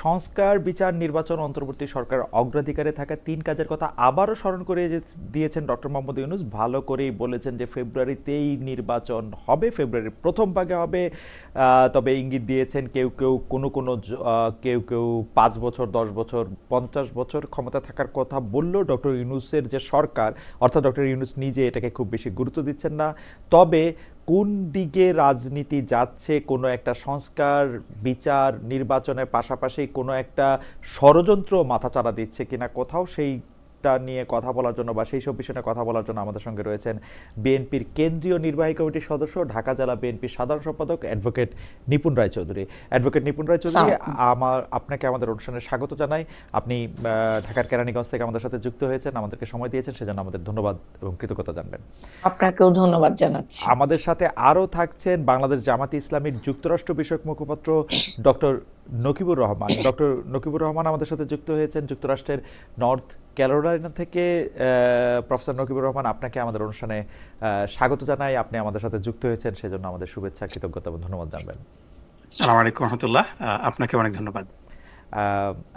সংস্কার, বিচার, নির্বাচন অন্তর্বর্তী সরকারের অগ্রাধিকারে থাকা ৩ কাজের কথা আবারও স্মরণ করে দিয়েছেন ডক্টর মোহাম্মদ ইউনূস। ভালো করেই বলেছেন যে ফেব্রুয়ারিতেই নির্বাচন হবে, ফেব্রুয়ারির প্রথম ভাগে হবে। তবে ইঙ্গিত দিয়েছেন কেউ কেউ ৫ বছর, ১০ বছর, ৫০ বছর ক্ষমতা থাকার কথা বললেও ডক্টর ইউনূসের যে সরকার, অর্থাৎ ডক্টর ইউনূস নিজে এটাকে খুব বেশি গুরুত্ব দিচ্ছেন না। তবে কোন দিকে রাজনীতি যাচ্ছে, কোনো একটা সংস্কার, বিচার, নির্বাচনের পাশাপাশি কোনো একটা ষড়যন্ত্র মাথাচাড়া দিচ্ছে কিনা কোথাও, সেইটা নিয়ে কথা বলার জন্য বা সেই সব বিষয়ে কথা বলার জন্য আমাদের সঙ্গে রয়েছেন বিএনপির কেন্দ্রীয় নির্বাহী কমিটির সদস্য, ঢাকা জেলা বিএনপির সাধারণ সম্পাদক অ্যাডভোকেট নিপুণ রায়চৌধুরী। অ্যাডভোকেট নিপুণ রায়চৌধুরী, আপনাকে আমাদের অনুষ্ঠানে স্বাগত জানাই। আপনি ঢাকার কেরানীগঞ্জ থেকে আমাদের সাথে যুক্ত হয়েছেন, আমাদেরকে সময় দিয়েছেন, সেজন্য আমাদের ধন্যবাদ এবং কৃতজ্ঞতা জানবেন। আপনাকেও ধন্যবাদ জানাচ্ছি। আমাদের সাথে আরও থাকছেন বাংলাদেশ জামাতে ইসলামীর যুক্তরাষ্ট্র বিষয়ক মুখপাত্র ডক্টর নকিবুর রহমান। ডক্টর নকিবুর রহমান আমাদের সাথে যুক্ত হয়েছেন যুক্তরাষ্ট্রের নর্থ ক্যারোলাইনা থেকে। প্রফেসর নকিবুর রহমান, আপনাকে আমাদের অনুষ্ঠানে স্বাগত জানাই। আপনি আমাদের সাথে যুক্ত হয়েছেন, সেজন্য আমাদের শুভেচ্ছা, কৃতজ্ঞতা এবং ধন্যবাদ জানবেন। আসসালামু আলাইকুম রহমতুল্লাহ, আপনাকে অনেক ধন্যবাদ।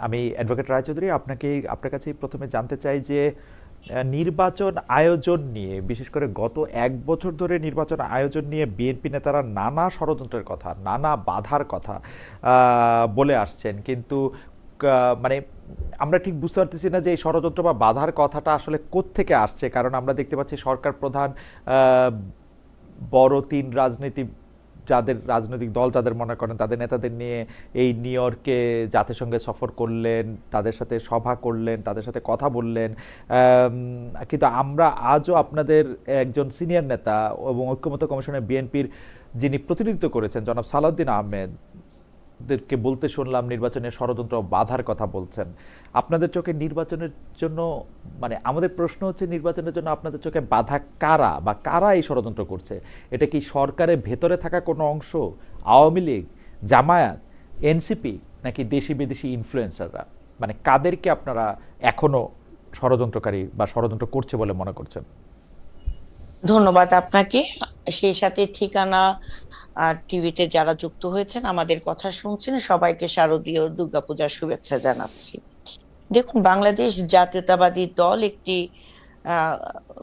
আমি অ্যাডভোকেট রায়চৌধুরী, আপনার কাছেই প্রথমে জানতে চাই যে নির্বাচন আয়োজন নিয়ে, বিশেষ করে গত ১ বছর ধরে নির্বাচন আয়োজন নিয়ে বিএনপি নেতারা নানা ষড়যন্ত্রের কথা, নানা বাধার কথা বলে আসছেন, কিন্তু মানে আমরা ঠিক বুঝতে পারতেছি না যে এই ষড়যন্ত্র বা বাধার কথাটা আসলে কোত্থেকে আসছে। কারণ আমরা দেখতে পাচ্ছি সরকার প্রধান বড় ৩ রাজনৈতিক দল যাদের মনে করেন তাদের নেতাদের নিয়ে এই নিউ ইয়র্কে জাতিসংঘে সফর করলেন, তাদের সাথে সভা করলেন, তাদের সাথে কথা বললেন। কিন্তু আমরা আজও আপনাদের একজন সিনিয়র নেতা এবং ঐক্যমত্য কমিশনের বিএনপির যিনি প্রতিনিধিত্ব করেছেন জনাব সালাউদ্দিন আহমেদদেরকে বলতে শুনলাম নির্বাচনের ষড়যন্ত্র বাধার কথা বলছেন। আপনাদের চোখে নির্বাচনের জন্য, মানে আমাদের প্রশ্ন হচ্ছে, নির্বাচনের জন্য আপনাদের চোখে বাধা কারা বা কারা এই ষড়যন্ত্র করছে? এটা কি সরকারের ভেতরে থাকা কোনো অংশ, আওয়ামী লীগ, জামায়াত, এনসিপি, নাকি দেশি বিদেশি ইনফ্লুয়েন্সাররা? মানে কাদেরকে আপনারা এখনো ষড়যন্ত্রকারী বা ষড়যন্ত্র করছে বলে মনে করছেন? ধন্যবাদ আপনাকে। সেই সাথে ঠিকানা আর টিভিতে যারা যুক্ত হয়েছেন, আমাদের কথা শুনছেন, সবাইকে শারদীয় দুর্গাপূজার শুভেচ্ছা জানাচ্ছি। দেখুন, বাংলাদেশ জাতীয়তাবাদী দল একটি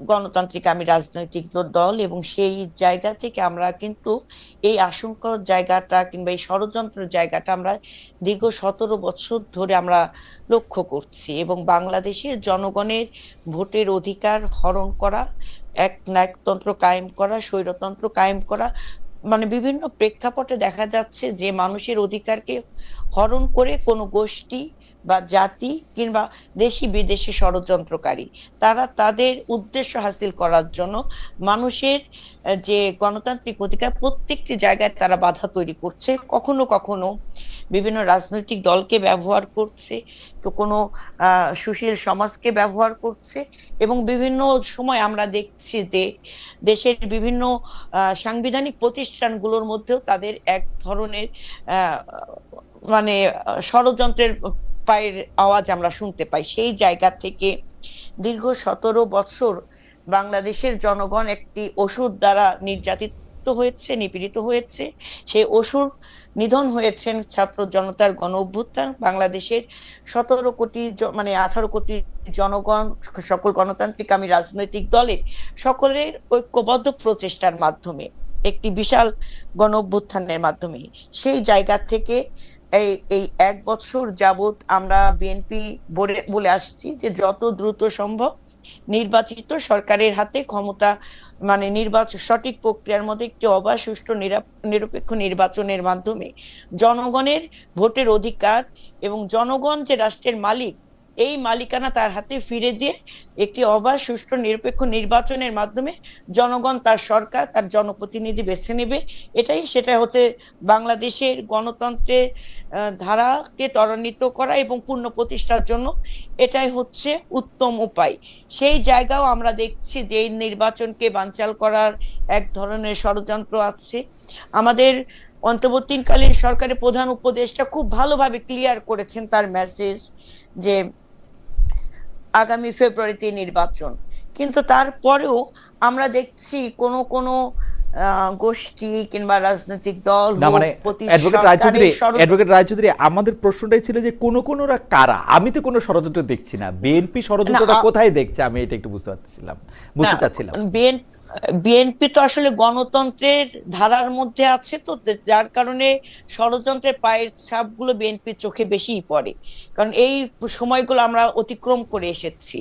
গণতান্ত্রিক রাজনৈতিক দল, এবং সেই জায়গা থেকে আমরা কিন্তু এই আশঙ্কার জায়গাটা কিংবা এই ষড়যন্ত্রের জায়গাটা আমরা দীর্ঘ ১৭ বছর ধরে আমরা লক্ষ্য করছি। এবং বাংলাদেশের জনগণের ভোটের অধিকার হরণ করা, এক নায়কতন্ত্র কায়েম করা, স্বৈরতন্ত্র কায়েম করা, মানে বিভিন্ন প্রেক্ষাপটে দেখা যাচ্ছে যে মানুষের অধিকারকে হরণ করে কোনো গোষ্ঠী বা জাতি কিংবা দেশি বিদেশি ষড়যন্ত্রকারী তারা তাদের উদ্দেশ্য হাসিল করার জন্য মানুষের যে গণতান্ত্রিক অধিকার প্রত্যেকটি জায়গায় তারা বাধা তৈরি করছে। কখনো কখনো বিভিন্ন রাজনৈতিক দলকে ব্যবহার করছে, কোনো সুশীল সমাজকে ব্যবহার করছে, এবং বিভিন্ন সময় আমরা দেখছি যে দেশের বিভিন্ন সাংবিধানিক প্রতিষ্ঠানগুলোর মধ্যেও তাদের এক ধরনের মানে ষড়যন্ত্রের পায়ের আওয়াজ আমরা শুনতে পাই। সেই জায়গা থেকে দীর্ঘ ১৭ বছর বাংলাদেশের জনগণ একটি অসুর দ্বারা নির্যাতিত হয়েছে, নিপীড়িত হয়েছে। সেই অসুর নিধন হয়েছেন ছাত্র জনতার গণ অভ্যুত্থান। বাংলাদেশের ১৭ কোটি মানে ১৮ কোটি জনগণ, সকল গণতান্ত্রিক রাজনৈতিক দলের সকলের ঐক্যবদ্ধ প্রচেষ্টার মাধ্যমে, একটি বিশাল গণ অভ্যুত্থানের মাধ্যমে, সেই জায়গা থেকে এই এই ১ বছর যাবত আমরা বিএনপি বলে আসছি যে যত দ্রুত সম্ভব নির্বাচিত সরকারের হাতে ক্ষমতা, মানে নির্বাচন সঠিক প্রক্রিয়ার মধ্যে একটি অবাধ, সুষ্ঠু, নিরপেক্ষ নির্বাচনের মাধ্যমে জনগণের ভোটের অধিকার এবং জনগণ যে রাষ্ট্রের মালিক, এই মালিকানা তার হাতে ফিরে দিয়ে একটি অবাধ, সুষ্ঠু, নিরপেক্ষ নির্বাচনের মাধ্যমে জনগণ তার সরকার, তার জনপ্রতিনিধি বেছে নেবে। সেটা হচ্ছে বাংলাদেশের গণতন্ত্রের ধারাকে ত্বরান্বিত করা এবং পূর্ণ প্রতিষ্ঠার জন্য এটাই হচ্ছে উত্তম উপায়। সেই জায়গাও আমরা দেখছি যে এই নির্বাচনকে বানচাল করার এক ধরনের ষড়যন্ত্র আছে। আমাদের অন্তর্বর্তীকালীন সরকারের প্রধান উপদেষ্টা খুব ভালোভাবে ক্লিয়ার করেছেন তার মেসেজ যে আগামী ফেব্রুয়ারিতে নির্বাচন, কিন্তু তারপরেও আমরা দেখছি কোনো গোষ্ঠী কিংবা রাজনৈতিক দল না হোক, মানে প্রতি অ্যাডভোকেট রায়চৌধুরী আমাদের প্রশ্নটাই ছিল যে কোনরা কারা, আমি তো কোনো ষড়যন্ত্র দেখছি না, বিএনপি ষড়যন্ত্রটা কোথায় দেখছে, আমি এটা একটু বুঝতে চাচ্ছিলাম। বিএনপি তো আসলে গণতন্ত্রের ধারার মধ্যে আছে, তো যার কারণে ষড়যন্ত্রের পায়ের ছাপগুলো বিএনপির চোখে বেশিই পড়ে, কারণ এই সময়গুলো আমরা অতিক্রম করে এসেছি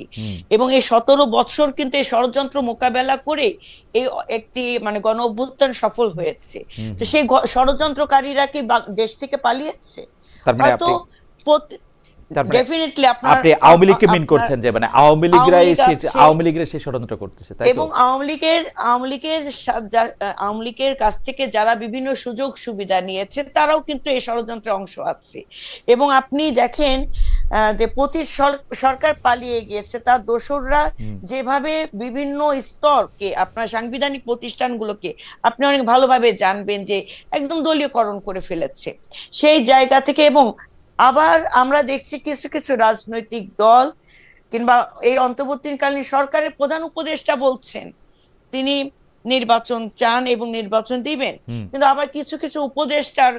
এবং এই 17 বছর কিন্তু এই ষড়যন্ত্র মোকাবেলা করে এই একটি মানে গণ অভ্যুত্থান সফল হয়েছে। তো সেই ষড়যন্ত্রকারীরা কি দেশ থেকে পালিয়েছে? তার মানে হয়তো ডেফিনেটলি আপনি আওয়ামী লীগকে মিন করছেন যে মানে আওয়ামী লীগরা সেই ষড়যন্ত্র করতেছে, তাই তো? এবং আওয়ামী লীগের কাছ থেকে যারা বিভিন্ন সুযোগ সুবিধা নিয়েছে তারাও কিন্তু এই ষড়যন্ত্রের অংশ আছে। এবং আপনি দেখেন যে সরকার পালিয়ে গিয়েছে, তার দোসররা যেভাবে বিভিন্ন স্তরকে, আপনার সাংবিধানিক প্রতিষ্ঠানগুলোকে আপনি অনেক ভালোভাবে জানবেন যে একদম দলীয়করণ করে ফেলেছে সেই জায়গা থেকে। এবং আবার আমরা দেখছি কিছু কিছু রাজনৈতিক দল কিংবা এই অন্তর্বর্তীকালীন সরকারের প্রধান উপদেষ্টা বলছেন তিনি নির্বাচন চান এবং নির্বাচন দিবেন, কিন্তু আবার কিছু কিছু উপদেষ্টার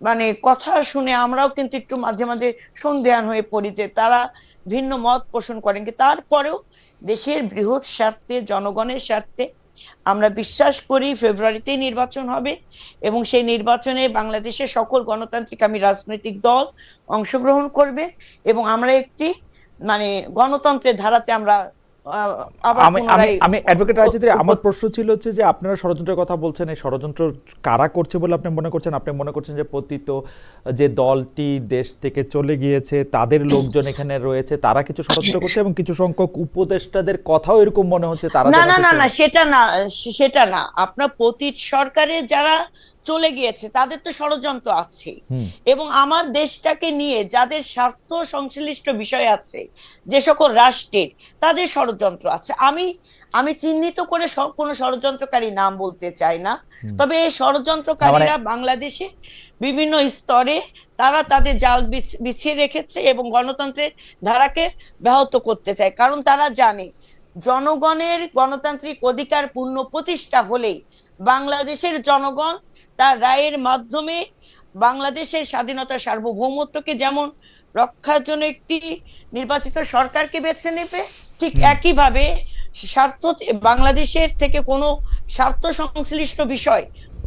মানে কথা শুনে আমরাও কিন্তু একটু মাঝে মাঝে সন্দেহান হয়ে পড়ি যে তারা ভিন্ন মত পোষণ করেন। কিন্তু তারপরেও দেশের বৃহৎ স্বার্থে, জনগণের স্বার্থে আমরা বিশ্বাস করি ফেব্রুয়ারিতেই নির্বাচন হবে এবং সেই নির্বাচনে বাংলাদেশের সকল গণতান্ত্রিক রাজনৈতিক দল অংশগ্রহণ করবে এবং আমরা একটি মানে গণতন্ত্রের ধারাতে আমরা আমি অ্যাডভোকেট রায়চৌধুরী, আমার প্রশ্ন ছিল হচ্ছে যে আপনারা ষড়যন্ত্রের কথা বলছেন, এই ষড়যন্ত্র কারা করছে বলে আপনি মনে করছেন? আপনি মনে করছেন যে পতিত যে দলটি দেশ থেকে চলে গিয়েছে তাদের লোকজন এখানে রয়েছে, তারা কিছু ষড়যন্ত্র করছে এবং কিছু সংখ্যক উপদেষ্টাদের কথাও এরকম মনে হচ্ছে তারা? না, সেটা না। আপনার পতিত সরকারের যারা চলে গিয়েছে তাদের তো ষড়যন্ত্র আছে এবং আমার দেশটাকে নিয়ে যাদের স্বার্থ সংশ্লিষ্ট বিষয় আছে যে সকল রাষ্ট্রের, তাদের ষড়যন্ত্র আছে। আমি চিহ্নিত করে কোনো ষড়যন্ত্রকারী নাম বলতে চাই না, তবে এই ষড়যন্ত্রকারীরা বাংলাদেশে বিভিন্ন স্তরে তারা তাদের জাল বিছিয়ে রেখেছে এবং গণতন্ত্রের ধারাকে ব্যাহত করতে চায়, কারণ তারা জানে জনগণের গণতান্ত্রিক অধিকার পূর্ণ প্রতিষ্ঠা হলেই বাংলাদেশের জনগণ তার রায়ের মাধ্যমে বাংলাদেশের স্বাধীনতা সার্বভৌমত্বকে যেমন রক্ষার জন্য একটি নির্বাচিত সরকারকে বেছে নেবে, ঠিক একইভাবে বাংলাদেশের থেকে কোনো স্বার্থ সংশ্লিষ্ট বিষয়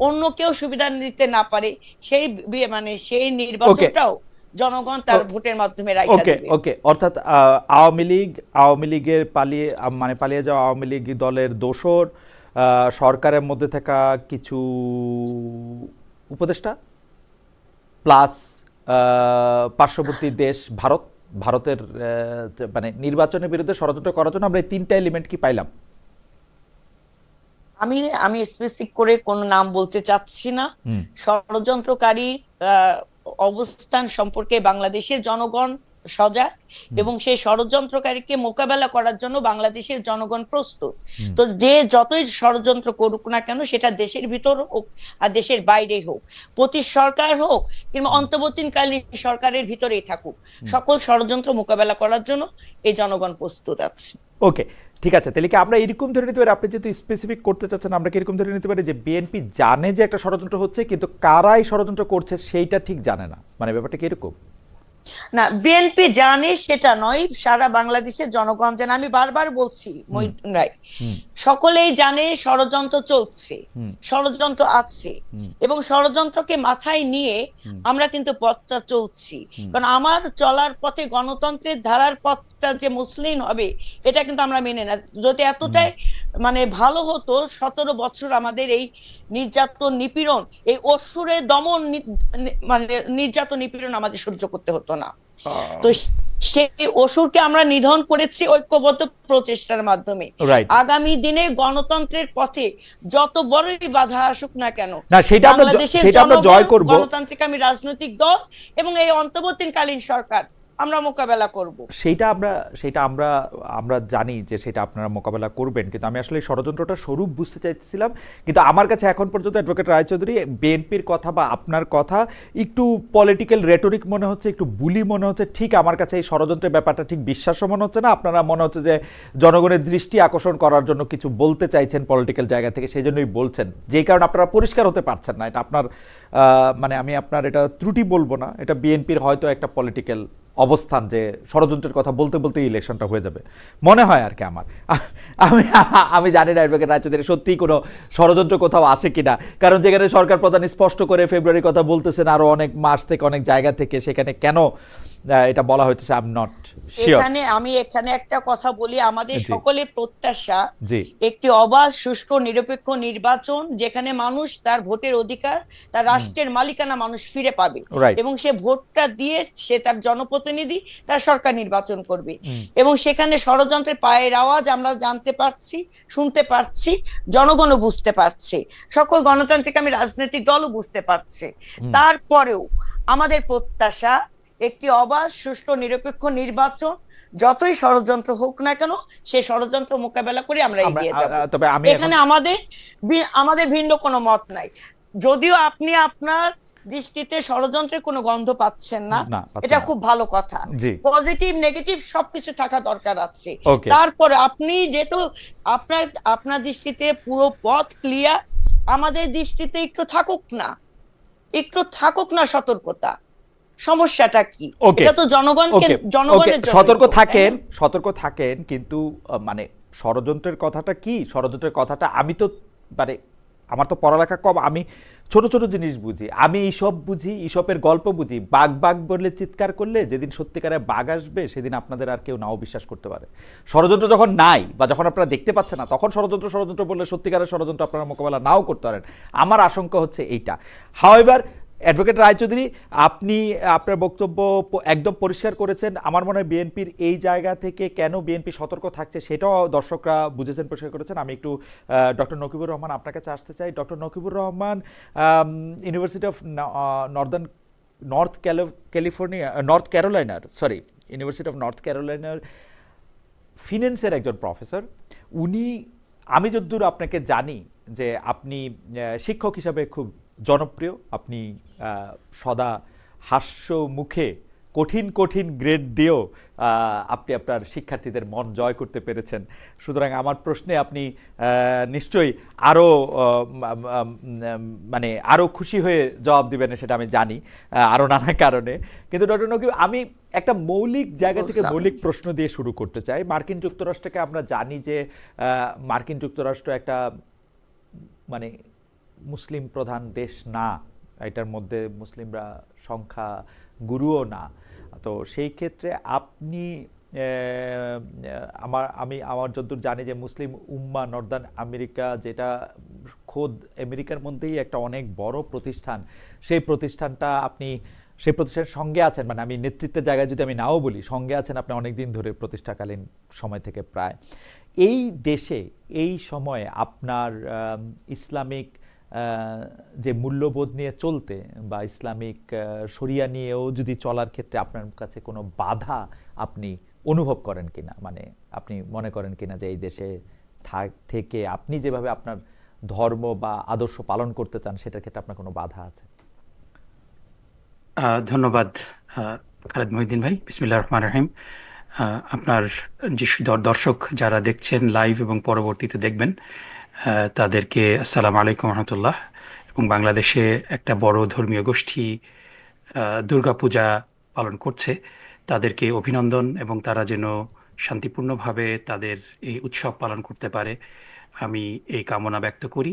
অন্য কেউ সুবিধা নিতে না পারে সেই নির্বাচনটাও জনগণ তার ভোটের মাধ্যমে রাইখা দিবে। ওকে, অর্থাৎ আওয়ামী লীগের পালিয়ে যাওয়া আওয়ামী লীগ দলের দোসর সরকারের মধ্যে থাকা কিছু উপদেষ্টা প্লাস পার্শ্ববর্তী দেশ ভারতের মানে নির্বাচনের বিরুদ্ধে ষড়যন্ত্র করার জন্য আমরা এই তিনটা এলিমেন্ট কি পাইলাম? আমি স্পেসিফিক করে কোনো নাম বলতে চাচ্ছি না। ষড়যন্ত্রকারী অবস্থান সম্পর্কে বাংলাদেশের জনগণ সজাগ এবং সেই ষড়যন্ত্রকারীকে মোকাবেলা করার জন্য বাংলাদেশের জনগণ প্রস্তুত। তো যে যতই ষড়যন্ত্র করুক না কেন, সেটা দেশের ভিতর হোক আর দেশের বাইরে হোক, প্রতি সরকার হোক কিংবা অন্তর্বর্তীকালীন সরকারের ভিতরেই থাকুক, সকল ষড়যন্ত্র মোকাবেলা করার জন্য এই জনগণ প্রস্তুত আছে। ওকে, ঠিক আছে। তাহলে কি আমরা এরকম ধরে নিতে পারি, আপনি যেহেতু স্পেসিফিক করতে চাচ্ছেন, আমরা কি এরকম ধরে নিতে পারি যে বিএনপি জানে যে একটা ষড়যন্ত্র হচ্ছে কিন্তু কারাই ষড়যন্ত্র করছে সেইটা ঠিক জানে না, মানে ব্যাপারটা কি এরকম? না, বিএনপি জানে সেটা নয়, সারা বাংলাদেশের জনগণ জানে। আমি বারবার বলছি মহিউদ্দিন রায়, সকলেই জানে ষড়যন্ত্র চলছে, ষড়যন্ত্র আছে এবং ষড়যন্ত্রকে মাথায় নিয়ে আমরা কিন্তু পথটা চলছি। কারণ আমার চলার পথে গণতন্ত্রের ধারার পথটা যে মসৃণ হবে এটা কিন্তু আমরা মেনে না। যদি এতটাই মানে ভালো হতো, 17 বছর আমাদের এই নির্যাতন নিপীড়ন, এই অসুরের দমন মানে নির্যাতন নিপীড়ন আমাদের সহ্য করতে হতো না। তো সেই অসুরকে আমরা নিধন করেছি ঐক্যবদ্ধ প্রচেষ্টার মাধ্যমে। আগামী দিনে গণতন্ত্রের পথে যত বড়ই বাধা আসুক না কেন, সেটা আমরা জয় করব। গণতান্ত্রিক রাজনৈতিক দল এবং এই অন্তর্বর্তীকালীন সরকার আমরা মোকাবেলা করব। সেইটা আমরা আমরা জানি যে সেটা আপনারা মোকাবেলা করবেন, কিন্তু আমি আসলে এই ষড়যন্ত্রটা স্বরূপ বুঝতে চাইছিলাম। কিন্তু আমার কাছে এখন পর্যন্ত অ্যাডভোকেট রায়চৌধুরী বিএনপির কথা বা আপনার কথা একটু পলিটিক্যাল রেটরিক মনে হচ্ছে, একটু বুলি মনে হচ্ছে। ঠিক আমার কাছে এই ষড়যন্ত্রের ব্যাপারটা ঠিক বিশ্বাস্য মনে হচ্ছে না। আপনারা মনে হচ্ছে যে জনগণের দৃষ্টি আকর্ষণ করার জন্য কিছু বলতে চাইছেন পলিটিক্যাল জায়গা থেকে, সেই জন্যই বলছেন, যেই কারণে আপনারা পরিষ্কার হতে পারছেন না। এটা আপনার মানে আমি আপনার এটা ত্রুটি বলবো না, এটা বিএনপির হয়তো একটা পলিটিক্যাল অবস্থান যে ষড়যন্ত্রের কথা বলতে বলতে ইলেকশনটা হয়ে যাবে মনে হয় আর কি আমার। আমি আমি জানি না অ্যাডভোকেট রায়চৌধুরী সত্যিই কোনো ষড়যন্ত্র কোথাও আছে কিনা, কারণ যেখানে সরকার প্রধান স্পষ্ট করে ফেব্রুয়ারির কথা বলতেছেন আরো অনেক মাস থেকে অনেক জায়গা থেকে, সেখানে কেন এটা বলা হচ্ছে আই এম নট শিওর। আমি এখানে একটা কথা বলি, আমাদের জি সকলের প্রত্যাশা জি একটি অবাধ, সুষ্ঠু, নিরপেক্ষ নির্বাচন, যেখানে মানুষ তার ভোটের অধিকার, তার রাষ্ট্রের মালিকানা মানুষ ফিরে পাবে, রাইট এবং সে ভোটটা দিয়ে সে তার জনপ্রতিনিধি, তার সরকার নির্বাচন করবে। এবং সেখানে ষড়যন্ত্রের পায়ের আওয়াজ আমরা জানতে পারছি, শুনতে পারছি, জনগণও বুঝতে পারছে, সকল গণতান্ত্রিক আমি রাজনৈতিক দলও বুঝতে পারছে। তারপরেও আমাদের প্রত্যাশা একটি অবাধ, সুষ্ঠু, নিরপেক্ষ নির্বাচন, যতই ষড়যন্ত্র হোক না কেন সে ষড়যন্ত্র মোকাবেলা করে আমরা এগিয়ে যাব। তবে আমি এখানে আমাদের ভিন্ন কোনো মত নাই। যদিও আপনি আপনার দৃষ্টিতে ষড়যন্ত্রের কোনো গন্ধ পাচ্ছেন না, না পাচ্ছি এটা না। খুব ভালো কথা। জি পজিটিভ নেগেটিভ সবকিছু থাকা দরকার আছে। ওকে তারপরে আপনি যেহেতু আপনার দৃষ্টিতে পুরো পথ ক্লিয়ার, আমাদের দৃষ্টিতে একটু থাকুক না সতর্কতা। সমস্যাটা কি? ওকে এটা তো জনগণের জন্য। সতর্ক থাকেন, কিন্তু মানে ষড়যন্ত্রের কথাটা কি, ষড়যন্ত্রের কথাটা আমি তো মানে আমার তো পড়ালেখা কম, আমি ছোট ছোট জিনিস বুঝি, আমি এইসব বুঝি, এইসবের গল্প বুঝি। বাঘ বাঘ বললে চিৎকার করলে যেদিন সত্যিকারে বাঘ আসবে সেদিন আপনাদের আর কেউ নাও বিশ্বাস করতে পারে। ষড়যন্ত্র যখন নাই বা যখন আপনারা দেখতে পাচ্ছেন না, তখন ষড়যন্ত্র বললে সত্যিকারের ষড়যন্ত্র আপনারা মোকাবেলা নাও করতে পারেন। আমার আশঙ্কা হচ্ছে এইটা। হাউএভার অ্যাডভোকেট রায়চৌধুরী, আপনি আপনার বক্তব্য একদম পরিষ্কার করেছেন। আমার মনে হয় বিএনপির এই জায়গা থেকে কেন বিএনপি সতর্ক থাকছে সেটাও দর্শকরা বুঝেছেন, পরিষ্কার করেছেন। আমি একটু ডক্টর নকিবুর রহমান আপনার কাছে আসতে চাই। Doctor Nakibur Rahman, university of university of North ক্যারোলাইনার ফিন্যান্সের একজন প্রফেসর। আমি যতদূর আপনাকে জানি যে আপনি শিক্ষক হিসাবে খুব জনপ্রিয়, আপনি সদা হাস্য মুখে কঠিন কঠিন গ্রেড দিয়েও আপনি আপনার শিক্ষার্থীদের মন জয় করতে পেরেছেন। সুতরাং আমার প্রশ্নে আপনি নিশ্চয়ই আরও মানে আরও খুশি হয়ে জবাব দিবেন, সেটা আমি জানি আরও নানা কারণে। কিন্তু ডক্টর নকিব, আমি একটা মৌলিক জায়গা থেকে মৌলিক প্রশ্ন দিয়ে শুরু করতে চাই। মার্কিন যুক্তরাষ্ট্রকে আমরা জানি যে মার্কিন যুক্তরাষ্ট্র একটা মানে মুসলিম প্রধান দেশ না, এটার মধ্যে মুসলিমরা সংখ্যা গুরুও না। তো সেই ক্ষেত্রে আপনি আমার যতদূর জানি যে মুসলিম উম্মা নর্দার্ন আমেরিকা, যেটা খোদ আমেরিকার মধ্যেই একটা অনেক বড় প্রতিষ্ঠান, সেই প্রতিষ্ঠানের সঙ্গে আছেন, মানে আমি নেতৃত্বের জায়গায় যদি আমি নাও বলি, সঙ্গে আছেন আপনি অনেক দিন ধরে, প্রতিষ্ঠাকালীন সময় থেকে প্রায়। এই দেশে এই সময়ে আপনার ইসলামিক যে মূল্যবোধ নিয়ে চলতে বা ইসলামিক শরিয়া নিয়েও যদি চলার ক্ষেত্রে আপনার কাছে কোনো বাধা আপনি অনুভব করেন কিনা, মানে আপনি মনে করেন কিনা যে এই দেশে থেকে আপনি যেভাবে আপনার ধর্ম বা আদর্শ পালন করতে চান সেটার ক্ষেত্রে আপনার কোনো বাধা আছে? ধন্যবাদ খালেদ মহিউদ্দিন ভাই। বিসমিল্লাহির রহমানির রহিম। আপনার যে দর্শক যারা দেখছেন লাইভ এবং পরবর্তীতে দেখবেন, তাদেরকে আসসালামু আলাইকুম রহমতুল্লাহ। এবং বাংলাদেশে একটা বড় ধর্মীয় গোষ্ঠী দুর্গাপূজা পালন করছে, তাদেরকে অভিনন্দন, এবং তারা যেন শান্তিপূর্ণভাবে তাদের এই উৎসব পালন করতে পারে আমি এই কামনা ব্যক্ত করি।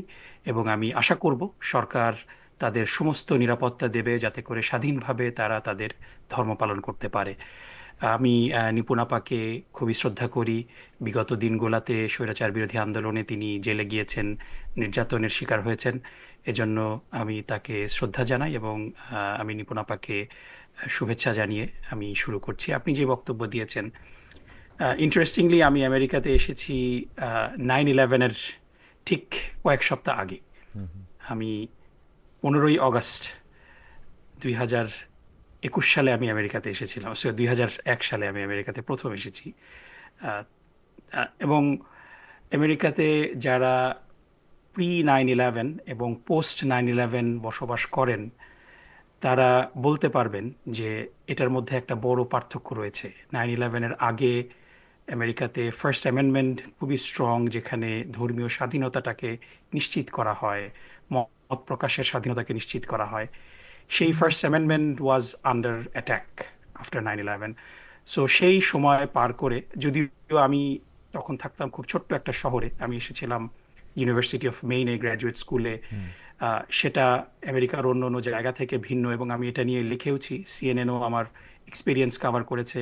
এবং আমি আশা করব সরকার তাদের সমস্ত নিরাপত্তা দেবে যাতে করে স্বাধীনভাবে তারা তাদের ধর্ম পালন করতে পারে। আমি নিপুণ আপাকে খুবই শ্রদ্ধা করি। বিগত দিনগুলোতে স্বৈরাচার বিরোধী আন্দোলনে তিনি জেলে গিয়েছেন, নির্যাতনের শিকার হয়েছেন, এজন্য আমি তাকে শ্রদ্ধা জানাই এবং আমি নিপুণ আপাকে শুভেচ্ছা জানিয়ে আমি শুরু করছি। আপনি যে বক্তব্য দিয়েছেন, ইন্টারেস্টিংলি আমি আমেরিকাতে এসেছি 9/11-এর ঠিক কয়েক সপ্তাহ আগে। আমি 15ই অগস্ট 2021 সালে আমি আমেরিকাতে এসেছিলাম, 2001 সালে আমি আমেরিকাতে প্রথম এসেছি। আহ, এবং আমেরিকাতে যারা প্রি 9/11 এবং পোস্ট 9/11 বসবাস করেন তারা বলতে পারবেন যে এটার মধ্যে একটা বড় পার্থক্য রয়েছে। 9/11-এর আগে আমেরিকাতে ফার্স্ট অ্যামেন্ডমেন্ট খুবই স্ট্রং, যেখানে ধর্মীয় স্বাধীনতাটাকে নিশ্চিত করা হয়, মত প্রকাশের স্বাধীনতাকে নিশ্চিত করা হয়। সেই first amendment was under attack after 9/11। So সেই সময় পার করে, যদিও আমি তখন থাকতাম খুব ছোট্ট একটা শহরে, আমি এসেছিলাম ইউনিভার্সিটি অফ মেইনে গ্র্যাজুয়েট স্কুলে। সেটা আমেরিকার অন্য অন্য জায়গা থেকে ভিন্ন, এবং আমি এটা নিয়ে লিখেওছি, সিএনএনও আমার এক্সপিরিয়েন্স কভার করেছে।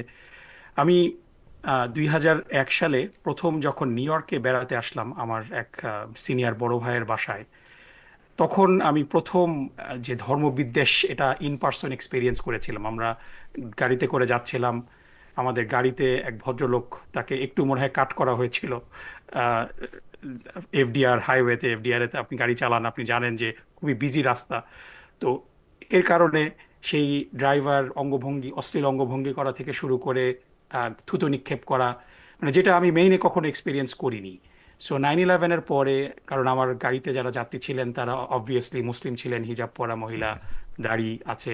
আমি 2001 সালে প্রথম যখন নিউ ইয়র্কে বেড়াতে আসলাম আমার এক সিনিয়র বড় ভাইয়ের বাসায়, তখন আমি প্রথম যে ধর্মবিদ্বেষ এটা ইন পার্সন এক্সপিরিয়েন্স করেছিলাম। আমরা গাড়িতে করে যাচ্ছিলাম, আমাদের গাড়িতে এক ভদ্রলোক, তাকে একটু মনে হয় কাট করা হয়েছিল এফডিআর হাইওয়েতে। এফডিআর-এতে আপনি গাড়ি চালান, আপনি জানেন যে খুবই বিজি রাস্তা। তো এর কারণে সেই ড্রাইভার অঙ্গভঙ্গি, অশ্লীল অঙ্গভঙ্গি করা থেকে শুরু করে থুতু নিক্ষেপ করা, মানে যেটা আমি মেইনে কখনো এক্সপিরিয়েন্স করিনি। সো 9/11-এর পরে, কারণ আমার গাড়িতে যারা যাত্রী ছিলেন তারা অবভিয়াসলি মুসলিম ছিলেন, হিজাব পরা মহিলা, দাড়ি আছে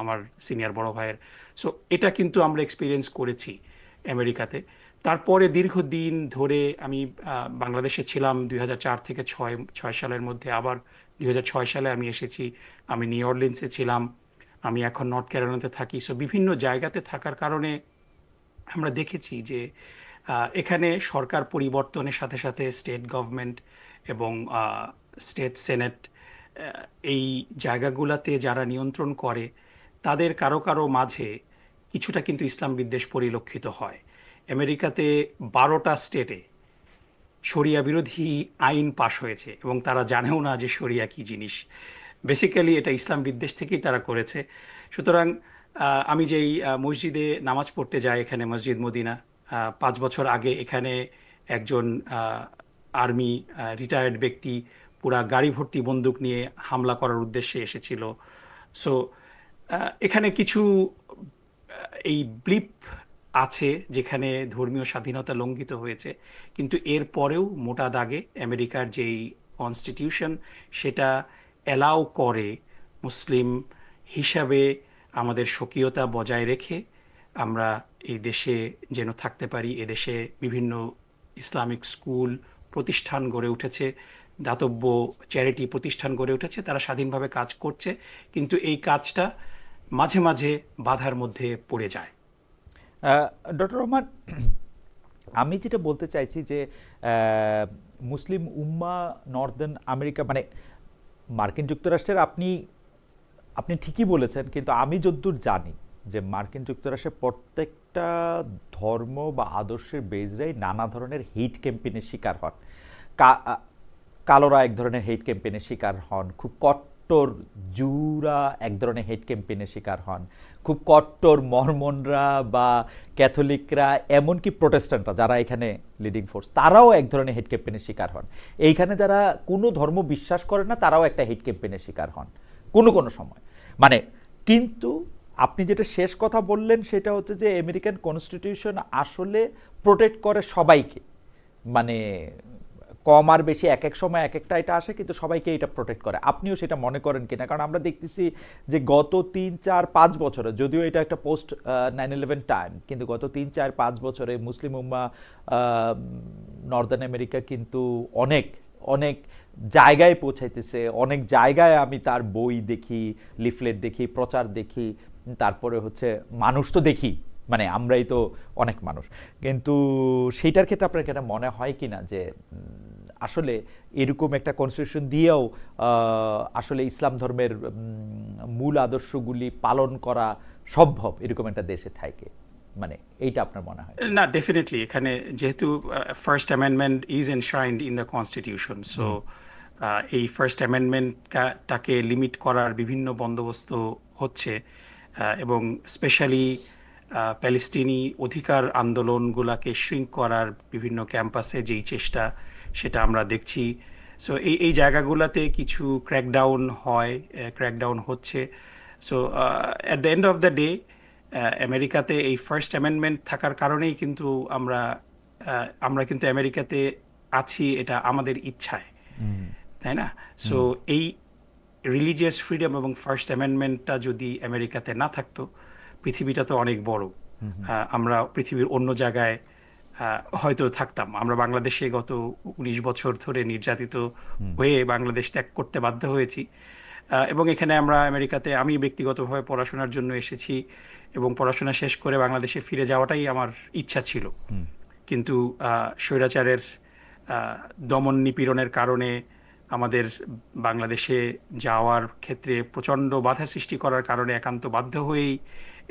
আমার সিনিয়র বড় ভাইয়ের। সো এটা কিন্তু আমরা এক্সপিরিয়েন্স করেছি আমেরিকাতে। তারপরে দীর্ঘদিন ধরে আমি বাংলাদেশে ছিলাম 2004 থেকে 6 সালের মধ্যে। আবার 2006 সালে আমি এসেছি, আমি নিউ অরলিন্সে ছিলাম, আমি এখন নর্থ ক্যারোলাইনাতে থাকি। সো বিভিন্ন জায়গাতে থাকার কারণে আমরা দেখেছি যে এখানে সরকার পরিবর্তনের সাথে সাথে স্টেট গভর্নমেন্ট এবং স্টেট সেনেট, এই জায়গাগুলোতে যারা নিয়ন্ত্রণ করে তাদের কারো কারো মাঝে কিছুটা কিন্তু ইসলাম বিদ্বেষ পরিলক্ষিত হয়। আমেরিকাতে 12টা স্টেটে শরিয়া বিরোধী আইন পাশ হয়েছে, এবং তারা জানেও না যে শরিয়া কি জিনিস। বেসিক্যালি এটা ইসলাম বিদ্বেষ থেকেই তারা করেছে। সুতরাং আমি যেই মসজিদে নামাজ পড়তে যাই, এখানে মসজিদ মদিনা, 5 বছর আগে এখানে একজন আর্মি রিটায়ার্ড ব্যক্তি পুরা গাড়ি ভর্তি বন্দুক নিয়ে হামলা করার উদ্দেশ্যে এসেছিল। সো এখানে কিছু এই ব্লিপ আছে যেখানে ধর্মীয় স্বাধীনতা লঙ্ঘিত হয়েছে, কিন্তু এর পরেও মোটা দাগে আমেরিকার যেই কনস্টিটিউশন সেটা অ্যালাউ করে মুসলিম হিসাবে আমাদের স্বকীয়তা বজায় রেখে আমরা এই দেশে যেন থাকতে পারি। এদেশে বিভিন্ন ইসলামিক স্কুল প্রতিষ্ঠান গড়ে উঠেছে, দাতব্য চ্যারিটি প্রতিষ্ঠান গড়ে উঠেছে, তারা স্বাধীনভাবে কাজ করছে, কিন্তু এই কাজটা মাঝে মাঝে বাধার মধ্যে পড়ে যায়। ডক্টর রহমান, আমি যেটা বলতে চাইছি যে মুসলিম উম্মা নর্দার্ন আমেরিকা, মানে মার্কিন যুক্তরাষ্ট্রের, আপনি ঠিকই বলেছেন, কিন্তু আমি যতদূর জানি যে মার্কিন যুক্তরাষ্ট্রের প্রত্যেকটা ধর্ম বা আদর্শের বেজরাই নানা ধরনের হেইট ক্যাম্পেইনের শিকার হন। কালোরা এক ধরনের হেইট ক্যাম্পেইনের শিকার হন, খুব কট্টর জুরা এক ধরনের হেইট ক্যাম্পেইনের শিকার হন, খুব কট্টর মরমনরা বা ক্যাথলিকরা, এমনকি প্রোটেস্ট্যান্টরা যারা এখানে লিডিং ফোর্স, তারাও এক ধরনের হেইট ক্যাম্পেইনের শিকার হন। এইখানে যারা কোনো ধর্ম বিশ্বাস করে না তারাও একটা হেইট ক্যাম্পেইনের শিকার হন কোনো কোনো সময়। মানে কিন্তু আপনি যেটা শেষ কথা বললেন সেটা হচ্ছে যে আমেরিকান কনস্টিটিউশন আসলে প্রোটেক্ট করে সবাইকে, মানে কম আর বেশি এক এক সময় এক একটা এটা আসে, কিন্তু সবাইকে এটা প্রোটেক্ট করে। আপনিও সেটা মনে করেন কিনা? কারণ আমরা দেখতেছি যে গত 3-4-5 বছরে, যদিও এটা একটা পোস্ট 9/11 টাইম, কিন্তু গত 3-4-5 বছরে মুসলিম উম্মা নর্দার্ন আমেরিকা কিন্তু অনেক অনেক জায়গায় পৌঁছাইতেছে। অনেক জায়গায় আমি তার বই দেখি, লিফলেট দেখি, প্রচার দেখি, তারপরে হচ্ছে মানুষ তো দেখি, মানে আমরাই তো অনেক মানুষ। কিন্তু সেইটার ক্ষেত্রে আপনার এটা মনে হয় কি না যে আসলে এরকম একটা কনস্টিটিউশন দিয়েও আসলে ইসলাম ধর্মের মূল আদর্শগুলি পালন করা সম্ভব এরকম একটা দেশে থাকে? মানে এইটা আপনার মনে হয়? না, ডেফিনেটলি এখানে যেহেতু first amendment is enshrined in the constitution, so এই ফার্স্ট অ্যামেন্ডমেন্টটাকে লিমিট করার বিভিন্ন বন্দোবস্ত হচ্ছে, এবং স্পেশালি প্যালেস্টিনি অধিকার আন্দোলনগুলোকে শ্রিঙ্ক করার বিভিন্ন ক্যাম্পাসে যেই চেষ্টা সেটা আমরা দেখছি। সো এই জায়গাগুলোতে কিছু ক্র্যাকডাউন হয়, ক্র্যাকডাউন হচ্ছে। So at the end of the day আমেরিকাতে এই ফার্স্ট অ্যামেন্ডমেন্ট থাকার কারণেই কিন্তু আমরা কিন্তু আমেরিকাতে আছি, এটা আমাদের ইচ্ছায়, তাই না? সো এই রিলিজিয়াস ফ্রিডম এবং ফার্স্ট অ্যামেন্ডমেন্টটা যদি আমেরিকাতে না থাকতো, পৃথিবীটা তো অনেক বড়, আমরা পৃথিবীর অন্য জায়গায় হয়তো থাকতাম। আমরা বাংলাদেশে গত 19 বছর ধরে নির্যাতিত হয়ে বাংলাদেশ ত্যাগ করতে বাধ্য হয়েছি, এবং এখানে আমরা আমেরিকাতে, আমি ব্যক্তিগতভাবে পড়াশোনার জন্য এসেছি এবং পড়াশোনা শেষ করে বাংলাদেশে ফিরে যাওয়াটাই আমার ইচ্ছা ছিল। কিন্তু স্বৈরাচারের দমন নিপীড়নের কারণে আমাদের বাংলাদেশে যাওয়ার ক্ষেত্রে প্রচণ্ড বাধা সৃষ্টি করার কারণে একান্ত বাধ্য হয়েই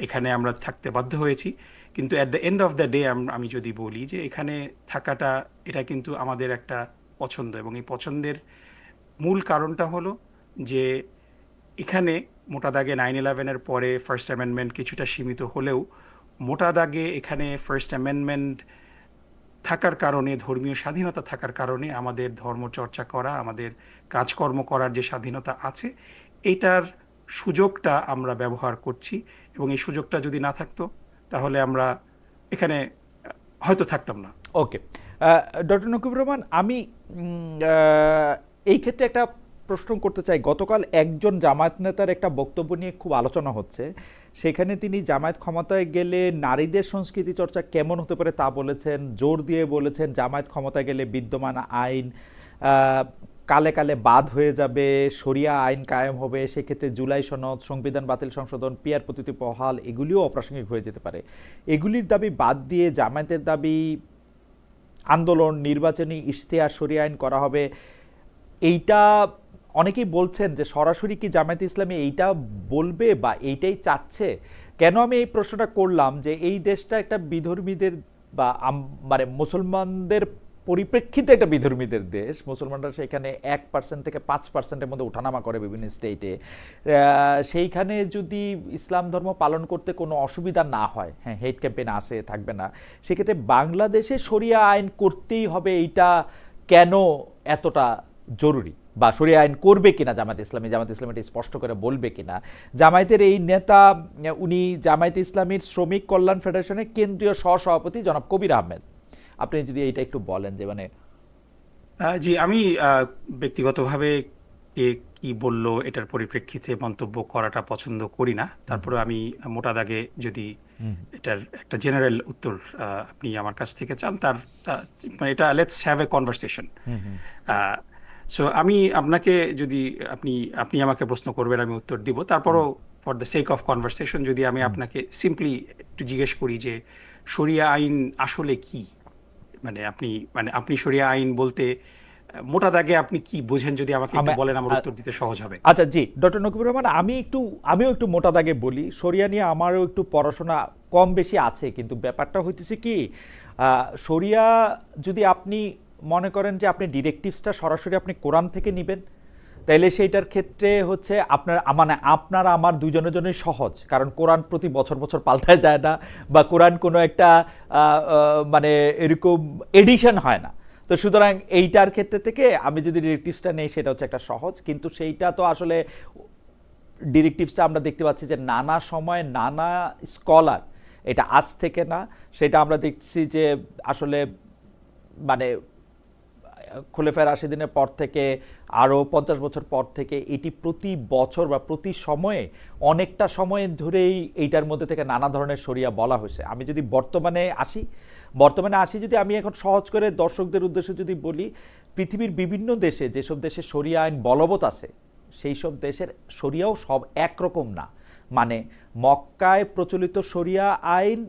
এখানে আমরা থাকতে বাধ্য হয়েছি। কিন্তু at the end of the day আমি যদি বলি যে এখানে থাকাটা, এটা কিন্তু আমাদের একটা পছন্দ, এবং এই পছন্দের মূল কারণটা হলো যে এখানে মোটা দাগে 9/11-এর পরে ফার্স্ট অ্যামেন্ডমেন্ট কিছুটা সীমিত হলেও মোটা দাগে এখানে ফার্স্ট অ্যামেন্ডমেন্ট থাকার কারণে, ধর্মীয় স্বাধীনতা থাকার কারণে আমাদের ধর্মচর্চা করা, আমাদের কাজকর্ম করার যে স্বাধীনতা আছে, এটার সুযোগটা আমরা ব্যবহার করছি। এবং এই সুযোগটা যদি না থাকতো তাহলে আমরা এখানে হয়তো থাকতাম না। ওকে, ডক্টর নকিবুর রহমান, আমি এই ক্ষেত্রে একটা প্রশ্ন করতে চাই। গতকাল একজন জামায়াত নেতার একটা বক্তব্য নিয়ে খুব আলোচনা হচ্ছে, সেখানে তিনি জামায়াত ক্ষমতায় গেলে নারীদের সংস্কৃতি চর্চা কেমন হতে পারে তা বলেছেন, জোর দিয়ে বলেছেন জামায়াত ক্ষমতায় গেলে বিদ্যমান আইন কালে কালে বাদ হয়ে যাবে, শরিয়া আইন কায়েম হবে, সেক্ষেত্রে জুলাই সনদ, সংবিধান বাতিল সংশোধন, পিয়ার পদ্ধতি বহাল, এগুলিও অপ্রাসঙ্গিক হয়ে যেতে পারে। এগুলির দাবি বাদ দিয়ে জামায়াতের দাবি আন্দোলন, নির্বাচনী ইশতেহার, শরিয়া আইন করা হবে, এইটা অনেকেই বলছেন যে সরাসরি কি জামায়াতে ইসলামী এইটা বলবে বা এইটাই চাচ্ছে? কেন আমি এই প্রশ্নটা করলাম, যে এই দেশটা একটা বিধর্মীদের বা মানে মুসলমানদের পরিপ্রেক্ষিতে একটা বিধর্মীদের দেশ। মুসলমানরা সেখানে 1% থেকে 5%-এর মধ্যে ওঠানামা করে বিভিন্ন স্টেটে। সেইখানে যদি ইসলাম ধর্ম পালন করতে কোনো অসুবিধা না হয়, হ্যাঁ, হেট ক্যাম্পেইন আসে, থাকবে না, সেক্ষেত্রে বাংলাদেশে শরিয়া আইন করতেই হবে, এইটা কেন এতটা জরুরি? বা শরিয়া আইন করবে কিনা জামায়াত ইসলামী এটা স্পষ্ট করে বলবে কিনা? জামায়াতের এই নেতা, উনি জামায়াত ইসলামীর শ্রমিক কল্যাণ ফেডারেশনের কেন্দ্রীয় সহসভাপতি জনাব কবির আহমেদ। আপনি যদি এইটা একটু বলেন যে মানে। জি, আমি ব্যক্তিগতভাবে কে কি বললো এটার পরিপ্রেক্ষিতে মন্তব্য করাটা পছন্দ করি না। তারপরে আমি মোটা দাগে যদি এটার একটা জেনারেল উত্তর আপনি আমার কাছ থেকে চান, মানে এটা let's have a conversation. So আমি আপনাকে, যদি আপনি আমাকে প্রশ্ন করবেন, আমি উত্তর দিব। তারপরও for the sake of conversation যদি আমি আপনাকে সিম্পলি একটু জিজ্ঞেস করি যে শরিয়া আইন আসলে কি, মানে আপনি শরিয়া আইন বলতে মোটা দাগে আপনি কি বোঝেন, যদি আমাকে একটু বলেন, আমার উত্তর দিতে সহজ হবে। আচ্ছা, জি ডক্টর নকিবুর রহমান, আমিও একটু মোটা দাগে বলি। শরিয়া নিয়ে আমারও একটু পড়াশোনা কম বেশি আছে, কিন্তু ব্যাপারটা হইতেছে কি, শরিয়া যদি আপনি মনে করেন যে আপনি ডিরেক্টিভসটা সরাসরি আপনি কোরআন থেকে নেবেন, তাইলে সেইটার ক্ষেত্রে হচ্ছে আপনার আমার দুজনের জন্যই সহজ, কারণ কোরআন প্রতি বছর বছর পাল্টায় যায় না, বা কোরআন কোনো একটা মানে এরকম এডিশন হয় না। তো সুতরাং এইটার ক্ষেত্রে থেকে আমি যদি ডিরেক্টিভসটা নেই, সেটা হচ্ছে একটা সহজ। কিন্তু সেইটা তো আসলে ডিরেক্টিভসটা আমরা দেখতে পাচ্ছি যে নানা সময় নানা স্কলার, এটা আজ থেকে না, সেটা আমরা দেখছি যে আসলে মানে খোলাফায়ে রাশিদিনের পর থেকে আরও 50 বছর পর থেকে এটি প্রতি বছর বা প্রতি সময়ে অনেকটা সময় ধরেই এইটার মধ্যে থেকে নানা ধরনের শরিয়া বলা হয়েছে। আমি যদি বর্তমানে আসি, যদি আমি এখন সহজ করে দর্শকদের উদ্দেশ্যে যদি বলি, পৃথিবীর বিভিন্ন দেশে, যেসব দেশে শরিয়া আইন বলবৎ আছে, সেই সব দেশের শরিয়াও সব একরকম না। মানে মক্কায় প্রচলিত শরিয়া আইন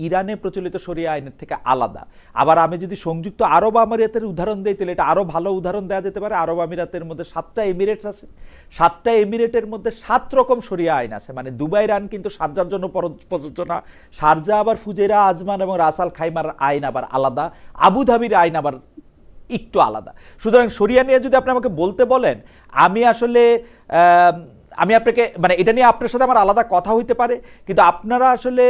ইরানে প্রচলিত শরিয়া আইনের থেকে আলাদা। আবার আমি যদি সংযুক্ত আরব আমিরাতের উদাহরণ দিই, তাহলে এটা আরও ভালো উদাহরণ দেওয়া যেতে পারে। আরব আমিরাতের মধ্যে 7টা এমিরেটস আছে, 7টা এমিরেটের মধ্যে 7 রকম শরিয়া আইন আছে। মানে দুবাইয়ের আইন কিন্তু শারজার জন্য প্রযোজ্য না, শারজা আবার ফুজেরা, আজমান এবং রাসাল খাইমার আইন আবার আলাদা, আবুধাবির আইন আবার একটু আলাদা। সুতরাং শরিয়া নিয়ে যদি আপনি আমাকে বলতে বলেন, আমি আপনাকে মানে এটা নিয়ে আপনার সাথে আমার আলাদা কথা হইতে পারে, কিন্তু আপনারা আসলে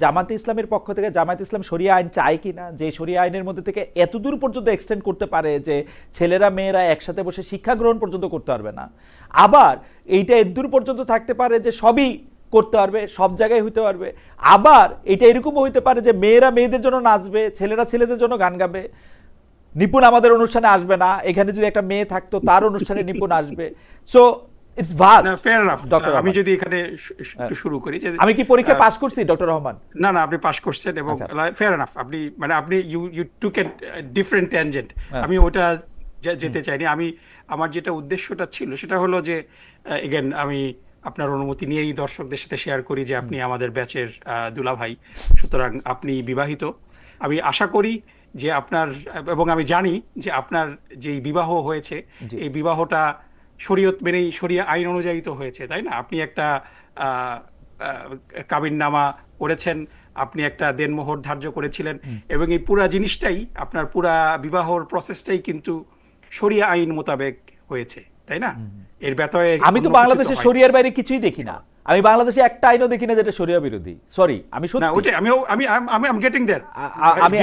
জামায়াতে ইসলামের পক্ষ থেকে জামায়াতে ইসলাম শরিয়া আইন চায় কিনা, যে শরিয়া আইনের মধ্যে থেকে এতদূর পর্যন্ত এক্সটেন্ড করতে পারে যে ছেলেরা মেয়েরা একসাথে বসে শিক্ষা গ্রহণ পর্যন্ত করতে পারবে না। আবার এইটা এদূর পর্যন্ত থাকতে পারে যে সবই করতে পারবে, সব জায়গায় হইতে পারবে। আবার এটা এরকমও হইতে পারে যে মেয়েরা মেয়েদের জন্য নাচবে, ছেলেরা ছেলেদের জন্য গান গাবে, নিপুণ আমাদের অনুষ্ঠানে আসবে না, এখানে যদি একটা মেয়ে থাকতো তার অনুষ্ঠানে নিপুণ আসবে। So it's vast. Fair enough. Doctor আমি যদি এখানে একটু শুরু করি যে আমি কি পরীক্ষা পাস করছি ডক্টর রহমান? না না, আপনি পাস করছেন এবং ফেয়ার এনাফ। আপনি মানে আপনি you took a different tangent. আমি ওটা যেতে চাইনি। আমার যেটা উদ্দেশ্যটা ছিল সেটা হলো যে এগেন আমি আপনার অনুমতি নিয়েই দর্শকদের সাথে শেয়ার করি যে আপনি আমাদের ব্যাচের দুলাভাই, সুতরাং আপনি বিবাহিত। আমি আশা করি যে আপনার, এবং আমি জানি যে আপনার যেই বিবাহ হয়েছে এই বিবাহটা শরীয়ত মেনেই, শরিয়া আইন অনুযায়ী তো হয়েছে, তাই না? আপনি একটা কাবিননামা করেছেন, আপনি একটা দেনমোহর ধার্য করেছিলেন, এবং এই পুরা জিনিসটাই, আপনার পুরা বিবাহর প্রসেসটাই কিন্তু শরিয়া আইন মোতাবেক হয়েছে, তাই না? এর ব্যাপারে আমি তো বাংলাদেশে শরিয়ার বাইরে কিছুই দেখি না। আমি বাংলাদেশে একটা আইনও দেখি না যেটা শরিয়া বিরোধী। সরি, আমি সত্যি না, ওটা আমি গেটিং দেয়ার।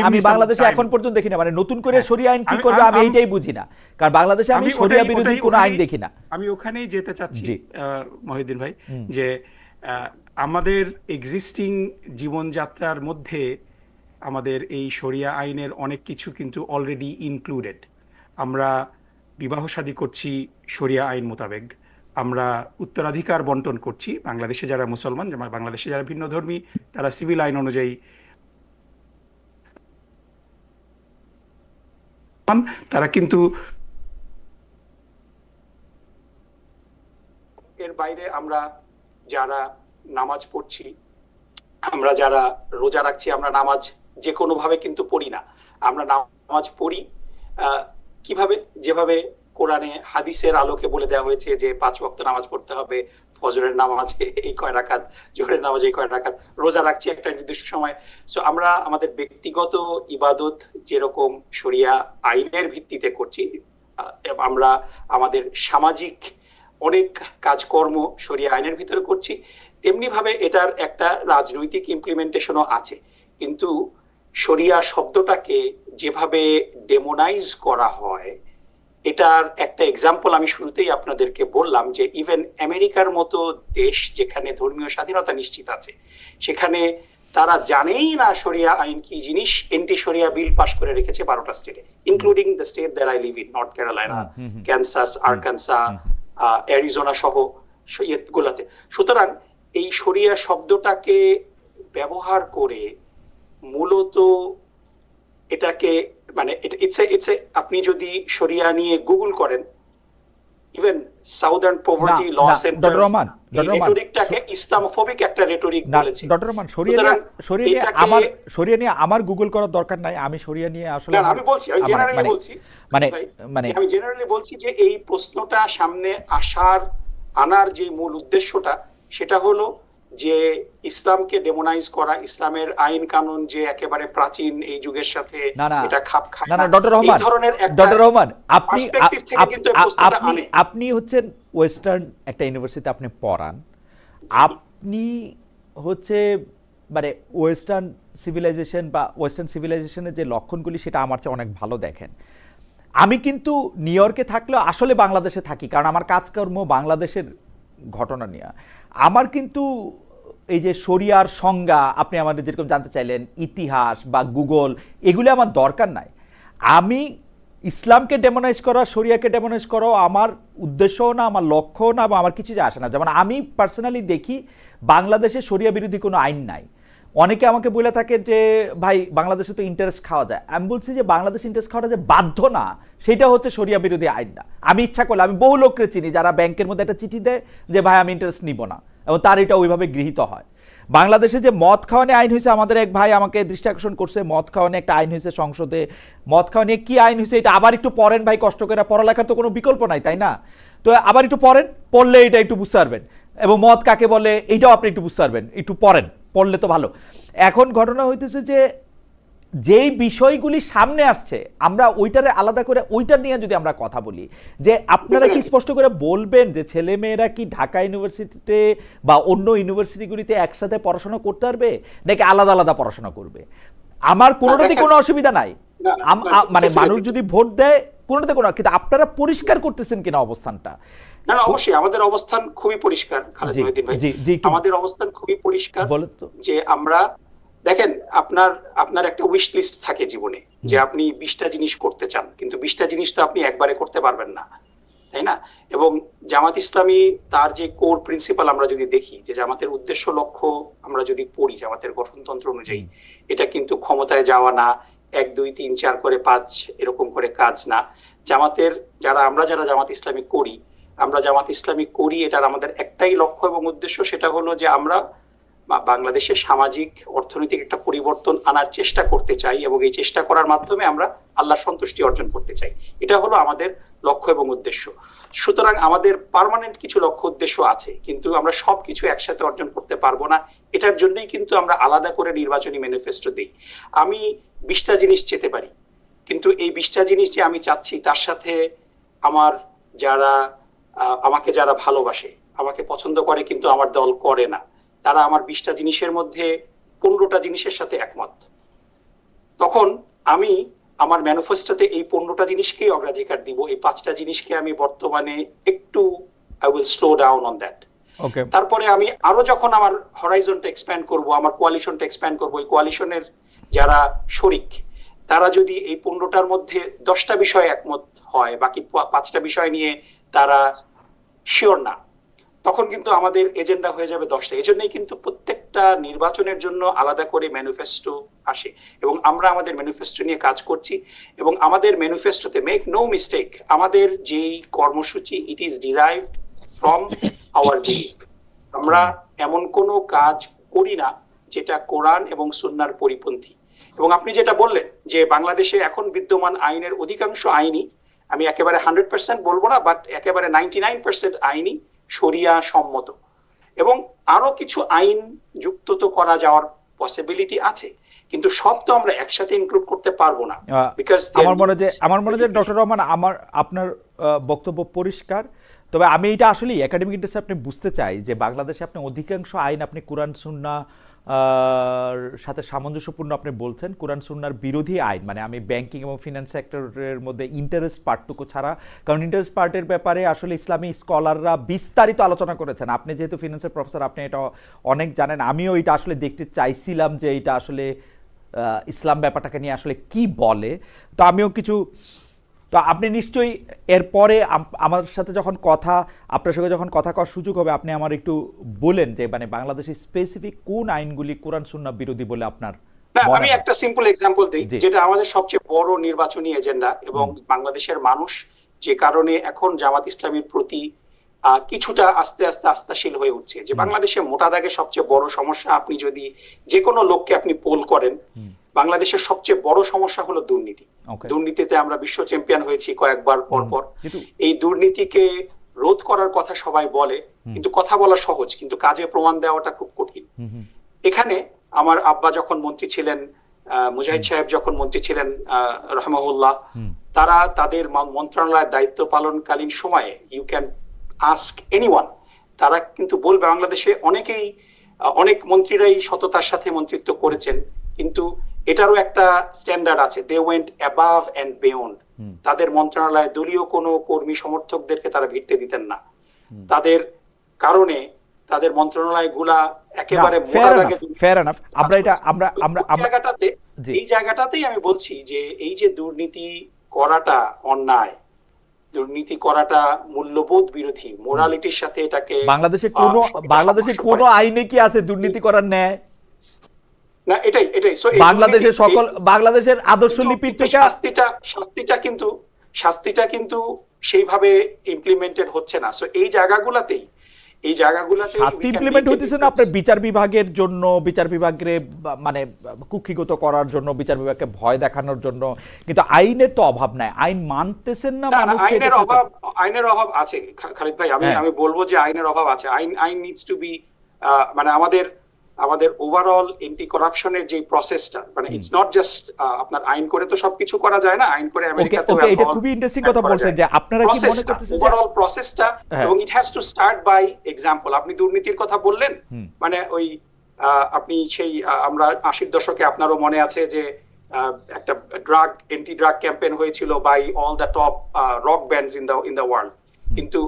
আমি বাংলাদেশে এখন পর্যন্ত দেখি না, মানে নতুন করে শরিয়া আইন কি করবে আমি এইটাই বুঝি না, কারণ বাংলাদেশে আমি শরিয়া বিরোধী কোনো আইন দেখি না। আমি ওখানেই যেতে চাচ্ছি মহিউদ্দিন ভাই, যে আমাদের এক্সিস্টিং জীবনযাত্রার মধ্যে আমাদের এই শরিয়া আইনের অনেক কিছু কিন্তু অলরেডি ইনক্লুডেড। আমরা বিবাহ শাদী করছি শরিয়া আইন মোতাবেক, আমরা উত্তরাধিকার বন্টন করছি, বাংলাদেশে যারা মুসলমান, বাংলাদেশে যারা ভিন্ন ধর্মী, তারা সিভিল আইন অনুযায়ী তারা কিন্তু, এর বাইরে আমরা যারা নামাজ পড়ছি, আমরা যারা রোজা রাখছি, আমরা নামাজ যে কোনো ভাবে কিন্তু পড়ি না। আমরা নামাজ পড়ি কিভাবে? যেভাবে কোরআনে হাদিসের আলোকে বলে দেওয়া হয়েছে যে 5 ওয়াক্ত নামাজ পড়তে হবে, ফজরের নামাজ এই কয় রাকাত, জোহরের নামাজ এই কয় রাকাত, রোজা রাখছি একটা নির্দিষ্ট সময়। সো আমরা আমাদের ব্যক্তিগত ইবাদত যেরকম শরিয়া আইনের ভিত্তিতে করছি, আমরা আমাদের সামাজিক অনেক কাজকর্ম শরিয়া আইনের ভিতরে করছি, তেমনি ভাবে এটার একটা রাজনৈতিক ইমপ্লিমেন্টেশনও আছে। কিন্তু শরিয়া শব্দটাকে যেভাবে ডেমোনাইজ করা হয়, এটার একটা এক্সাম্পল আমি শুরুতেই আপনাদেরকে বললাম যে ইভেন আমেরিকার মতো দেশ যেখানে ধর্মীয় স্বাধীনতা নিশ্চিত আছে, সেখানে তারা জানেই না শরিয়া আইন কি জিনিস, এন্টি শরিয়া বিল পাস করে রেখেছে 12টা স্টেটে, including the state that I live in, north Carolina, Kansas, আরকানসা, Arizona সহ গুলাতে। সুতরাং এই শরিয়া শব্দটাকে ব্যবহার করে মূলত এটাকে মানে ইটস আপনি যদি শরিয়া নিয়ে গুগল করেন, ইভেন সাউদার্ন পভার্টি ল সেন্টার রেটরিকটাকে ইসলামোফোবিক একটা রেটরিক বলেছে। ডক্টর রহমান, শরিয়া নিয়ে আমার গুগল করার দরকার নাই। আমি শরিয়া নিয়ে আসলে আমি বলছি, আমি জেনারেলি বলছি যে এই প্রশ্নটা সামনে আনার যে মূল উদ্দেশ্যটা সেটা হলো যে ইসলামকে ডেমোনাইজ করা, ইসলামের আইন কানুন যে একেবারে প্রাচীন এই যুগের সাথে এটা খাপ খায় না। ডক্টর রহমান, আপনি হচ্ছেন ওয়েস্টার্ন একটা ইউনিভার্সিটিতে আপনি পড়ান, আপনি হচ্ছে মানে ওয়েস্টার্ন সিভিলাইজেশন বা ওয়েস্টার্ন সিভিলাইজেশনের যে লক্ষণগুলি সেটা আমার চেয়ে অনেক ভালো দেখেন। আমি কিন্তু নিউ ইয়র্কে থাকলেও আসলে বাংলাদেশে থাকি, কারণ আমার কাজকর্ম বাংলাদেশের ঘটনা নিয়ে। আমার কিন্তু এই যে শরিয়ার সংজ্ঞা আপনি আমাদের যেরকম জানতে চাইলেন, ইতিহাস বা গুগল, এগুলো আমার দরকার নাই। আমি ইসলামকে ডেমোনাইজ করা, শরিয়াকে ডেমোনাইজ করাও আমার উদ্দেশ্যও না, আমার লক্ষ্যও না, বা আমার কিছু যে আসে না। যেমন আমি পার্সোনালি দেখি বাংলাদেশে শরিয়া বিরোধী কোনো আইন নাই। অনেকে আমাকে বলে থাকে যে ভাই বাংলাদেশে তো ইন্টারেস্ট খাওয়া যায়। আমি বলছি যে বাংলাদেশ ইন্টারেস্ট খাওয়াটা যে বাধ্য না, সেটা হচ্ছে শরিয়া বিরোধী আইন না। আমি ইচ্ছা করলে, আমি বহু লোককে চিনি যারা ব্যাংকের মধ্যে একটা চিঠি দেয় যে ভাই আমি ইন্টারেস্ট নিব না, এবং তার এটা ওইভাবে গৃহীত হয়। বাংলাদেশে যে মদ খাওয়া নিয়ে আইন হয়েছে, আমাদের এক ভাই আমাকে দৃষ্টি আকর্ষণ করছে, মদ খাওয়া নিয়ে একটা আইন হয়েছে সংসদে। মদ খাওয়া নিয়ে কি আইন হয়েছে এটা আবার একটু পড়েন ভাই, কষ্ট করে, পড়ালেখার তো কোনো বিকল্প নাই, তাই না? তো আবার একটু পড়েন, পড়লে এটা একটু বুঝতে পারবেন, এবং মদ কাকে বলে এইটাও আপনি একটু বুঝতে পারবেন, একটু পড়েন, পড়লে তো ভালো। এখন ঘটনা হইতেছে যে যেই বিষয়গুলি সামনে আসছে আমরা ওইটারে আলাদা করে ওইটা নিয়ে যদি আমরা কথা বলি, যে আপনারা কি স্পষ্ট করে বলবেন যে ছেলে মেয়েরা কি ঢাকা ইউনিভার্সিটিতে বা অন্য ইউনিভার্সিটিগুলিতে একসাথে পড়াশোনা করতে পারবে নাকি আলাদা আলাদা পড়াশোনা করবে? আমার কোনোটাতে কোনো অসুবিধা নাই, মানে মানুষ যদি ভোট দেয় কোনোটাতে কোনো, কিন্তু আপনারা পরিষ্কার করতেছেন কিনা অবস্থানটা। না না, অবশ্যই আমাদের অবস্থান খুবই পরিষ্কার খালেদ জি মহিউদ্দিন ভাই। জি জি একটু আমাদের অবস্থান খুবই পরিষ্কার বলেন তো। যে আমরা, দেখেন, আপনার একটা উইশ লিস্ট থাকে জীবনে, যে আপনি 20টা জিনিস করতে চান, কিন্তু 20টা জিনিস তো আপনি একবারে করতে পারবেন না, তাই না? এবং জামাত ইসলামী তার যে কোর প্রিন্সিপাল আমরা যদি দেখি, যে জামাতের উদ্দেশ্য লক্ষ্য আমরা যদি পড়ি জামাতের গঠনতন্ত্র অনুযায়ী, এটা কিন্তু ক্ষমতায় যাওয়া না, 1 2 3 4 করে 5 এরকম করে কাজ না। জামাতের আমরা যারা জামাত ইসলামী করি, এটার আমাদের একটাই লক্ষ্য এবং উদ্দেশ্য, সেটা হলো যে আমরা বাংলাদেশের সামাজিক অর্থনৈতিক একটা পরিবর্তন আনার চেষ্টা করতে চাই, এবং এই চেষ্টা করার মাধ্যমে আমরা আল্লাহর সন্তুষ্টি অর্জন করতে চাই। এটা হলো আমাদের লক্ষ্য এবং উদ্দেশ্য। সুতরাং আমাদের পার্মানেন্ট কিছু লক্ষ্য উদ্দেশ্য আছে, কিন্তু আমরা সবকিছু একসাথে অর্জন করতে পারবো না। এটার জন্যই কিন্তু আমরা আলাদা করে নির্বাচনী ম্যানিফেস্টো দিই। আমি 20টা জিনিস চেতে পারি, কিন্তু এই 20টা জিনিস যে আমি চাচ্ছি, তার সাথে আমার আমাকে যারা ভালোবাসে, আমাকে পছন্দ করে কিন্তু আমার দল করে না, তারা আমার 20টা জিনিসের মধ্যে 15টা জিনিসের সাথে একমত, তখন আমি আমার ম্যানিফেস্টোতে এই 15টা জিনিসকেই অগ্রাধিকার দিব। এই 5টা জিনিসকে আমি বর্তমানে একটু I will slow down on that. Okay, তারপরে আমি আরো যখন আমার হরাইজনটা এক্সপ্যান্ড করব, আমার কোয়ালিশনটা এক্সপ্যান্ড করব, এই কোয়ালিশনের যারা শরিক, তারা যদি এই 15টার মধ্যে 10টা বিষয়ে একমত হয়, বাকি 5টা বিষয় নিয়ে তারা শিওর না, তখন কিন্তু আমাদের এজেন্ডা হয়ে যাবে 10টা। এজন্যই কিন্তু প্রত্যেকটা নির্বাচনের জন্য আলাদা করে ম্যানিফেস্টো আসে, এবং আমরা আমাদের ম্যানিফেস্টো নিয়ে কাজ করছি। এবং আমাদের ম্যানিফেস্টোতে, মেক নো মিস্টেক, আমাদের যেই কর্মসূচি, it is derived from our belief. আমরা এমন কোনো কাজ করি না যেটা কোরআন এবং সুন্নাহর পরিপন্থী। এবং আপনি যেটা বললেন যে বাংলাদেশে এখন বিদ্যমান আইনের অধিকাংশ আইনই, আমি একেবারে 100% বলবো না, বাট একেবারে 99% আইনই শরিয়া সম্মত, এবং আরো কিছু আইন যুক্ত তো করা যাওয়ার পসিবিলিটি আছে, কিন্তু সব তো আমরা একসাথে ইনক্লুড করতে পারবো না। বিকজ আমার মনে হয় ডক্টর রহমান, আপনার বক্তব্য পরিষ্কার। তবে আমি এটা আসলে একাডেমিক ইন্টারেস্টে আপনি বুঝতে চাই যে বাংলাদেশে আপনি অধিকাংশ আইন আপনি কোরআন সুন্নাহ সাথে সামঞ্জস্যপূর্ণ আপনি বলছেন, কোরআন সুন্নাহর বিরোধী আইন, মানে আমি ব্যাংকিং এবং ফিনান্স সেক্টরের মধ্যে ইন্টারেস্ট পার্টটুকু ছাড়া, কারণ ইন্টারেস্ট পার্টের ব্যাপারে আসলে ইসলামী স্কলাররা বিস্তারিত আলোচনা করেছেন। আপনি যেহেতু ফিনান্সের প্রফেসর, আপনি এটা অনেক জানেন। আমিও এটা আসলে দেখতে চাইছিলাম যে এটা আসলে ইসলাম ব্যাপারটাকে নিয়ে আসলে কি বলে। তো আমিও কিছু, তো আপনি নিশ্চয়ই এরপরে আমার সাথে যখন আপনার সঙ্গে যখন কথা করার সুযোগ হবে, আপনি আমার একটু বলেন যে মানে বাংলাদেশের স্পেসিফিক কোন আইনগুলি কোরআন সুন্নাহ বিরোধী বলে আপনার মনে আমি হয়। একটা সিম্পল এক্সাম্পল দিই, যেটা আমাদের সবচেয়ে বড় নির্বাচনী এজেন্ডা, এবং বাংলাদেশের মানুষ যে কারণে এখন জামাত ইসলামীর প্রতি কিছুটা আস্তে আস্তে আস্থাশীল হয়ে উঠছে, যে বাংলাদেশে মোটা দাগে সবচেয়ে বড় সমস্যা, আপনি যদি যে কোনো লোককে আপনি পোল করেন, বাংলাদেশের সবচেয়ে বড় সমস্যা হলো দুর্নীতি। দুর্নীতিতে আমরা বিশ্ব চ্যাম্পিয়ন হয়েছি কয়েকবার পরপর। এই দুর্নীতিকে রোধ করার কথা সবাই বলে, কিন্তু কথা বলা সহজ, কিন্তু কাজে প্রমাণ দেওয়াটা খুব কঠিন। এখানে আমার আব্বা যখন মন্ত্রী ছিলেন, মুজাহিদ সাহেব যখন মন্ত্রী ছিলেন রহমাহুল্লাহ, তারা তাদের মন্ত্রণালয়ের দায়িত্ব পালনকালীন সময়ে, ইউ ক্যান আস্ক এনিওয়ান, তারা কিন্তু বলবে বাংলাদেশে অনেক মন্ত্রীরাই সততার সাথে মন্ত্রিত্ব করেছেন, কিন্তু এটারও একটা স্ট্যান্ডার্ড আছে, they went above and beyond. তাদের মন্ত্রণালয়ে দলীয় কোনো কর্মী সমর্থকদেরকে তারা ভিড়তে দিতেন না, তাদের কারণে তাদের মন্ত্রণালয়গুলা একেবারে ফেয়ার এনাফ। এই জায়গাটাতেই আমি বলছি যে এই যে দুর্নীতি করাটা অন্যায়, দুর্নীতি করাটা মূল্যবোধ বিরোধী, মোরালিটির সাথে এটাকে বাংলাদেশের কোন আইনে কি আছে দুর্নীতি করার ন্যায়? না, এটাই বাংলাদেশের আদর্শ লিপি থেকে শাস্তিটা কিন্তু সেইভাবে ইমপ্লিমেন্টেড হচ্ছে না। সো এই জায়গাগুলোতেই শাস্তি ইমপ্লিমেন্ট হইতেছে না আপনার বিচার বিভাগের জন্য, বিচার বিভাগকে মানে কুক্ষিগত করার জন্য, বিচার বিভাগকে ভয় দেখানোর জন্য, কিন্তু আইনের তো অভাব নাই। আইন মানতেছেন না মানুষ। আইনের অভাব আছে খালিদ ভাই, আমি বলবো যে আইনের অভাব আছে। আইন নিডস টু বি, মানে আমাদের ওভারঅল এন্টি করাপশনের যে প্রসেসটা, মানে ইটস নট জাস্ট আপনার আইন করে তো সবকিছু করা যায় না। আইন করে আমেরিকাতেও এটা খুবই ইন্টারেস্টিং কথা বলছেন যে আপনারা কি মনে করতেছেন ওভারঅল প্রসেসটা, এবং it has to start by example. আপনি দুর্নীতির কথা বললেন, মানে ওই আপনি সেই আমরা 80-র দশকে, আপনারও মনে আছে যে একটা এন্টি ড্রাগ ক্যাম্পেইন হয়েছিল by all the top rock bands in the world, কিন্তু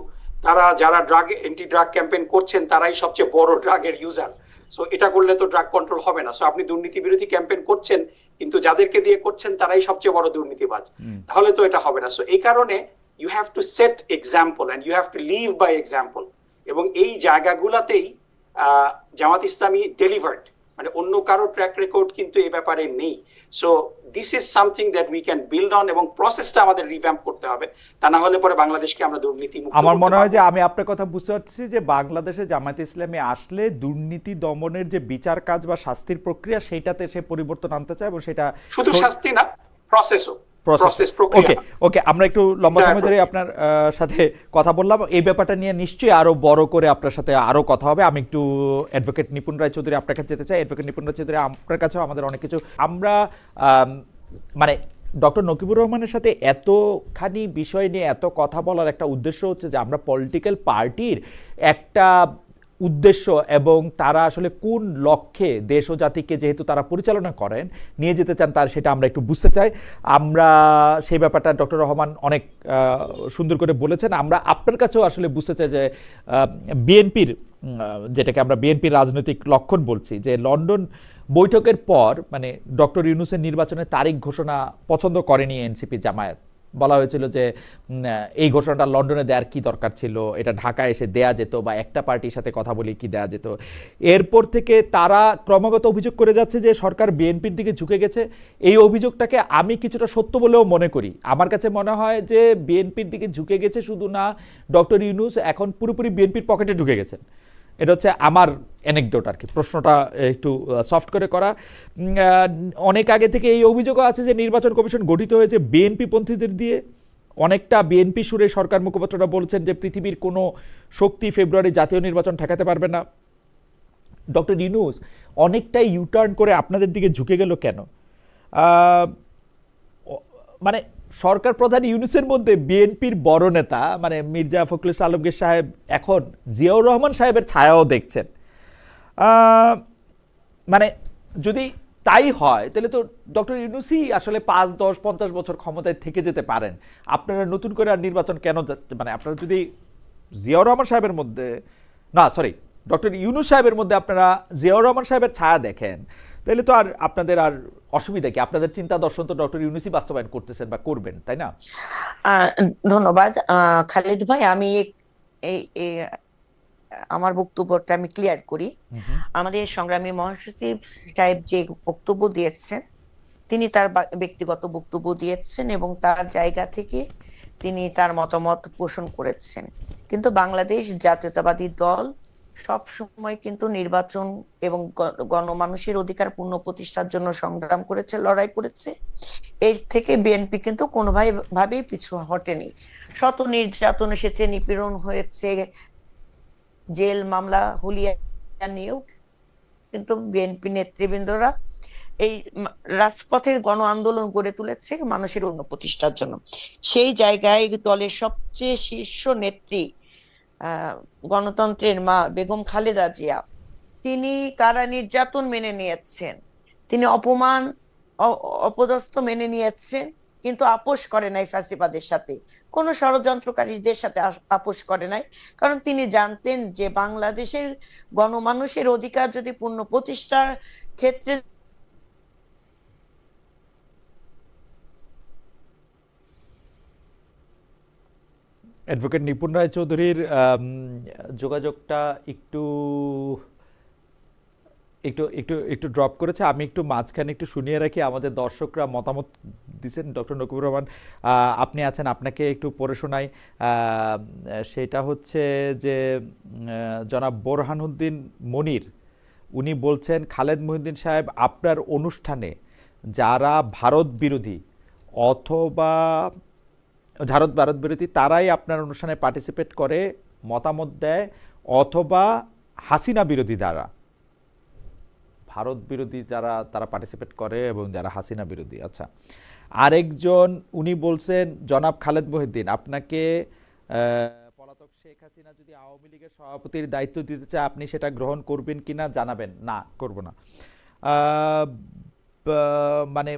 তারা যারা অ্যান্টি ড্রাগ ক্যাম্পেইন করছেন তারাই সবচেয়ে বড় ড্রাগের ইউজার। সো এটা করলে তো ড্রাগ কন্ট্রোল হবে না। সো আপনি দুর্নীতি বিরোধী ক্যাম্পেইন করছেন, কিন্তু যাদেরকে দিয়ে করছেন তারাই সবচেয়ে বড় দুর্নীতিবাজ, তাহলে তো এটা হবে না। সো এই কারণে you have to set example and you have to live by example. এবং এই জায়গাগুলোতেই জামাত ইসলামী ডেলিভার্ড, মানে অন্য কারো ট্র্যাক রেকর্ড কিন্তু এই ব্যাপারে নেই। So this is something that we can build on, এবং প্রসেসটা আমাদের রিভ্যাম্প করতে হবে, তা না হলে পরে বাংলাদেশকে আমরা দুর্নীতি মুক্ত আমার করতে মনে হয় পারবো যে না। আমি আপনার কথা বুঝতে পারছি যে বাংলাদেশে জামায়াতে ইসলামী আসলে দুর্নীতি দমনের যে বিচার কাজ বা শাস্তির প্রক্রিয়া সেইটাতে সে পরিবর্তন আনতে চায়, এবং সেটা শুধু শাস্তি না, প্রসেসও, প্রসেস ওকে প্রক্রিয়া। ওকে, আমরা একটু লম্বা সময় ধরে আপনার সাথে কথা বললাম এই ব্যাপারটা নিয়ে। নিশ্চয়ই আরো বড় করে আপনার সাথে আরো কথা হবে। আমি একটু অ্যাডভোকেট নিপুণ রায় চৌধুরী আপনার কাছে যেতে চাই। অ্যাডভোকেট নিপুণ রায় চৌধুরী, আপনার কাছেও আমাদের অনেক কিছু, আমরা মানে ডক্টর নকিবুর রহমানের সাথে এতখানি বিষয় নিয়ে এত কথা বলার একটা উদ্দেশ্য হচ্ছে যে আমরা পলিটিক্যাল পার্টির একটা উদ্দেশ্য এবং তারা আসলে কোন লক্ষ্যে দেশ ও জাতিকে যেহেতু তারা পরিচালনা করেন নিয়ে যেতে চান, তার সেটা আমরা একটু বুঝতে চাই। আমরা সেই ব্যাপারটা ডক্টর রহমান অনেক সুন্দর করে বলেছেন। আমরা আপনার কাছেও আসলে বুঝতে চাই যে বিএনপির, যেটাকে আমরা বিএনপির রাজনৈতিক লক্ষণ বলছি, যে লন্ডন বৈঠকের পর মানে ডক্টর ইউনূসের নির্বাচনের তারিখ ঘোষণা পছন্দ করেনি এনসিপি জামায়াত। বলা হয়েছিল যে এই ঘোষণাটা লন্ডনে দেওয়ার কি দরকার ছিল, এটা ঢাকায় এসে দেয়া যেত বা একটা পার্টির সাথে কথা বলে কি দেয়া যেত। এরপর থেকে তারা ক্রমাগত অভিযোগ করে যাচ্ছে যে সরকার বিএনপির দিকে ঝুঁকে গেছে। এই অভিযোগটাকে আমি কিছুটা সত্য বলেও মনে করি। আমার কাছে মনে হয় যে বিএনপির দিকে ঝুঁকে গেছে শুধু না, ডক্টর ইউনূস এখন পুরোপুরি বিএনপির পকেটে ঢুকে গেছেন। এটা হচ্ছে আমার অ্যানেকডোট আর কি, প্রশ্নটা একটু সফট করে করা। অনেক আগে থেকে এই অভিযোগও আছে যে নির্বাচন কমিশন গঠিত হয়েছে বিএনপি পন্থীদের দিয়ে। অনেকটা বিএনপি সুরে সরকার মুখপাত্ররা বলছেন যে পৃথিবীর কোনো শক্তি ফেব্রুয়ারি জাতীয় নির্বাচন ঠেকাতে পারবে না। ডক্টর ইউনূস অনেকটাই ইউটার্ন করে আপনাদের দিকে ঝুঁকে গেল কেন? মানে সরকার প্রধান ইউনূসের মধ্যে বিএনপির বড় নেতা মানে মির্জা ফখরুল ইসলাম আলমগীর সাহেব এখন জিয়াউর রহমান সাহেবের ছায়াও দেখছেন। মানে যদি তাই হয় তাহলে তো ডক্টর ইউনূসই আসলে 5, 10, 50 বছর ক্ষমতায় থেকে যেতে পারেন। আপনারা নতুন করে আর নির্বাচন কেন, মানে আপনারা যদি জিয়াউর রহমান সাহেবের মধ্যে, না সরি, ডক্টর ইউনূস সাহেবের মধ্যে আপনারা জিয়াউর রহমান সাহেবের ছায়া দেখেন, তাহলে তো আর আপনাদের আর অসুবিধা কি? আপনাদের চিন্তা দর্শন তো ডক্টর ইউনূসই বাস্তবায়ন করতেছেন বা করবেন, তাই না? ধন্যবাদ খালিদ ভাই। আমি আমার বক্তব্যটা আমি ক্লিয়ার করি। আমাদের সংগ্রামী মহাসচিব সাহেব যে বক্তব্য দিয়েছেন, তিনি তার ব্যক্তিগত বক্তব্য দিয়েছেন এবং তার জায়গা থেকে তিনি তার মতামত পোষণ করেছেন। কিন্তু বাংলাদেশ জাতীয়তাবাদী দল সব সময় কিন্তু নির্বাচন এবং গণমানুষের অধিকার পূর্ণ প্রতিষ্ঠার জন্য সংগ্রাম করেছে, লড়াই করেছে। এর থেকে বিএনপি কিন্তু কোনোভাবেই পিছু হটেনি। শত নির্যাতন এসেছে, নিপীড়ন হয়েছে, জেল মামলা হুলিয়া নিয়েও কিন্তু বিএনপি নেতৃবৃন্দরা এই রাজপথে গণ আন্দোলন গড়ে তুলেছে মানুষের অন্য প্রতিষ্ঠার জন্য। সেই জায়গায় দলের সবচেয়ে শীর্ষ নেত্রী গণতন্ত্রের মা বেগম খালেদা জিয়া, তিনি কারা নির্যাতন মেনে নিয়েছেন, তিনি অপমান অপদস্থ মেনে নিয়েছেন, কিন্তু আপোষ করে নাই ফ্যাসিবাদের সাথে, কোন ষড়যন্ত্রকারীদের সাথে আপোষ করে নাই। কারণ তিনি জানতেন যে বাংলাদেশের গণমানুষের অধিকার যদি পূর্ণ প্রতিষ্ঠার ক্ষেত্রে অ্যাডভোকেট নিপুণ রায় চৌধুরীর যোগাযোগটা একটু একটু একটু একটু ড্রপ করেছে। আমি একটু মাঝখানে একটু শুনিয়ে রাখি, আমাদের দর্শকরা মতামত দিচ্ছেন। ডক্টর নকিবুর রহমান আপনি আছেন, আপনাকে একটু পড়ে শোনাই। সেটা হচ্ছে যে জনাব বোরহানউদ্দিন মনির, উনি বলছেন খালেদ মহিউদ্দিন সাহেব আপনার অনুষ্ঠানে যারা ভারত বিরোধী অথবা ভারত বিরোধী তারাই আপনার অনুষ্ঠানে পার্টিসিপেট করে, মতামত দেয়, অথবা হাসিনা বিরোধী দ্বারা, ভারত বিরোধী যারা তারা পার্টিসিপেট করে এবং যারা হাসিনা বিরোধী। আচ্ছা, আরেকজন উনি বলছেন জনাব খালেদ মহিউদ্দিন আপনাকে পলাতক শেখ হাসিনা যদি আওয়ামী লীগের সভাপতির দায়িত্ব দিতে চায় আপনি সেটা গ্রহণ করবেন কিনা জানাবেন। না, করব না। মানে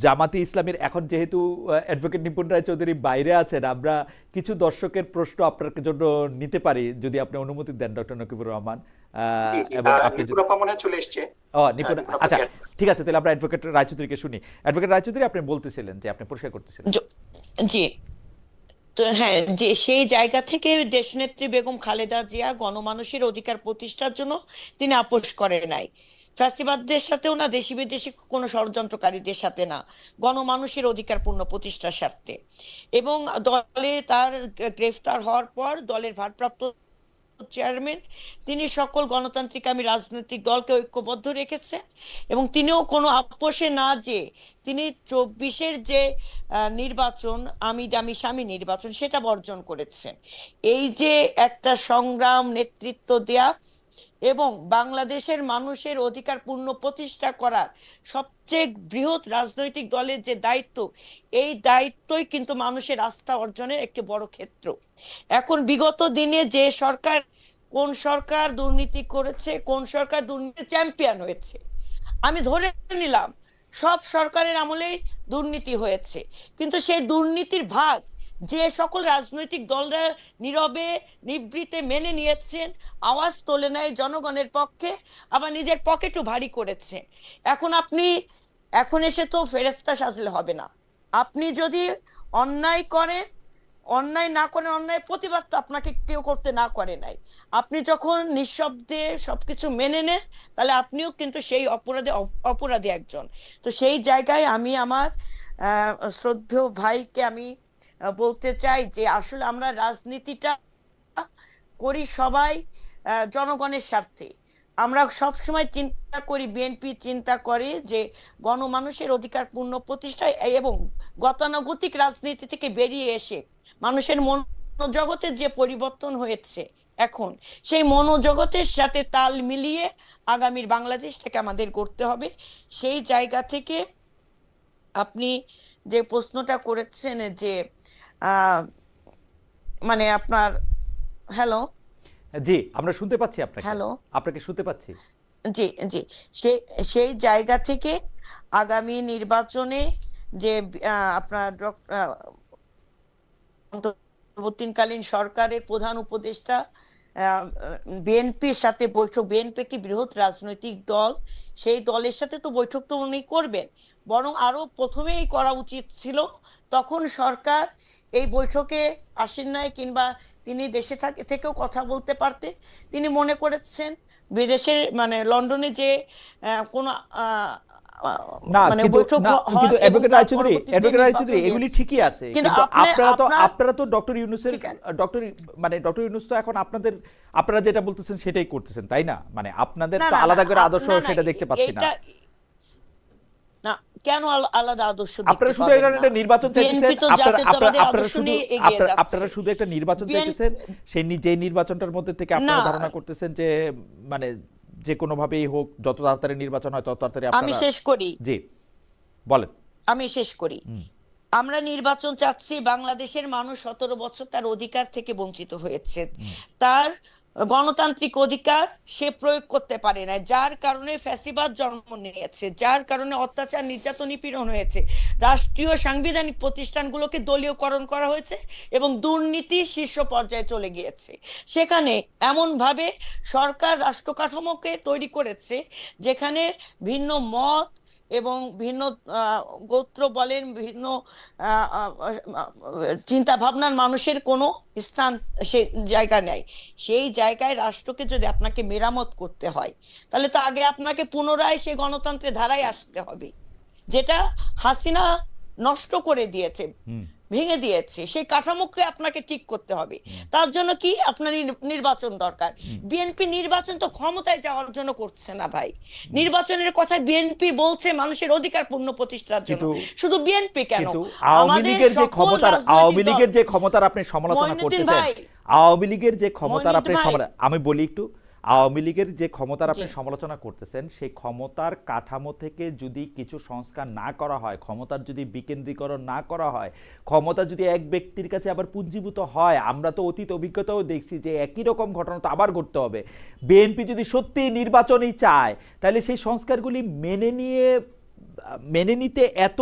জামাতে ইসলামের এখন যেহেতু অ্যাডভোকেট নিপুণ রায় চৌধুরী বাইরে আছেন, আমরা কিছু দর্শকের প্রশ্ন আপনার জন্য নিতে পারি যদি আপনি অনুমতি দেন, ডক্টর নকিবুর রহমান। জি জি, এবং আপনি নিপুণ আপা মনে হয় চলে এসছে। নিপুণ, নিপুণ আপা আচ্ছা জি, ঠিক আছে, তাহলে আমরা অ্যাডভোকেট রায়চৌধুরীকে শুনি। অ্যাডভোকেট রায়চৌধুরী, আপনি বলতেছিলেন যে আপনি পরিষ্কার করতেছিলেন। জি, তো হ্যাঁ, যে সেই জায়গা থেকে দেশনেত্রী বেগম খালেদা জিয়া গণমানুষের অধিকার প্রতিষ্ঠার জন্য তিনি আপোষ করে নাই। ফ্যাসিবাদদের সাথেও না, দেশি বিদেশি কোনো ষড়যন্ত্রকারীদের সাথে না, গণমানুষের অধিকার পূর্ণ প্রতিষ্ঠার স্বার্থে। এবং দলে তার গ্রেফতার হওয়ার পর দলের ভারপ্রাপ্ত চেয়ারম্যান তিনি সকল গণতান্ত্রিকামী রাজনৈতিক দলকে ঐক্যবদ্ধ রেখেছেন এবং তিনিও কোনো আপোষে না যে তিনি 24-এর যে নির্বাচন, আমি দামি স্বামী নির্বাচন, সেটা বর্জন করেছেন। এই যে একটা সংগ্রাম নেতৃত্ব দেয়া এবং বাংলাদেশের মানুষের অধিকার পূর্ণ প্রতিষ্ঠা করার সবচেয়ে বৃহৎ রাজনৈতিক দলের যে দায়িত্ব, এই দায়িত্বই কিন্তু মানুষের আস্থা অর্জনের একটি বড় ক্ষেত্র। এখন বিগত দিনে যে সরকার, কোন সরকার দুর্নীতি করেছে, কোন সরকার দুর্নীতি চ্যাম্পিয়ন হয়েছে, আমি ধরে নিলাম সব সরকারের আমলেই দুর্নীতি হয়েছে, কিন্তু সেই দুর্নীতির ভাগ যে সকল রাজনৈতিক দলরা নীরবে নিভৃতে মেনে নিয়েছেন, আওয়াজ তোলে নাই জনগণের পক্ষে, আবার নিজের পকেটও ভারী করেছে। এখন এসে তো ফেরেস্তা সাজলে হবে না। আপনি যদি অন্যায় করেন, অন্যায় না করে অন্যায় প্রতিবাদ তো আপনাকে কেউ করতে না করে নাই। আপনি যখন নিঃশব্দে সবকিছু মেনে নেন, তাহলে আপনিও কিন্তু সেই অপরাধী একজন। তো সেই জায়গায় আমি আমার শ্রদ্ধেয় ভাইকে আমি বলতে চাই যে আসলে আমরা রাজনীতিটা করি সবাই জনগণের স্বার্থে। আমরা সব সময় চিন্তা করি, বিএনপি চিন্তা করে যে গণমানুষের অধিকার পূর্ণ প্রতিষ্ঠায় এবং গতানুগতিক রাজনীতি থেকে বেরিয়ে এসে মানুষের মনোজগতের যে পরিবর্তন হয়েছে এখন, সেই মনোজগতের সাথে তাল মিলিয়ে আগামীর বাংলাদেশটাকে আমাদের গড়তে হবে। সেই জায়গা থেকে আপনি যে প্রশ্নটা করেছেন যে মানে আপনার, হ্যালো, জি, আমরা শুনতে পাচ্ছি আপনাকে, হ্যালো, আপনাকে শুনতে পাচ্ছি। জি জি, সেই সেই জায়গা থেকে আগামী নির্বাচনে যে আপনার অন্তর্বর্তীকালীন সরকারের প্রধান উপদেষ্টা বিএনপির সাথে বৈঠক, বিএনপি একটি বৃহৎ রাজনৈতিক দল, সেই দলের সাথে তো বৈঠক তো উনি করবেন, বরং আরো প্রথমেই করা উচিত ছিল। তখন সরকার এই বৈঠকে আসেন নাই, কিংবা তিনি দেশে থেকেও কথা বলতে পারতেন। তিনি মনে করেছেন বিদেশের মানে লন্ডনে যে কোনো না, মানে কিন্তু বৈঠক না, হয় কিন্তু এবং অ্যাডভোকেট তার রায়চৌধুরী, পরবর্তীতে অ্যাডভোকেট রায়চৌধুরী, নির্বাচন এগুলি দিয়েছে। ঠিকই আছে, কিন্তু কিন্তু আপনার আপনারা তো ডক্টর ইউনূসের, ঠিক আছে। ডক্টর ইউনূস তো এখন আপনারা যেটা বলতেছেন সেটাই করতেছেন, তাই না? মানে আপনাদের না তো না না, আলাদা করে আদর্শ না না, সেটা দেখতে পাচ্ছি না। এটা না, কেন আলাদা আদর্শ আপনারা দেখতে শুধু পাবেন না? একটা নির্বাচন চাইতেছেন, বিএনপি তো জাতীয়তাবাদী আদর্শ নিয়ে এগিয়ে যাচ্ছে। আপনারা শুধু একটা নির্বাচন চাইতেছেন, সেই যে নির্বাচনটার মধ্যে থেকে আপনারা না, ধারণা করতেছেন যে মানে যে কোনো ভাবেই হোক, যত তাড়াতাড়ি নির্বাচন হয় তত তাড়াতাড়ি আমি আপনারা। শেষ করি, জি, বলেন। আমি শেষ করি। আমরা নির্বাচন চাচ্ছি, বাংলাদেশের মানুষ 17 বছর তার অধিকার থেকে বঞ্চিত হয়েছে, তার গণতান্ত্রিক অধিকার সে প্রয়োগ করতে পারে না, যার কারণে ফ্যাসিবাদ জন্ম নিয়েছে, যার কারণে অত্যাচার নির্যাতন নিপীড়ন হয়েছে, রাষ্ট্রীয় সাংবিধানিক প্রতিষ্ঠানগুলোকে দলীয়করণ করা হয়েছে এবং দুর্নীতি শীর্ষ পর্যায়ে চলে গিয়েছে। সেখানে এমনভাবে সরকার রাষ্ট্র কাঠামোকে তৈরি করেছে যেখানে ভিন্ন মত এবং ভিন্ন গোত্র বলেন, ভিন্ন চিন্তা ভাবনার মানুষের কোনো স্থান সে জায়গা নেই। সেই জায়গায় রাষ্ট্রকে যদি আপনাকে মেরামত করতে হয়, তাহলে তো আগে আপনাকে পুনরায় সেই গণতন্ত্রের ধারায় আসতে হবে, যেটা হাসিনা নষ্ট করে দিয়েছে, ভেঙে দিয়েছে। সেই কাঠামোকে আপনাকে ঠিক করতে হবে। তার জন্য কি আপনার নির্বাচন দরকার। বিএনপি নির্বাচন তো ক্ষমতায় যাওয়ার জন্য করছে না ভাই, নির্বাচনের কথা বিএনপি বলছে মানুষের অধিকার পূর্ণ প্রতিষ্ঠার জন্য। শুধু বিএনপি কেন, কিন্তু আওয়ামী লীগের যে ক্ষমতার, আওয়ামী লীগের যে ক্ষমতার আপনি সমালোচনা মঈনুদ্দিন করতেছেন, ভাই, আওয়ামী লীগের যে ক্ষমতার আপনি মঈনুদ্দিন ভাই, আমি বলি একটু, আওয়ামী লীগের যে ক্ষমতার আপনি জি, সমালোচনা করতেছেন, সেই ক্ষমতার কাঠামো থেকে যদি কিছু সংস্কার না করা হয়, ক্ষমতার যদি বিকেন্দ্রীকরণ না করা হয়, ক্ষমতা যদি এক ব্যক্তির কাছে আবার পুঞ্জীভূত হয়, আমরা তো অতীত অভিজ্ঞতাও দেখছি যে একই রকম ঘটনা তো আবার ঘটতে হবে। বিএনপি যদি সত্যি নির্বাচনই চায়, তাহলে সেই সংস্কারগুলি মেনে নিয়ে মেনে নিতে এত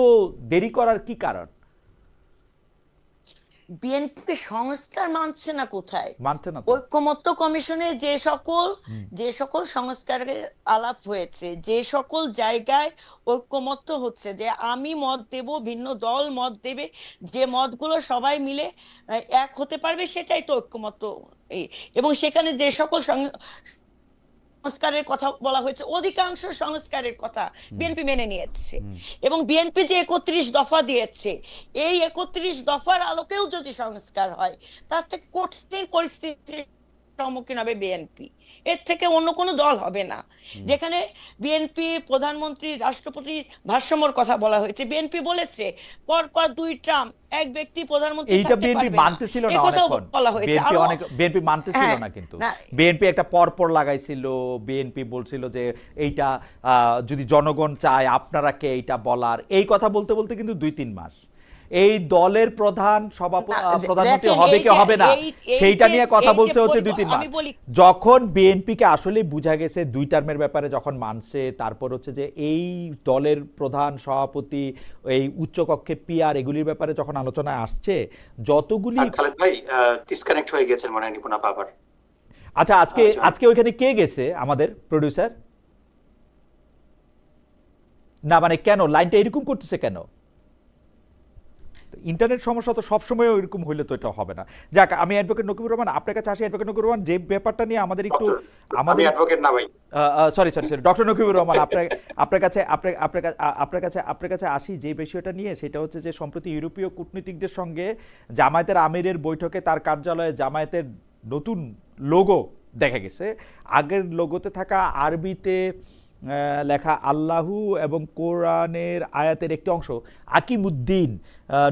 দেরি করার কি কারণ? বিএনপি সংস্কার মানছে না কোথায়? মানছে না তো। ঐক্যমত্য কমিশনে যে সকল সংস্কারের আলাপ হয়েছে, যে সকল জায়গায় ঐক্যমত্য হচ্ছে যে আমি মত দেব, ভিন্ন দল মত দেবে, যে মতগুলো সবাই মিলে এক হতে পারবে, সেটাই তো ঐক্যমত্য। এবং সেখানে যে সকল সংস্কারের কথা বলা হয়েছে, অধিকাংশ সংস্কারের কথা বিএনপি মেনে নিয়েছে। এবং বিএনপি যে 31 দফা দিয়েছে, এই 31 দফার আলোকেও যদি সংস্কার হয়, তার থেকে কঠিন পরিস্থিতির সম্মুখীন হবে বিএনপি, এর থেকে অন্য কোনো দল হবে না। যেখানে বিএনপি প্রধানমন্ত্রী রাষ্ট্রপতির ভারসাম্যর কথা বলা হয়েছে, বিএনপি বলেছে পরপর 2 টার্ম এক ব্যক্তি প্রধানমন্ত্রী এইটা থাকতে বিএনপি পারবে না, মানতেছিল এই না কথাও অনেকক্ষণ। বলা হয়েছে। আরো বিএনপি মানতেছিল হ্যাঁ, না, কিন্তু না, বিএনপি একটা পরপর লাগাইছিল। বিএনপি বলছিল যে এইটা যদি জনগণ চায় আপনারা কে এইটা বলার, এই কথা বলতে বলতে কিন্তু 2-3 মাস। এই দলের প্রধান প্রধানমন্ত্রী দেখেন, হবে এই কি যে হবে না এই সেইটা যে নিয়ে কথা এই যে বলছে হচ্ছে 2-3 মাস। আমি বলি, যখন বিএনপিকে আসলে বুঝা গেছে 2 টার্মের ব্যাপারে, যখন মানছে, তারপর হচ্ছে যে এই দলের প্রধান সভাপতি, এই উচ্চকক্ষে পিআর, এগুলির ব্যাপারে যখন আলোচনায় আসছে, যতগুলি খালেদ ভাই ডিসকানেক্ট হয়ে গেছেন মনে হয় নিপুণ আপা আবার। আচ্ছা, আজকে ওইখানে কে গেছে আমাদের প্রোডিউসার? না মানে কেন লাইনটা এরকম করতেছে কেন? ইন্টারনেট সমস্যা তো সবসময় এরকম হইলে তো এটা হবে না। যাক, আমি অ্যাডভোকেট নকিবুর রহমান, আপনার কাছে আসি। অ্যাডভোকেট নকিবুর রহমান, যে ব্যাপারটা নিয়ে আমাদের একটু আমি অ্যাডভোকেট না ভাই, সরি ডক্টর নকিবুর রহমান, আপনার কাছে আসি যে বিষয়টা নিয়ে, সেটা হচ্ছে যে সম্প্রতি ইউরোপীয় কূটনীতিকদের সঙ্গে জামায়াতের আমিরের বৈঠকে তার কার্যালয়ে জামায়াতের নতুন লোগো দেখা গেছে। আগের লোগোতে থাকা আরবিতে লেখা আল্লাহু এবং কোরআনের আয়াতের একটি অংশ আকিমুদ্দিন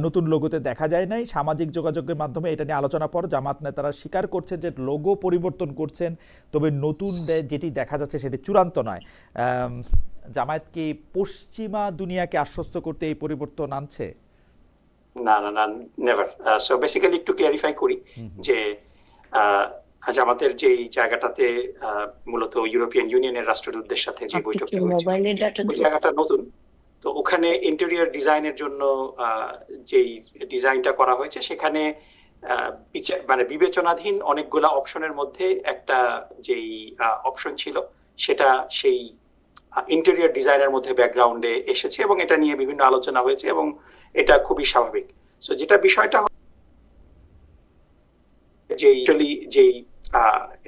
নতুন লোগোতে দেখা যায় নাই। সামাজিক যোগাযোগের মাধ্যমে এটা নিয়ে আলোচনা পর জামাত নেতারা স্বীকার করছেন যে লোগো পরিবর্তন করছেন, তবে নতুন যেটি দেখা যাচ্ছে সেটি চূড়ান্ত নয়। জামায়াত কি পশ্চিমা দুনিয়াকে আশ্বস্ত করতে এই পরিবর্তন আনছে? না না না, নেভার। সো বেসিক্যালি একটু ক্লিয়ারিফাই করি যে জামাতের যে জায়গাটাতে মূলত ইউরোপিয়ান ইউনিয়নের রাষ্ট্রদূতদের সাথে যে বৈঠকটা হয়েছে, ওই জায়গাটা নতুন। তো ওখানে ইন্টেরিয়র ডিজাইনের জন্য যেই ডিজাইনটা করা হয়েছে, সেখানে মানে বিবেচনাধীন অনেকগুলা অপশনের মধ্যে একটা যেই অপশন ছিল, সেটা সেই ইন্টেরিয়র ডিজাইনের মধ্যে ব্যাকগ্রাউন্ডে এসেছে এবং এটা নিয়ে বিভিন্ন আলোচনা হয়েছে এবং এটা খুবই স্বাভাবিক। সো যেটা বিষয়টা যেই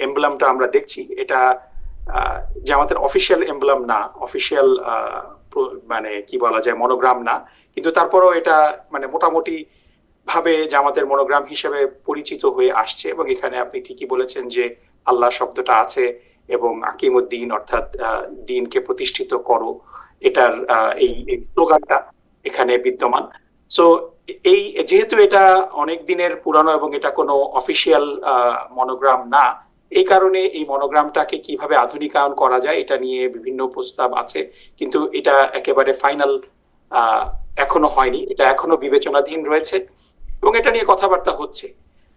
এমব্লেমটা আমরা দেখছি, এটা জামাতের অফিসিয়াল এমব্লেম না, অফিসিয়াল মানে কি বলা যায়, মনোগ্রাম না, কিন্তু তারপরেও এটা মানে মোটামুটি ভাবে জামাতের মনোগ্রাম হিসেবে পরিচিত হয়ে আসছে। এবং এখানে আপনি ঠিকই বলেছেন যে আল্লাহ শব্দটা আছে এবং আকিমুদ্দিন অর্থাৎ দিনকে প্রতিষ্ঠিত করো, এটার এই স্লোগানটা এখানে বিদ্যমান। সো এই যেহেতু এটা অনেক দিনের পুরানো এবং এটা কোনো অফিসিয়াল মনোগ্রাম না, এই কারণে এই মনোগ্রামটাকে কিভাবে আধুনিকায়ন করা যায় এটা নিয়ে বিভিন্ন প্রস্তাব আছে, কিন্তু এটা একেবারে ফাইনাল এখনো হয়নি, এটা এখনো বিবেচনাধীন রয়েছে এবং এটা নিয়ে কথাবার্তা হচ্ছে।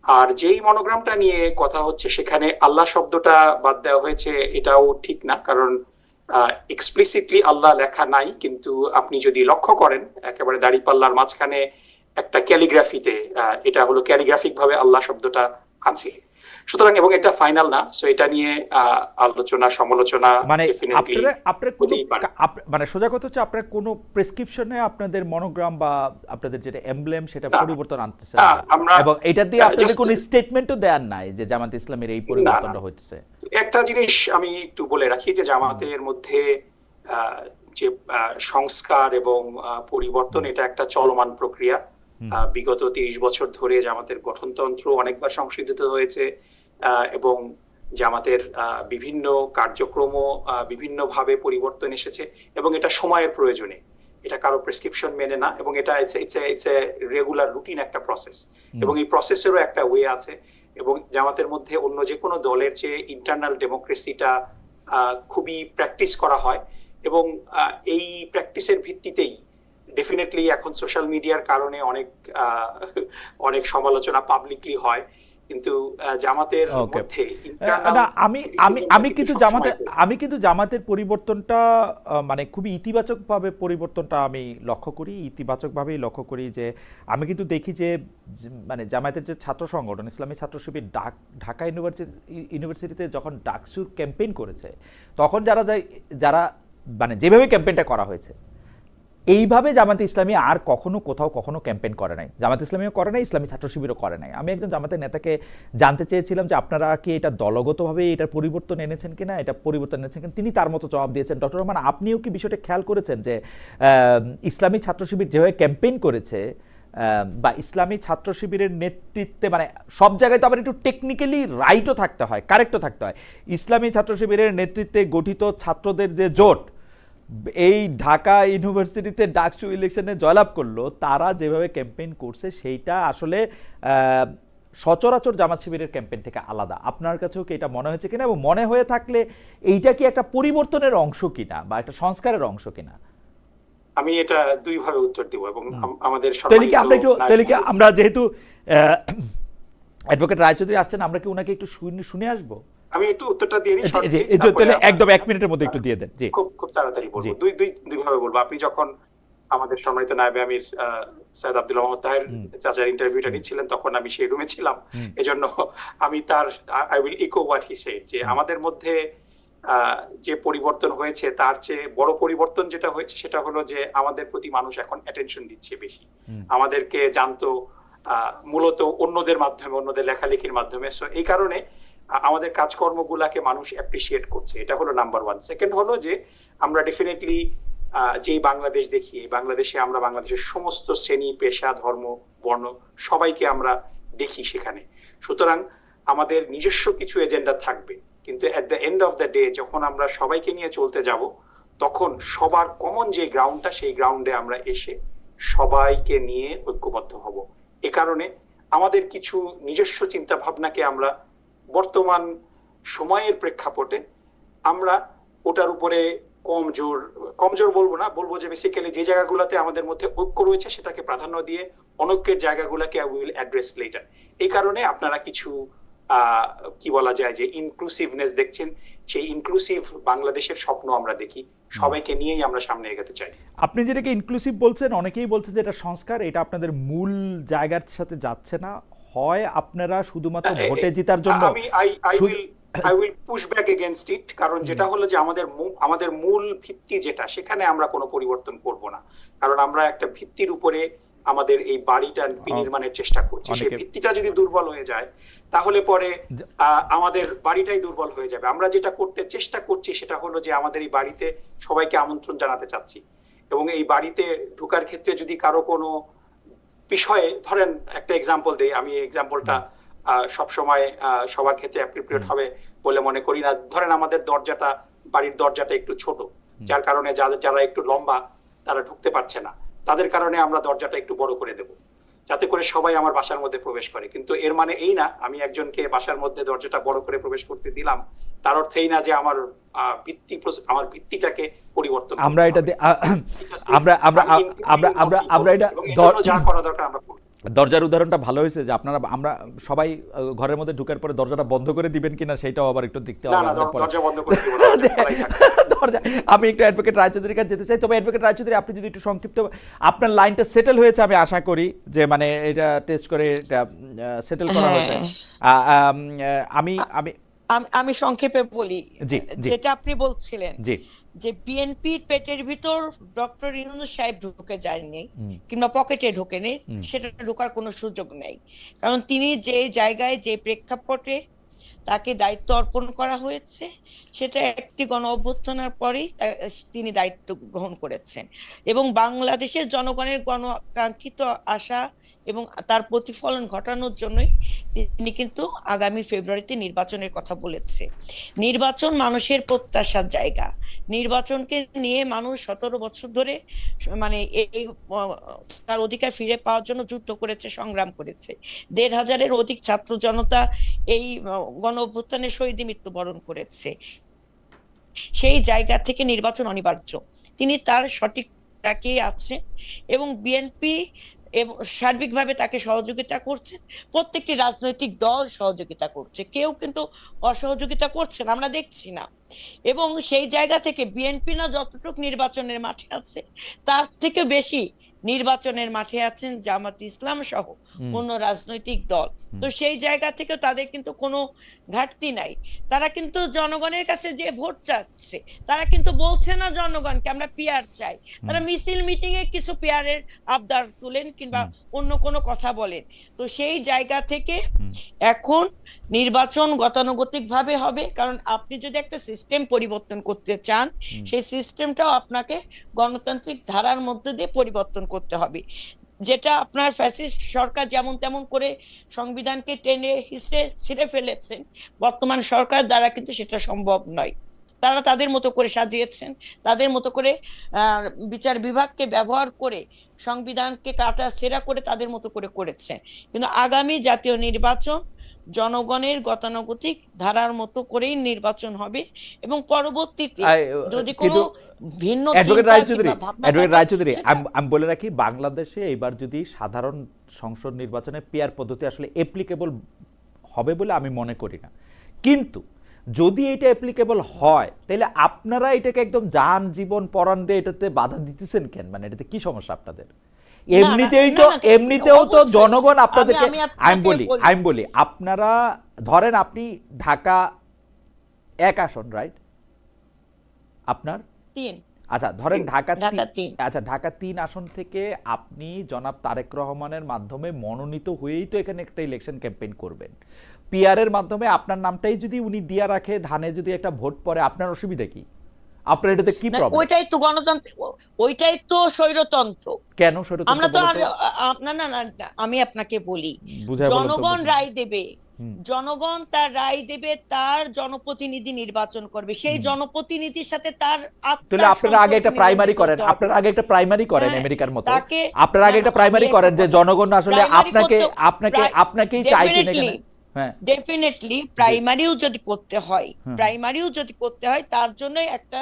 আর যেই মনোগ্রামটা নিয়ে কথা হচ্ছে, সেখানে আল্লাহ শব্দটা বাদ দেওয়া হয়েছে, এটাও ঠিক না, কারণ এক্সপ্লিসিটলি আল্লাহ লেখা নাই, কিন্তু আপনি যদি লক্ষ্য করেন একেবারে দাড়িপাল্লার মাঝখানে একটা ক্যালিগ্রাফিতে, এটা হলো ক্যালিগ্রাফিক ভাবে আল্লাহ শব্দটা আছে। সুতরাং এবং এটা ফাইনাল না, সো এটা নিয়ে আলোচনা সমালোচনা মানে ডেফিনেটলি আপনার মানে সোজা কথা হচ্ছে আপনার কোনো প্রেসক্রিপশনে আপনাদের মনোগ্রাম বা আপনাদের যেটা এমব্লেম সেটা পরিবর্তন আনতেছে এবং এটা দিয়ে আপনাদের কোনো স্টেটমেন্টও দেওয়ার নাই যে জামাত ইসলামের এই পরিবর্তনটা হচ্ছে। একটা জিনিস আমি একটু বলে রাখি যে জামাতের মধ্যে যে সংস্কার এবং পরিবর্তন, এটা একটা চলমান প্রক্রিয়া। বিগত 30 বছর ধরে জামাতের গঠনতন্ত্র অনেকবার সংশোধিত হয়েছে এবং জামাতের বিভিন্ন কার্যক্রম বিভিন্নভাবে পরিবর্তন এসেছে এবং এটা সময়ের প্রয়োজনে, এটা কারো প্রেসক্রিপশন মেনে না এবং এটা ইটস এ রেগুলার রুটিন একটা প্রসেস এবং এই প্রসেসেরও একটা ওয়ে আছে। এবং জামাতের মধ্যে অন্য যে কোনো দলের চেয়ে ইন্টারনাল ডেমোক্রেসিটা খুবই প্র্যাকটিস করা হয় এবং এই প্র্যাকটিসের ভিত্তিতেই ডেফিনেটলি এখন সোশ্যাল মিডিয়ার কারণে অনেক সমালোচনা পাবলিকলি হয়, কিন্তু জামাতের ওকে। মধ্যে ইন্টারনাল না, আমি কিন্তু জামাতের পরিবর্তনটা মানে খুবই ইতিবাচকভাবে পরিবর্তনটা আমি লক্ষ্য করি, ইতিবাচকভাবেই লক্ষ্য করি। যে আমি কিন্তু দেখি যে মানে জামায়াতের যে ছাত্র সংগঠন ইসলামী ছাত্র শিবির ঢাকা ইউনিভার্সিটিতে যখন ডাকসুর ক্যাম্পেইন করেছে, তখন যারা মানে যেভাবে ক্যাম্পেইনটা করা হয়েছে, এইভাবে জামাতে ইসলামী আর কখনো ক্যাম্পেইন করে নাই। জামাতে ইসলামীও করে নাই, ইসলামী ছাত্র শিবিরও করে নাই। আমি একজন জামাতের নেতাকে জানতে চেয়েছিলাম যে আপনারা কি এটা দলগতভাবে এটার পরিবর্তন এনেছেন কিনা, এটা পরিবর্তন এনেছেন কিনা। তিনি তার মতো জবাব দিয়েছেন। ডক্টর রহমান, আপনিও কি বিষয়টা খেয়াল করেছেন যে ইসলামী ছাত্র শিবির যেভাবে ক্যাম্পেইন করেছে বা ইসলামী ছাত্র শিবিরের নেতৃত্বে, মানে সব জায়গায় তো আবার একটু টেকনিক্যালি রাইটও থাকতে হয়, কারেক্টও থাকতে হয়। ইসলামী ছাত্র শিবিরের নেতৃত্বে গঠিত ছাত্রদের যে জোট এই ঢাকা ইউনিভার্সিটিতে ডাকসু ইলেকশনে জয়লাভ করলো, তারা যেভাবে ক্যাম্পেইন করছে সেইটা আসলে সচরাচর জামাত শিবিরের ক্যাম্পেইন থেকে আলাদা। আপনার কাছেও কি এটা মনে হয়েছে কিনা, এবং মনে হয়ে থাকলে এইটা কি একটা পরিবর্তনের অংশ কিনা বা একটা সংস্কারের অংশ কিনা? আমি এটা দুইভাবে উত্তর দিব, এবং আমাদের তাহলে কি আমরা যেহেতু অ্যাডভোকেট রায়চৌধুরী আসছেন, আমরা কি ওনাকে একটু শুনে আসবো? আমি একটু উত্তরটা দিয়ে নিই, তাহলে একদম 1 মিনিটের মধ্যে একটু দিয়ে দেন। জি, খুব তাড়াতাড়ি বলবো। দুই ভাবে বলবো। আপনি যখন আমাদের সম্মানিত নায়েবে আমির সৈয়দ আব্দুল্লাহ মোহাম্মদ তাহের চাচার ইন্টারভিউটা নিচ্ছিলেন, তখন আমি সেই রুমে ছিলাম। এজন্য আমি I will echo what he said, যে আমাদের মধ্যে যে পরিবর্তন হয়েছে তার চেয়ে বড় পরিবর্তন যেটা হয়েছে সেটা হলো যে আমাদের প্রতি মানুষ এখন অ্যাটেনশন দিচ্ছে বেশি, আমাদেরকে জানতো মূলত অন্যদের মাধ্যমে, অন্যদের লেখালেখির মাধ্যমে। সো এই কারণে আমাদের কাজকর্মগুলাকে মানুষ অ্যাপ্রিসিয়েট করছে। এটা হলো নাম্বার ওয়ান। সেকেন্ড হলো যে আমরা ডেফিনেটলি যেই বাংলাদেশ দেখি, বাংলাদেশে আমরা বাংলাদেশের সমস্ত শ্রেণী, পেশা, ধর্ম, বর্ণ সবাইকে আমরা দেখি সেখানে। সুতরাং আমাদের নিজস্ব কিছু এজেন্ডা থাকবে, কিন্তু at the end of the day যখন আমরা সবাইকে নিয়ে চলতে যাব, তখন সবার কমন যে গ্রাউন্ডটা, সেই গ্রাউন্ডে আমরা এসে সবাইকে নিয়ে ঐক্যবদ্ধ হব। এ কারণে আমাদের কিছু নিজস্ব চিন্তা ভাবনাকে আমরা বর্তমান সময়ের প্রেক্ষাপটে আমরা ওটার উপরে কমজোর বলবো না, বলবো যে বেসিক্যালি যে জায়গাগুলোতে আমাদের মধ্যে ঐক্য রয়েছে সেটাকে প্রাধান্য দিয়ে অনৈক্যের জায়গাগুলোকে উই উইল অ্যাড্রেস লেটার। এই কারণে আপনারা কিছু কি বলা যায় যে ইনক্লুসিভনেস দেখছেন। সেই ইনক্লুসিভ বাংলাদেশের স্বপ্ন আমরা দেখি, সবাইকে নিয়েই আমরা সামনে এগোতে চাই। আপনি যেটাকে ইনক্লুসিভ বলছেন, অনেকেই বলছেন যে এটা সংস্কার, এটা আপনাদের মূল জায়গার সাথে যাচ্ছে না। হয় আপনারা শুধুমাত্র ভোটে জেতার জন্য, I will push back against it, কারণ যেটা হলো যে আমাদের মূল ভিত্তি যেটা, সেখানে আমরা কোনো পরিবর্তন করব না। কারণ আমরা একটা ভিত্তির উপরে আমাদের এই বাড়িটা বিনির্মাণের চেষ্টা করছি। সেই ভিত্তিটা যদি দুর্বল হয়ে যায়, তাহলে পরে আমাদের বাড়িটাই দুর্বল হয়ে যাবে। আমরা যেটা করতে চেষ্টা করছি সেটা হলো যে আমাদের এই বাড়িতে সবাইকে আমন্ত্রণ জানাতে চাচ্ছি, এবং এই বাড়িতে ঢোকার ক্ষেত্রে যদি কারো কোনো বিষয়ে, ধরেন একটা এক্সাম্পল দেই, আমি এক্সাম্পলটা সবসময় সবার ক্ষেত্রে অ্যাপ্রোপ্রিয়েট হবে বলে মনে করি না। ধরেন আমাদের বাড়ির দরজাটা একটু ছোট, যার কারণে যারা একটু লম্বা তারা ঢুকতে পারছে না, তাদের কারণে আমরা দরজাটা একটু বড় করে দেব, যাতে করে সবাই আমার বাসার মধ্যে প্রবেশ করে। কিন্তু এর মানে এই না আমি একজনকে বাসার মধ্যে দরজাটা বড় করে প্রবেশ করতে দিলাম, তার অর্থ এই না যে আমার ভিত্তিটাকে পরিবর্তন। আমরা এটা যা করা দরকার আমরা করব। দরজার উদাহরণটা ভালো হয়েছে যে আমরা সবাই ঘরের মধ্যে ঢোকার পরে দরজাটা বন্ধ করে দিবেন কিনা সেটাও আবার একটু দেখতে হবে। দরজা বন্ধ করে দিব না। আমি একটু অ্যাডভোকেট রায়চৌধুরীর কাছে যেতে চাই। তবে অ্যাডভোকেট রায়চৌধুরী, আপনি যদি একটু সংক্ষিপ্ত, আপনার লাইনটা সেটেল হয়েছে আমি আশা করি, যে মানে এটা টেস্ট করে এটা সেটেল করা হয়েছে। আমি সংক্ষেপে বলি যেটা আপনি বলছিলেন, যে বিএনপির পেটের ভিতর ডক্টর ইউনূস সাহেব ঢুকে যায়নি কিংবা পকেটে ঢোকেনি, সেটা ঢোকার কোনো সুযোগ নেই। কারণ তিনি যে জায়গায়, যে প্রেক্ষাপটে তাকে দায়িত্ব অর্পণ করা হয়েছে, সেটা একটি গণ অভ্যুত্থানের পরেই তিনি দায়িত্ব গ্রহণ করেছেন, এবং বাংলাদেশের জনগণের গণকাঙ্ক্ষিত আশা এবং তার প্রতিফলন ঘটানোর জন্যই তিনি কিন্তু আগামী ফেব্রুয়ারিতে নির্বাচনের কথা বলেছে। নির্বাচন মানুষের প্রত্যাশার জায়গা। নির্বাচনকে নিয়ে মানুষ 17 বছর ধরে মানে এই তার অধিকার ফিরে পাওয়ার জন্য যুদ্ধ করেছে, সংগ্রাম করেছে। 1,500-এর অধিক ছাত্র জনতা এই গণ অভ্যুত্থানের শহীদে মৃত্যুবরণ করেছে। সেই জায়গা থেকে নির্বাচন অনিবার্য। তিনি তার সঠিক ট্র্যাকে আছে, এবং বিএনপি এবং সার্বিকভাবে তাকে সহযোগিতা করছেন, প্রত্যেকটি রাজনৈতিক দল সহযোগিতা করছে, কেউ কিন্তু অসহযোগিতা করছে না, আমরা দেখছি না। এবং সেই জায়গা থেকে বিএনপি না যতটুকু নির্বাচনের মাঠে আছে, তার থেকে বেশি নির্বাচনের মাঠে আছেন জামাত ইসলাম সহ অন্য রাজনৈতিক দল। তো সেই জায়গা থেকে তাদের কিন্তু কোনো ঘাটতি নাই। তারা কিন্তু জনগণের কাছে যে ভোট চাচ্ছে, তারা কিন্তু বলছে না জনগণকে আমরা পিয়ার চাই। তারা মিছিল মিটিং এ কিছু পিয়ারের আবদার তুলেন কিংবা অন্য কোনো কথা বলেন। তো সেই জায়গা থেকে এখন নির্বাচন গতানুগতিক ভাবে হবে, কারণ আপনি যদি একটা সিস্টেম পরিবর্তন করতে চান, সেই সিস্টেমটাও আপনাকে গণতান্ত্রিক ধারার মধ্যে দিয়ে পরিবর্তন করতে হবে। যেটা আপনার ফ্যাসিস্ট সরকার যেমন তেমন করে সংবিধানকে টেনে হিসড়ে ছিঁড়ে ফেলেছেন, বর্তমান সরকার দ্বারা কিন্তু সেটা সম্ভব নয়। তারা তাদের মতো করে সাজিয়েছেন, তাদের মতো করে বিচার বিভাগকে ব্যবহার করে সংবিধানকে কাটা ছেঁড়া করে তাদের মতো করে করেছেন। কিন্তু আগামী জাতীয় নির্বাচন জনগণের গতানুগতিক ধারার মতো করেই নির্বাচন হবে, এবং পরবর্তীতে যদি কোনো ভিন্ন অ্যাডভোকেট চিন্তা রায়চৌধুরী, কিংবা ভাবনা অ্যাডভোকেট থাকে, রায়চৌধুরী, সেটা- আমি বলে রাখি, বাংলাদেশে এবার যদি সাধারণ সংসদ নির্বাচনে পিয়ার পদ্ধতি আসলে অ্যাপ্লিকেবল হবে বলে আমি মনে করি না। কিন্তু যদি এটা অ্যাপ্লিকেবল হয়, তাহলে আপনারা এটাকে একদম যান জীবন পরাণ দিয়ে এটাতে বাধা দিতেছেন কেন? মানে এটাতে কি সমস্যা আপনাদের? এমনিতেও তো অবশ্যই। জনগণ আপনাদেরকে, আমি আপনাকে আমি বলি আপনারা ধরেন আপনি ঢাকা 1 আসন, রাইট? আপনার 3 আচ্ছা ধরেন ঢাকা ঢাকা 3, 3 আচ্ছা ঢাকা 3 আসন থেকে আপনি জনাব তারেক রহমানের মাধ্যমে মনোনীত হয়েই তো এখানে একটা ইলেকশন ক্যাম্পেইন করবেন। পিআরের মাধ্যমে আপনার নামটাই যদি উনি দিয়া রাখে, ধানে যদি একটা ভোট পড়ে, আপনার অসুবিধা কি? আপনার এটাতে কি প্রবলেম? ওইটাই তো গণতন্ত্র, ওইটাই তো স্বৈরতন্ত্র। কেন স্বৈরতন্ত্র? আমরা তো আর না না না, আমি আপনাকে বলি, জনগণ রায় দেবে, জনগণ তার রায় দেবে, তার জনপ্রতিনিধি নির্বাচন করবে, সেই জনপ্রতিনিধির সাথে তার তাহলে আপনারা আগে একটা প্রাইমারি করেন, আপনারা আগে একটা প্রাইমারি করেন আমেরিকার মতো, আপনারা আগে একটা প্রাইমারি করেন যে জনগণ আসলে আপনাকেই চাই কিনা। হ্যাঁ, ডেফিনেটলি প্রাইমারিও যদি করতে হয়, তার জন্য একটা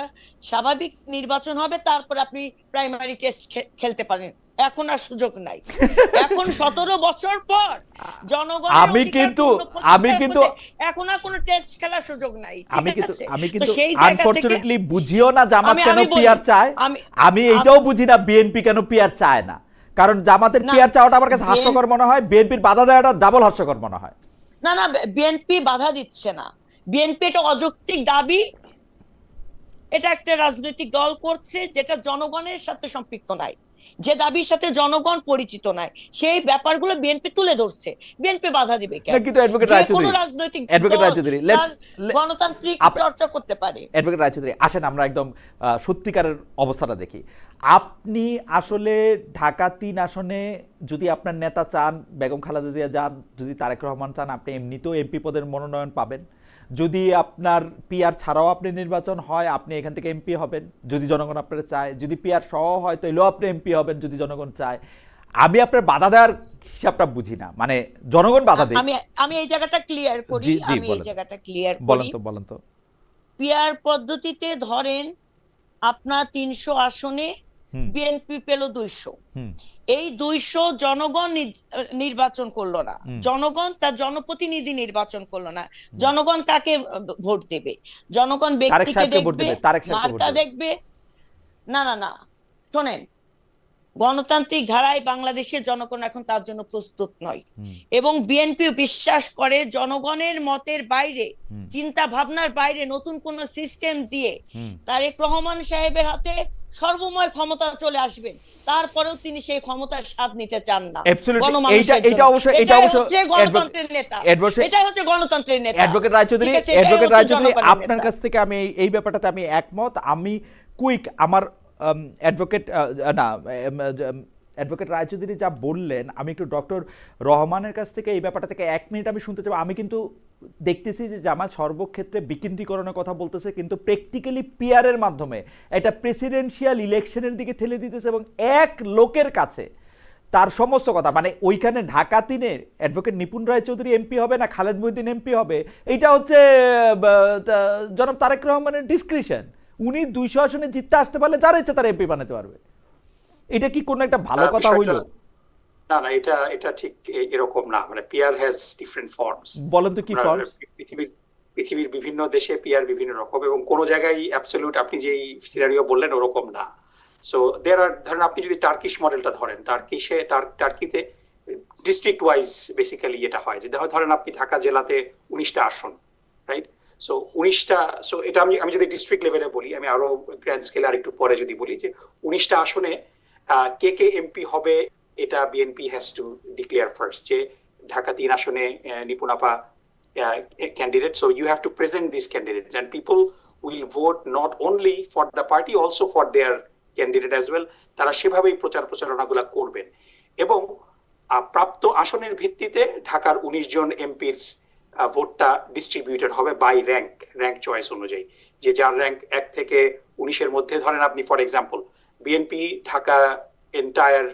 স্বাভাবিক নির্বাচন হবে, তারপর আপনি প্রাইমারি টেস্ট খেলতে পারেন। এখন আর সুযোগ নাই। এখন 17 বছর পর জনগণ আমি কিন্তু এখন আর কোনো টেস্ট খেলার সুযোগ নাই। আমি কিন্তু আনফরচুনেটলি বুঝিও না জামাত কেন পিআর চায়, আমি এইটাও বুঝি না বিএনপি কেন পিআর চায় না। কারণ জামাতের পিআর চাওয়াটা আমার কাছে হাস্যকর মনে হয়, বিএনপির বাধা দেওয়াটা ডাবল হাস্যকর মনে হয়। না না, বিএনপি বাধা দিচ্ছে না, বিএনপি এটা অযৌক্তিক দাবি, এটা একটা রাজনৈতিক দল করছে যেটা জনগণের সাথে সম্পৃক্ত নাই, যে দাবির সাথে জনগণ পরিচিত নাই, সেই ব্যাপারগুলো বিএনপি তুলে ধরছে। বিএনপি বাধা দিবে কেন? কিন্তু অ্যাডভোকেট রায়চৌধুরী, গণতান্ত্রিক চর্চা করতে পারে। অ্যাডভোকেট রায়চৌধুরী, আসেন আমরা একদম সত্যিকারের অবস্থাটা দেখি। আপনি আসলে ঢাকা 3 আসনে যদি আপনার নেতা চান, বেগম খালেদা জিয়া যান, যদি তারেক রহমান চান, আপনি এমনিতেও এমপি পদের মনোনয়ন পাবেন। যদি আপনার পিআর ছাড়াও আপনি নির্বাচন হয়, আপনি এখান থেকে এমপি হবেন যদি জনগণ আপনার চায়। যদি পিআর সহ হয় তাহলেও আপনি এমপি হবেন যদি জনগণ চায়। আমি আপনার বাধা দেওয়ার হিসাবটা বুঝি না, মানে জনগণ বাধা দেয়। আমি এই জায়গাটা ক্লিয়ার করি, বলেন তো। পিআর পদ্ধতিতে ধরেন আপনার 300 আসনে বিএনপি পেল 200, এই 200 জনগণ নির্বাচন করলো না, জনগণ তার জনপ্রতিনিধি নির্বাচন করলো না। জনগণ কাকে ভোট দেবে? জনগণ ব্যক্তিকে দেখবে, মার্কা দেখবে। না না না, শোনেন, গণতান্ত্রিক ধারায় বাংলাদেশের জনগণ এখন তার জন্য প্রস্তুত নয়, এবং বিএনপি বিশ্বাস করে জনগণের মতের বাইরে, চিন্তা ভাবনার বাইরে নতুন কোন সিস্টেম দিয়ে তারেক রহমান সাহেবের হাতে সর্বময় ক্ষমতা চলে আসবেন, তারপরেও তিনি সেই ক্ষমতার স্বাদ নিতে চান না। গণতন্ত্রের নেতা, এটাই হচ্ছে গণতন্ত্রের নেতা। অ্যাডভোকেট রায়চৌধুরী, আপনার কাছ থেকে আমি এই ব্যাপারটাতে আমি একমত। আমি কুইক আমার অ্যাডভোকেট রায়চৌধুরী যা বললেন, আমি একটু ডক্টর রহমানের কাছ থেকে এই ব্যাপারটা থেকে 1 মিনিট আমি শুনতে চাই। আমি কিন্তু দেখতেছি যে জামাত সর্বক্ষেত্রে বিকেন্দ্রীকরণের কথা বলতেছে, কিন্তু প্র্যাকটিক্যালি পিআরের মাধ্যমে এটা প্রেসিডেন্সিয়াল ইলেকশনের দিকে ঠেলে দিতেছে, এবং এক লোকের কাছে তার সমস্ত কথা, মানে ওইখানে ঢাকা 3-এর অ্যাডভোকেট নিপুণ রায়চৌধুরী এমপি হবে না খালেদ মহিউদ্দিন এমপি হবে, এটা হচ্ছে জনাব তারেক রহমানের ডিসক্রিশন। উনি 200 আসনে জিততে আসতে পারলে যারা ইচ্ছা তারা এমপি বানাতে পারবে। এটা কি কোনো একটা ভালো কথা হইল? না না, এটা এটা ঠিক এরকম না, মানে পিয়ার হ্যাজ ডিফারেন্ট ফর্মস। বলেন তো কি ফর্মস? পৃথিবীর বিভিন্ন দেশে পিয়ার বিভিন্ন রকম, এবং কোনো জায়গায় অ্যাবসলিউট আপনি যেই সিনারিও বললেন ওরকম না। সো দেয়ার আর, ধরেন আপনি যদি টার্কিশ মডেলটা ধরেন, টার্কিতে ডিস্ট্রিক্ট ওয়াইজ বেসিক্যালি এটা হয়, যে ধরেন আপনি ঢাকা জেলাতে 19টা আসন, রাইট? সো 19টা, সো এটা আমি যদি ডিস্ট্রিক্ট লেভেলে বলি, আমি আরো গ্র্যান্ড স্কেলে আর একটু পরে যদি বলি, যে 19টা আসনে কে এমপি হবে এটা BNP has to declare first, যে ঢাকা 3 আসনে নিপুণ আপা candidate, so you have to present these candidates and people will vote not only for the party, also for their candidate as well. তারা সেভাবেই প্রচারণাগুলো করবেন, এবং প্রাপ্ত আসনের ভিত্তিতে ঢাকার 19 জন এমপির ভোটটা ডিস্ট্রিবিউটেড হবে বাই র্যাঙ্ক চয়েস অনুযায়ী, যে যার র্যাঙ্ক 1 থেকে 19-এর মধ্যে, ধরেন আপনি for example BNP Dhaka entire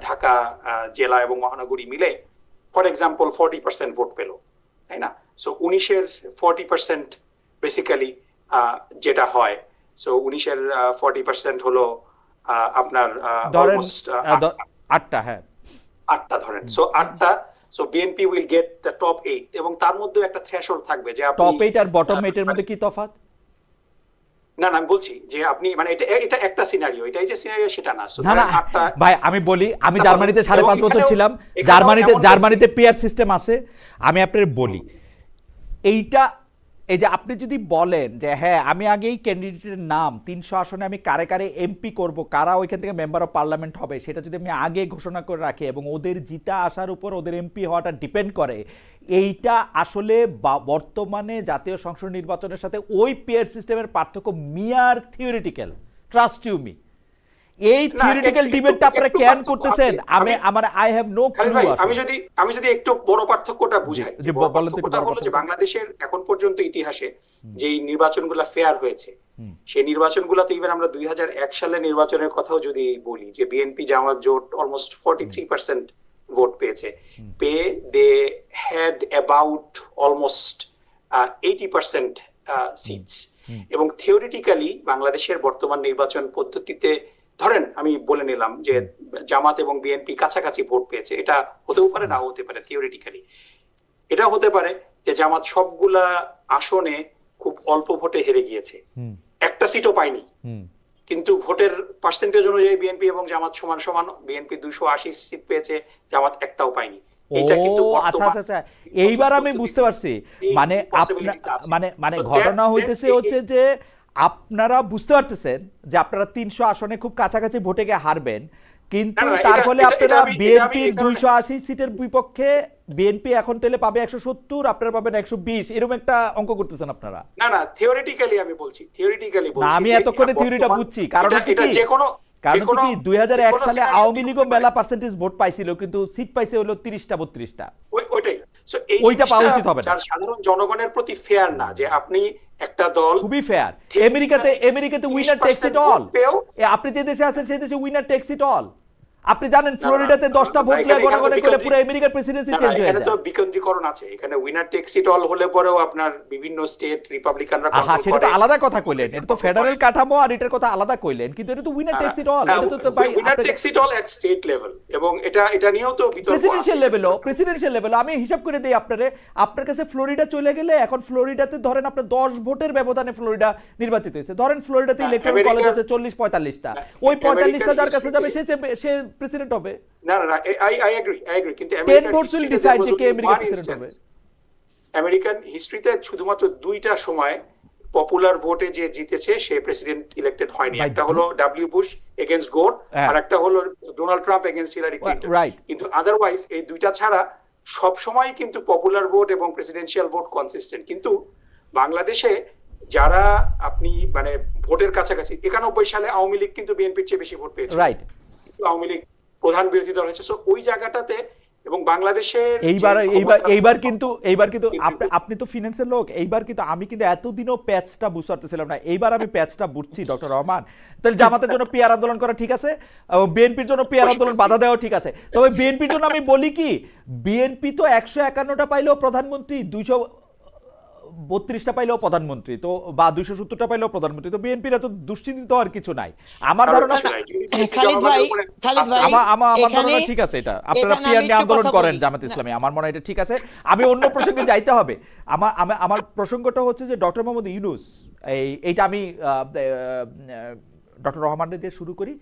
Dhaka জেলা এবং মহানগরী মিলে ফর এক্সাম্পল 40% ভোট পেল, তাই না? সো 19-এর 40% বেসিক্যালি যেটা হয়, সো 19-এর 40% হলো আপনার অলমোস্ট 8টা, হ্যাঁ 8টা ধরেন, সো 8টা, so BNP will get the top 8, এবং তার মধ্যে একটা থ্রেশহোল্ড থাকবে যে আপনি টপ 8 আর বটম 8 এর মধ্যে কি তফাৎ? না না, আমি বলছি যে আপনি মানে এটা একটা সিনারিও, এটাই যে সিনারিও সেটা না। না না ভাই, আমি বলি, আমি জার্মানিতে 5.5 বছর ছিলাম, জার্মানিতে পেয়ার সিস্টেম আছে। আমি আপনার বলি, এইটা, এই যে আপনি যদি বলেন যে হ্যাঁ আমি আগেই ক্যান্ডিডেটের নাম 300 আসনে আমি কারে এমপি করব, কারা ওইখান থেকে মেম্বার অফ পার্লামেন্ট হবে, সেটা যদি আমি আগে ঘোষণা করে রাখি এবং ওদের জিতা আসার উপর ওদের এমপি হওয়াটা ডিপেন্ড করে, এইটা আসলে বর্তমানে জাতীয় সংসদ নির্বাচনের সাথে ওই পেয়ার সিস্টেমের পার্থক্য মিয়ার থিওরিটিক্যাল, ট্রাস্ট ইউ মি। এই থিওরিটিক্যাল ডিবেটটা আপনারা কেন করতেছেন? I have no clue. আমি যদি একটু বড় পার্থক্যটা বুঝাই, যে বড় পার্থক্যটা হলো যে বাংলাদেশের এখন পর্যন্ত ইতিহাসে যে নির্বাচনগুলো ফেয়ার হয়েছে, সেই নির্বাচনগুলোতে ইভেন আমরা 2001 সালের নির্বাচনের কথাও যদি বলি, যে বিএনপি জামাত জোট অলমোস্ট 43% ভোট পেয়েছে, they had about almost 80% seats, এবং থিওরিটিক্যালি বাংলাদেশের বর্তমান নির্বাচন পদ্ধতিতে ধরেন আমি বলে নিলাম যে জামাত এবং বিএনপি কাছাকাছি ভোট পেয়েছে, এটা হতেও পারে, নাও হতে পারে। থিওরিটিক্যালি এটা হতে পারে যে জামাত সবগুলা আসনে খুব অল্প ভোটে হেরে গিয়েছে, একটা সিটও পায়নি, কিন্তু ভোটের পার্সেন্টেজ অনুযায়ী বিএনপি এবং জামাত সমান, বিএনপি 280 সিট পেয়েছে, জামাত একটাও পায়নি। এটা কিন্তু আচ্ছা, এইবার আমি বুঝতে পারছি, মানে ঘটনা হইতেছে হচ্ছে যে আপনারা বুঝতে পারতেছেন যে আপনারা 300 আসনে খুব কাছাকাছি ভোটে গিয়ে হারবেন, কিন্তু তার ফলে আপনারা বিএনপির 280 সিটের বিপক্ষে বিএনপি এখন তেলে পাবে 170, আপনারা পাবেন 120, এরকম একটা অঙ্ক করতেছেন আপনারা। না থিওরিটিক্যালি আমি বলছি, না আমি এতক্ষণে থিওরিটা বুঝছি, কারণ হচ্ছে কি 2001 সালে আওয়ামী লীগও মেলা পার্সেন্টেজ ভোট পাইছিল, কিন্তু সিট পাইছে হলো 30টা 32টা, ওইটা পাওয়া উচিত হবে না। সাধারণ জনগণের প্রতি ফেয়ার না, যে আপনি একটা দল খুবই ফেয়ার। আমেরিকাতে উইনার টেকস ইট অল, আপনি যে দেশে আছেন সেই দেশে উইনার টেকস ইট অল। আপনি জানেন ফ্লোরিডাতে 10টা ভোট গণগণনা করে পুরো আমেরিকার প্রেসিডেন্সি চেঞ্জ হয়ে যায়। এখানে তো বিকেন্দ্রীকরণ আছে, এখানে উইনার টেকস ইট অল হলে পরেও আপনার বিভিন্ন স্টেট রিপাবলিকানরা কন্ট্রোল করে। সেটা তো আলাদা কথা কইলেন, এটা তো ফেডারেল কাঠামো, আর এটার কথা আলাদা কইলেন, কিন্তু এটা তো উইনার টেকস ইট অল, এটা তো ভাই winner tax it all at state level, এবং এটা নিয়েও তো বিতর্ক আছে। প্রেসিডেন্সিয়াল লেভেল আমি হিসাব করে দেই আপনার কাছে ফ্লোরিডা চলে গেলে, এখন ফ্লোরিডাতে ধরেন আপনার 10 ভোটের ব্যবধানে ফ্লোরিডা নির্বাচিত হয়েছে, ধরেন ফ্লোরিডাতে ইলেকট্রাল কলেজ আছে 40-45টা, ওই 45টা যার কাছে যাবে সে প্রেসিডেন্ট হবে। না I agree, কিন্তু 10 votes will decide যে কে আমেরিকার প্রেসিডেন্ট হবে। আমেরিকান হিস্ট্রিতে শুধুমাত্র 2টা সময় পপুলার ভোটে যে জিতেছে সে প্রেসিডেন্ট ইলেক্টেড হয়নি, একটা হলো ডব্লিউ বুশ এগেইনস্ট গোর, আর একটা হলো Donald Trump against Hillary Clinton. কিন্তু আদারওয়াইজ এই দুইটা ছাড়া সব সময় কিন্তু পপুলার ভোট এবং প্রেসিডেন্সিয়াল ভোট কনসিস্টেন্ট। কিন্তু বাংলাদেশে যারা আপনি মানে ভোটের কাছাকাছি, 91 সালে আওয়ামী লীগ কিন্তু বিএনপির চেয়ে বেশি ভোট পেয়েছে, রাইট? আওয়ামী লীগ প্রধান বিরোধী দল হয়েছে, সো ওই জায়গাটাতে এবং বাংলাদেশের এইবার কিন্তু আপনি তো ফিনান্সের লোক, এইবার কিন্তু আমি কিন্তু এতদিনও প্যাচটা বুঝতে পারতেছিলাম না, এইবার আমি প্যাচটা বুঝছি ডক্টর রহমান। তাহলে জামাতের জন্য পিয়ার আন্দোলন করা ঠিক আছে, বিএনপির জন্য পিয়ার আন্দোলন বাধা দেওয়া ঠিক আছে, তবে বিএনপির জন্য আমি বলি কি, বিএনপি তো 151টা পাইলেও প্রধানমন্ত্রী, 32টা পাইলেও প্রধানমন্ত্রী, তো বা 270টা পাইলেও প্রধানমন্ত্রী, তো বিএনপির এত দুশ্চিন্তিত আর কিছু নাই আমার ধারণা। খালিদ ভাই আমার এখানে ধারণা ঠিক আছে, এটা আপনারা এখানে পিয়ার আমি নিয়ে একটু আন্দোলন কথা করেন বলি। জামাত ইসলামী, আমার মনে হয় এটা ঠিক আছে। আমি অন্য প্রসঙ্গে যাইতে হবে। আমার প্রসঙ্গটা হচ্ছে যে ডক্টর মোহাম্মদ ইউনূস, এইটা আমি ডক্টর রহমানের দিয়ে শুরু করি।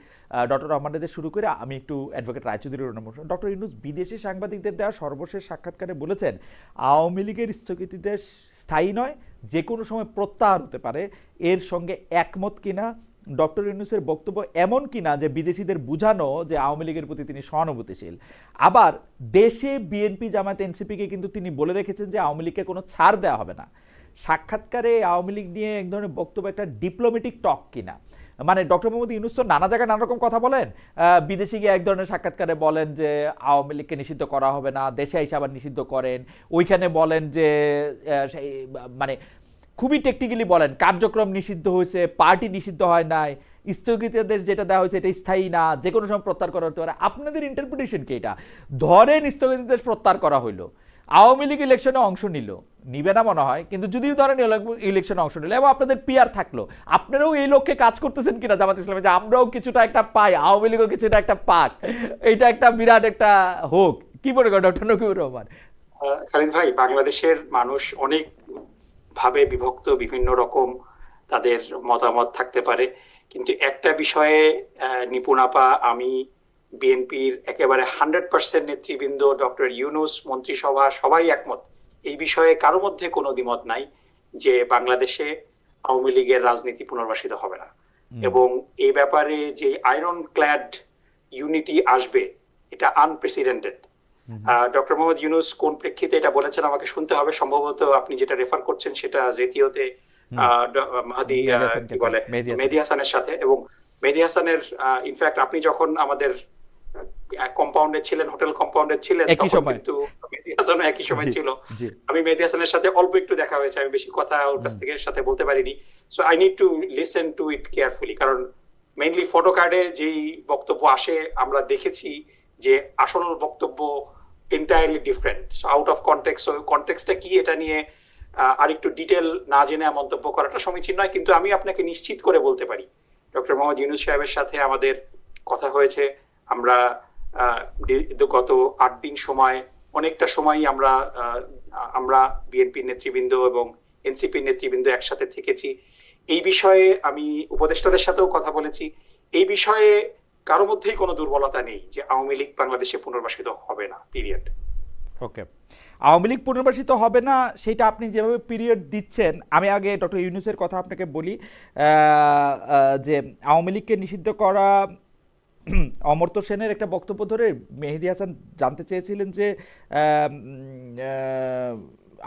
ডক্টর রহমানের দিয়ে শুরু করে আমি একটু অ্যাডভোকেট রায়চৌধুরীর নাম। ডক্টর ইউনূস বিদেশি সাংবাদিকদের দেওয়া সর্বশেষ সাক্ষাৎকারে বলেছেন আওয়ামী লীগের স্থগিতদের স্থায়ী নয়, যে কোনো সময় প্রত্যাহার হতে পারে। এর সঙ্গে একমত কিনা? ডক্টর ইউনূসের বক্তব্য এমন কিনা যে বিদেশিদের বুঝানো যে আওয়ামী লীগের প্রতি তিনি সহানুভূতিশীল। আবার দেশে বিএনপি জামায়াত এনসিপিকে কিন্তু তিনি বলে রেখেছেন যে আওয়ামী লীগকে কোনো ছাড় দেওয়া হবে না। সাক্ষাৎকারে আওয়ামী লীগ নিয়ে এক ধরনের বক্তব্য একটা ডিপ্লোম্যাটিক টক কিনা? মানে ডক্টর মোহাম্মদ ইউনূস তো নানা জায়গায় নানা রকম কথা বলেন, বিদেশে গিয়ে এক ধরনের সাক্ষাৎকারে বলেন যে আওয়ামী লীগকে নিষিদ্ধ করা হবে না, দেশে এসে আবার নিষিদ্ধ করেন। ওইখানে বলেন যে মানে খুবই টেকনিক্যালি বলেন কার্যক্রম নিষিদ্ধ হয়েছে, পার্টি নিষিদ্ধ হয় নাই, স্থগিতাদেশ যেটা দেওয়া হয়েছে এটা স্থায়ী না, যে কোনো সময় প্রত্যাহার করা হতে পারে। আপনাদের ইন্টারপ্রিটেশন কি এটা? ধরেন স্থগিতাদেশ প্রত্যাহার করা হইলো, আওয়ামী লীগ ইলেকশনে অংশ নিবে না মনে হয়, কিন্তু যদি ধরেন ইলেকশনে অংশ নিল এবং আপনাদের পিআর থাকলো, আপনারাও এই লক্ষ্যে কাজ করতেছেন কিনা জামাত ইসলামে, যে আমরাও কিছুটা একটা পাই, আওয়ামী লীগও কিছুটা একটা পাক, এটা একটা বিরাট একটা হোক, কি মনে করেন ডক্টর নকিবুর রহমান? খালিদ ভাই, বাংলাদেশের মানুষ অনেক ভাবে বিভক্ত, বিভিন্ন রকম তাদের মতামত থাকতে পারে, কিন্তু একটা বিষয়ে নিপুণ আপা, আমি বিএনপির একেবারে 100% নেতৃবৃন্দ, ডক্টর ইউনূস, মন্ত্রিসভা সবাই একমত এই বিষয়ে, কারো মধ্যে কোনো দ্বিমত নাই যে বাংলাদেশে আওয়ামী লীগের রাজনীতি পুনর্বাসিত হবে না। এবং এই ব্যাপারে যে আয়রন ক্ল্যাড ইউনিটি আসবে, এটা আনপ্রেসিডেন্টেড। ডক্টর মোহাম্মদ ইউনূস কোন প্রেক্ষিতে এটা বলেছেন আমাকে শুনতে হবে, সম্ভবত আপনি যেটা রেফার করছেন সেটা জেটিওতে মাহাদি কি বলে মেহেদী হাসানের সাথে, এবং মেহেদী হাসানের ইনফ্যাক্ট আপনি যখন আমাদের কম্পাউন্ডে ছিলেন, হোটেল কম্পাউন্ডে ছিলেন, তখন কিন্তু মেহেদী হাসানও একই সময় ছিল। আমি মেহেদী হাসানের সাথে অল্প একটু দেখা হয়েছে, আমি বেশি কথা ওর কাছ থেকে সাথে বলতে পারিনি। So I need to listen to it carefully, কারণ মেইনলি ফটো কার্ডে যেই বক্তব্য আসে আমরা দেখেছি যে আসল বক্তব্য entirely different, so out of context. So কনটেক্সটটা কি এটা নিয়ে আরেকটু ডিটেল না জেনে মন্তব্য করাটা সমীচীন নয়। কিন্তু আমি আপনাকে নিশ্চিত করে বলতে পারি, ডক্টর মোহাম্মদ ইউনূস সাহেবের সাথে আমাদের কথা হয়েছে। আমরা গত 8 দিন সময়, অনেকটা সময়ই আমরা বিএনপির নেতৃবৃন্দ এবং এনসিপির নেতৃবৃন্দ একসাথে থেকেছি। এই বিষয়ে আমি উপদেষ্টাদের সাথেও কথা বলেছি। এই বিষয়ে কারো মধ্যেই কোনো দুর্বলতা নেই যে আওয়ামী লীগ বাংলাদেশে পুনর্বাসিত হবে না, পিরিয়ড। ওকে, আওয়ামী লীগ পুনর্বাসিত হবে না সেটা আপনি যেভাবে পিরিয়ড দিচ্ছেন, আমি আগে ডক্টর ইউনূসের কথা আপনাকে বলি যে আওয়ামী লীগকে নিষিদ্ধ করা, অমর্ত্য সেনের একটা বক্তব্য ধরে মেহেদী হাসান জানতে চেয়েছিলেন যে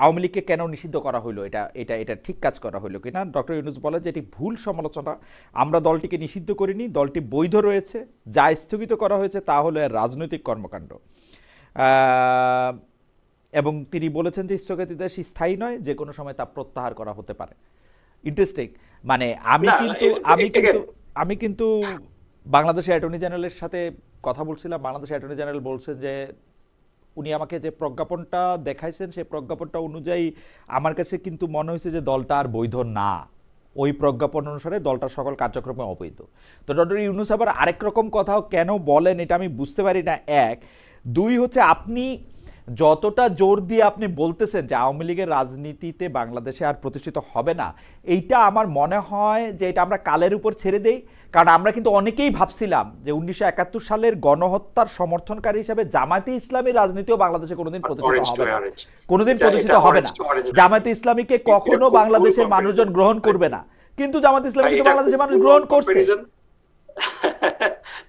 আওয়ামী লীগকে কেন নিষিদ্ধ করা হলো, এটা ঠিক কাজ করা হলো কিনা। ডক্টর ইউনূস বলেন যে এটি ভুল সমালোচনা, আমরা দলটিকে নিষিদ্ধ করিনি, দলটি বৈধ রয়েছে, যা স্থগিত করা হয়েছে তা হলো এর রাজনৈতিক কর্মকাণ্ড। এবং তিনি বলেছেন যে স্থগিতাদেশ স্থায়ী নয়, যে কোনো সময় তা প্রত্যাহার করা হতে পারে। ইন্টারেস্টিং। মানে আমি কিন্তু বাংলাদেশের অ্যাটর্নি জেনারেলের সাথে কথা বলছিলাম, বাংলাদেশের অ্যাটর্নি জেনারেল বলছেন যে উনি আমাকে যে প্রজ্ঞাপনটা দেখাইছেন সেই প্রজ্ঞাপনটা অনুযায়ী আমার কাছে কিন্তু মনে হয়েছে যে দলটা আর বৈধ না, ওই প্রজ্ঞাপন অনুসারে দলটার সকল কার্যক্রমে অবৈধ। তো ডক্টর ইউনূস আবার আরেক রকম কথাও কেন বলেন এটা আমি বুঝতে পারি না। এক, দুই হচ্ছে আপনি যতটা জোর দিয়ে আপনি বলতেছেন যে আওয়ামী লীগের রাজনীতিতে বাংলাদেশে আর প্রতিষ্ঠিত হবে না, এইটা আমার মনে হয় যে এটা আমরা কালের উপর ছেড়ে দেই। কারণ আমরা কিন্তু অনেকেই ভাবছিলাম যে 1971 সালের গণহত্যার সমর্থনকারী হিসেবে জামায়াতে ইসলামীর রাজনীতিও বাংলাদেশে কোনোদিন প্রতিষ্ঠিত হবে না, কোনোদিন প্রতিষ্ঠিত হবে না। জামায়াতে ইসলামীকে কখনো বাংলাদেশের মানুষজন গ্রহণ করবে না, কিন্তু জামায়াতে ইসলামী কিন্তু বাংলাদেশের মানুষ গ্রহণ করছে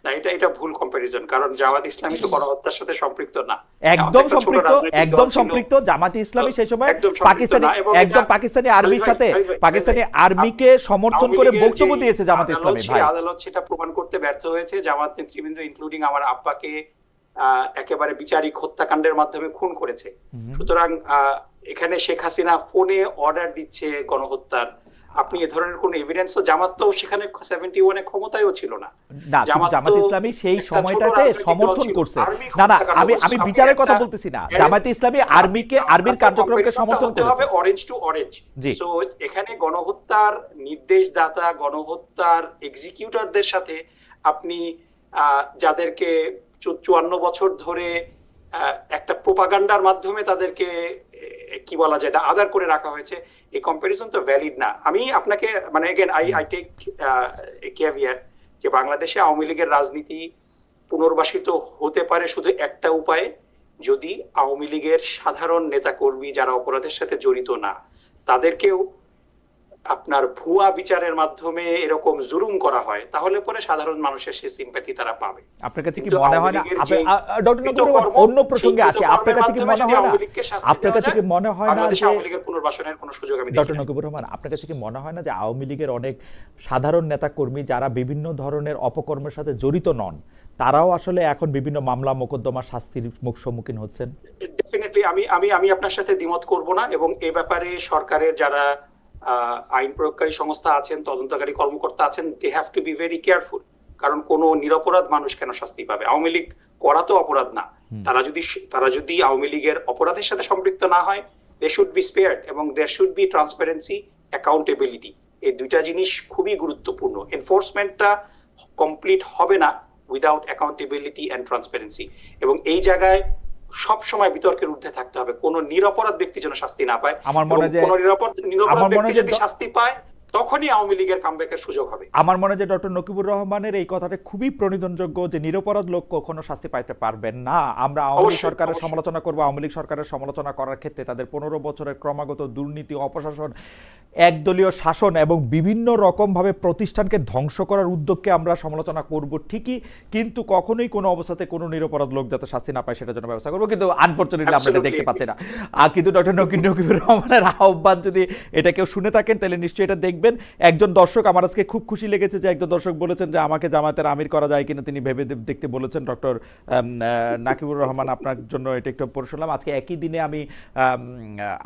না। এটা ভুল কম্পারিজন, কারণ জামাত ইসলামী তো গণহত্যার সাথে সম্পৃক্ত না। একদম সম্পৃক্ত। জামাতে ইসলামী সেই সময় পাকিস্তানি আর্মির সাথে, পাকিস্তানি আর্মিকে সমর্থন করে বক্তব্য দিয়েছে জামাতে ইসলামী। ভাই, আদালত সেটা প্রমাণ করতে ব্যর্থ হয়েছে। জামাত নেতৃবৃন্দ ইনক্লুডিং আমার আব্বাকে একেবারে বিচারিক হত্যাকাণ্ডের মাধ্যমে খুন করেছে। সুতরাং এখানে শেখ হাসিনা ফোনে অর্ডার দিচ্ছে গণহত্যার, আপনি এ ধরনের কোনো এভিডেন্স, তো জামাত তো সেখানে 71-এ ক্ষমতায়ও ছিল না। না, জামাত জামাত তো ইসলামী সেই একটা ছোট সময়টাতে রাজনৈতিক দল সমর্থন ছিল, করছে। আর্মি না না, ক্ষমতা কারণ আমি বিচারের কথা বলতেছি না, জামাত ইসলামী আর্মিকে, আর্মির কার্যক্রমকে সমর্থন হতে হবে করেছে। Orange to orange. জি। সো এখানে গণহত্যার নির্দেশদাতা, গণহত্যার এক্সিকিউটরদের সাথে আপনি যাদেরকে 54 বছর ধরে একটা প্রোপাগান্ডার মাধ্যমে তাদেরকে কি বলা যায় আদার করে রাখা হয়েছে, এই কম্পারিজন তো ভ্যালিড না। আমি আপনাকে মানে এগেন আই টেক এ ক্যাভিয়াট যে বাংলাদেশে আওয়ামী লীগের রাজনীতি পুনর্বাসিত হতে পারে শুধু একটা উপায়ে, যদি আওয়ামী লীগের সাধারণ নেতাকর্মী যারা অপরাধের সাথে জড়িত না তাদেরকেও আপনার ভুয়া বিচারের মাধ্যমে এরকম জুলুম করা হয়, তাহলে পরে সাধারণ মানুষের সেই সিম্প্যাথি তারা পাবে। আপনার কাছে কি কিন্তু মনে হয় না, ডক্টর নকিবুর অন্য প্রসঙ্গে আসে, আপনার কাছে কি মনে হয় না, আপনার কাছে কি মনে হয় না যে আওয়ামী লীগের পুনর্বাসনের কোনো সুযোগ আমি দেখি ডক্টর না। নকিবুর রহমান, আপনার কাছে কি মনে হয় না যে আওয়ামী লীগের অনেক সাধারণ নেতাকর্মী যারা বিভিন্ন ধরনের অপকর্মের সাথে জড়িত নন, তারাও আসলে এখন বিভিন্ন মামলা মোকদ্দমা শাস্তির সম্মুখীন হচ্ছেন? ডেফিনেটলি আমি আপনার সাথে দ্বিমত করব না, এবং এ ব্যাপারে সরকারের যারা আইন প্রয়োগকারী সংস্থা আছেন, তদন্তকারী কর্মকর্তা আছেন, they have to be very careful. কারণ কোন নিরপরাধ মানুষ কেন শাস্তি পাবে? আওয়ামী লীগ করা তো অপরাধ না। তারা যদি আওয়ামী লীগের অপরাধের সাথে সম্পৃক্ত না হয়, দে শুড বি স্পেয়ার্ড, এবং there should be transparency, accountability. এই দুইটা জিনিস খুবই গুরুত্বপূর্ণ। এনফোর্সমেন্টটা কমপ্লিট হবে না উইদাউট অ্যাকাউন্টেবিলিটি এন্ড ট্রান্সপারেন্সি, এবং এই জায়গায় সব সময় বিতর্কের ঊর্ধ্বে থাকতে হবে। কোন নিরপরাধ ব্যক্তি যেন শাস্তি না পায়। আমার মনে হয় যে কোন নিরপরাধ ব্যক্তি যদি শাস্তি পায়, তখনই আওয়ামী লীগের কামব্যাকের সুযোগ হবে। আমার মনে হয় যে ডক্টর নকিবুর রহমানের এই কথাটা খুবই প্রণিধানযোগ্য, যে নিরপরাধ লোক কখনো শাস্তি পাইতে পারবেন না। আমরা আওয়ামী লীগ সরকারের সমালোচনা করব, আওয়ামী লীগ সরকারের সমালোচনা করার ক্ষেত্রে তাদের 15 বছরের ক্রমাগত দুর্নীতি, অপশাসন, একদলীয় শাসন এবং বিভিন্ন রকমভাবে প্রতিষ্ঠানকে ধ্বংস করার উদ্যোগকে আমরা সমালোচনা করব ঠিকই, কিন্তু কখনোই কোনো অবস্থাতে কোনো নিরপরাধ লোক যাতে শাস্তি না পায় সেটার জন্য ব্যবস্থা করবো। কিন্তু আনফরচুনেটলি আমরা এটা দেখতে পাচ্ছি না। আর কিন্তু ডক্টর নকিবুর রহমানের আহ্বান যদি এটা কেউ শুনে থাকেন তাহলে নিশ্চয়ই এটা দেখবেন। একজন দর্শক, আমার আজকে খুব খুশি লেগেছে যে একজন দর্শক বলেছেন যে আমাকে জামায়াতের আমির করা যায় কিনা তিনি ভেবে দেখতে বলেছেন। ডক্টর নাকিবুর রহমান, আপনার জন্য এটা একটু পড়ে শুনলাম। আজকে একই দিনে আমি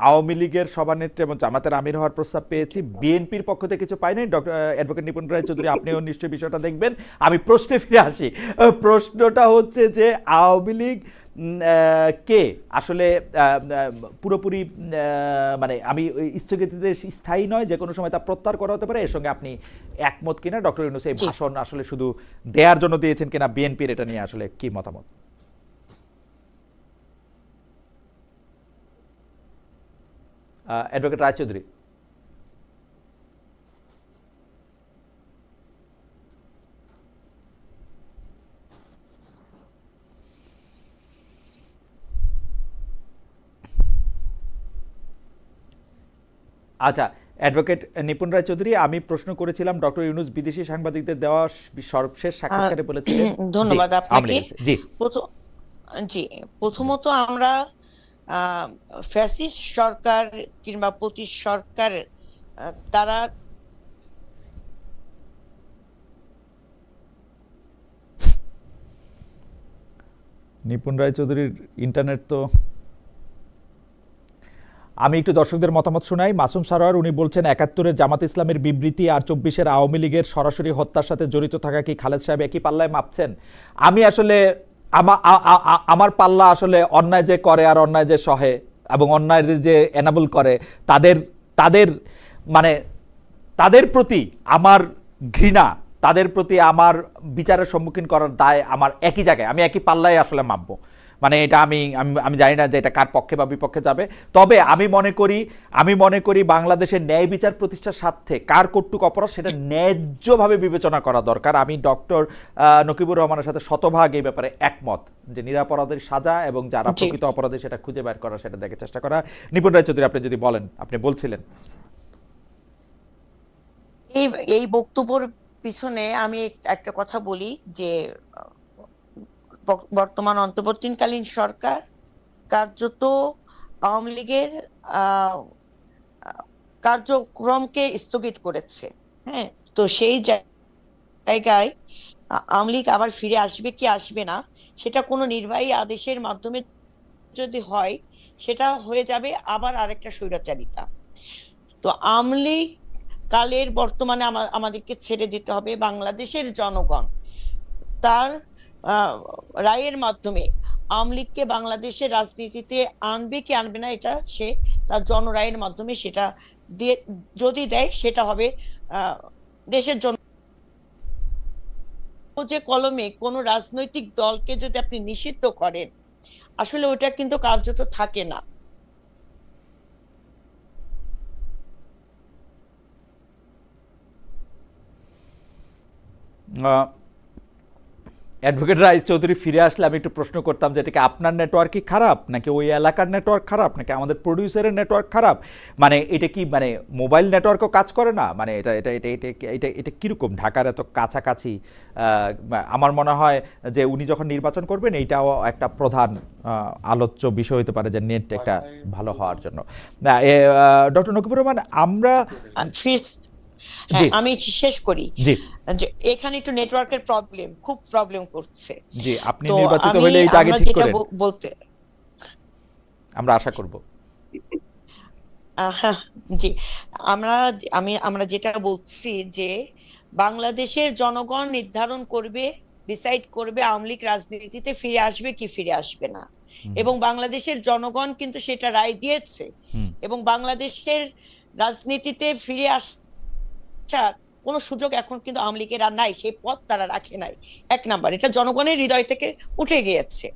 আওয়ামী লীগের সভানেত্রী এবং জামায়াতের আমির হওয়ার প্রস্তাব পেয়েছি, বিএনপির পক্ষ থেকে কিছু পাইনি। ডক্টর অ্যাডভোকেট নিপুণ রায় চৌধুরী, আপনিও নিশ্চয়ই বিষয়টা দেখবেন। আমি প্রশ্নে ফিরে আসি। প্রশ্নটা হচ্ছে যে আওয়ামী লীগ কে আসলে পুরোপুরি মানে আমি স্থগিততে স্থায়ী নয়, যে কোনো সময় তা প্রত্যাহার করা হতে পারে, এর সঙ্গে আপনি একমত কিনা? ডক্টর ইউনূস এই ভাষণ আসলে শুধু দেয়ার জন্য দিয়েছেন কিনা, বিএনপির এটা নিয়ে আসলে কি মতামত? অ্যাডভোকেট রায়চৌধুরী। আচ্ছা, অ্যাডভোকেট নিপুণ রায় চৌধুরী, আমি প্রশ্ন করেছিলাম ডক্টর ইউনূস বিদেশি সাংবাদিকদের দেওয়া সর্বশেষ সাক্ষাৎকারে বলেছিলেন। ধন্যবাদ আপনাকে। জি জি, প্রথমত আমরা ফ্যাসিস্ট সরকার কিংবা প্রতি সরকার তারা নিপুণ রায় চৌধুরীর ইন্টারনেট তো। আমি একটু দর্শকদের মতামত শোনাই। মাসুম সারোয়ার, উনি বলছেন ৭১-এর জামাত ইসলামের বিবৃতি আর ২৪-এর আওয়ামী লীগের সরাসরি হত্যার সাথে জড়িত থাকা কি খালেদ সাহেব একই পাল্লায় মাপছেন? আমি আসলে আমার পাল্লা আসলে অন্যায় যে করে আর অন্যায় যে সহে এবং অন্যায় যে এনাবল করে তাদের মানে তাদের প্রতি আমার ঘৃণা, তাদের প্রতি আমার বিচারের সম্মুখীন করার দায় আমার একই জায়গায়, আমি একই পাল্লায় আসলে মাপবো। মানে এটা আমি জানি না যে এটা কার পক্ষে বা বিপক্ষে যাবে। তবে আমি মনে করি বাংলাদেশের ন্যায় বিচার প্রতিষ্ঠার স্বার্থে কার কর্তৃক অপরাধ সেটা ন্যায্যভাবে বিবেচনা করা দরকার। আমি ডক্টর নকিবুর রহমানের সাথে শতভাগ এই ব্যাপারে একমত, যে নিরপরাধের সাজা এবং যারা প্রকৃত অপরাধী সেটা খুঁজে বের করা, সেটা দেখার চেষ্টা করা। নিপুণ রায় চৌধুরী, আপনি যদি বলেন, আপনি বলছিলেন। এই বক্তব্যের পিছনে আমি একটা কথা বলি যে বর্তমান অন্তর্বর্তীকালীন সরকার কার্যত আওয়ামী লীগের কার্যক্রমকে স্থগিত করেছে। হ্যাঁ, তো সেই জায়গায় আওয়ামী লীগ আবার ফিরে আসবে কি আসবে না সেটা কোনো নির্বাহী আদেশের মাধ্যমে যদি হয়, সেটা হয়ে যাবে আবার আরেকটা স্বৈরাচারিতা। তো আওয়ামী লীগ কালের বর্তমানে আমাদেরকে ছেড়ে দিতে হবে। বাংলাদেশের জনগণ তার রায়ের মাধ্যমে আওয়ামী লীগকে বাংলাদেশের রাজনীতিতে আনবে কি আনবে না, এটা সে তার জনরায়ের মাধ্যমে সেটা দিয়ে যদি দেয় সেটা হবে দেশের জন্য। যে কলমে কোন রাজনৈতিক দলকে যদি আপনি নিষিদ্ধ করেন, আসলে ওটা কিন্তু কার্যত থাকে না। অ্যাডভোকেট রায়চৌধুরী ফিরে আসলে আমি একটু প্রশ্ন করতাম যে এটা কি আপনার নেটওয়ার্ক কি খারাপ, নাকি ওই এলাকার নেটওয়ার্ক খারাপ, নাকি আমাদের প্রডিউসারের নেটওয়ার্ক খারাপ, মানে এটা কি মানে মোবাইল নেটওয়ার্কও কাজ করে না, মানে এটা এটা এটা এটা এটা এটা কীরকম ঢাকার এত কাছাকাছি? আমার মনে হয় যে উনি যখন নির্বাচন করবেন এইটাও একটা প্রধান আলোচ্য বিষয় হতে পারে যে নেট একটা ভালো হওয়ার জন্য। ডক্টর নকিবুর রহমান, আমরা আমি শেষ করি জি যে এখানে একটু নেটওয়ার্কের খুব প্রবলেম করছে। জি, আপনি নির্বাচিত হলে এইটা আগে ঠিক করেন, বলতে আমরা আশা করব। জি, আমরা যেটা বলছি যে বাংলাদেশের জনগণ নির্ধারণ করবে, ডিসাইড করবে আওয়ামী লীগ রাজনীতিতে ফিরে আসবে কি ফিরে আসবে না, এবং বাংলাদেশের জনগণ কিন্তু সেটা রায় দিয়েছে। এবং বাংলাদেশের রাজনীতিতে ফিরে আসার কোন সুযোগ এখন কিন্তু আওয়ামী লীগের আর নাই, সেই পথ তারা রাখে নাই। এক নাম্বার, এটা জনগণের হৃদয় থেকে উঠে গিয়েছে।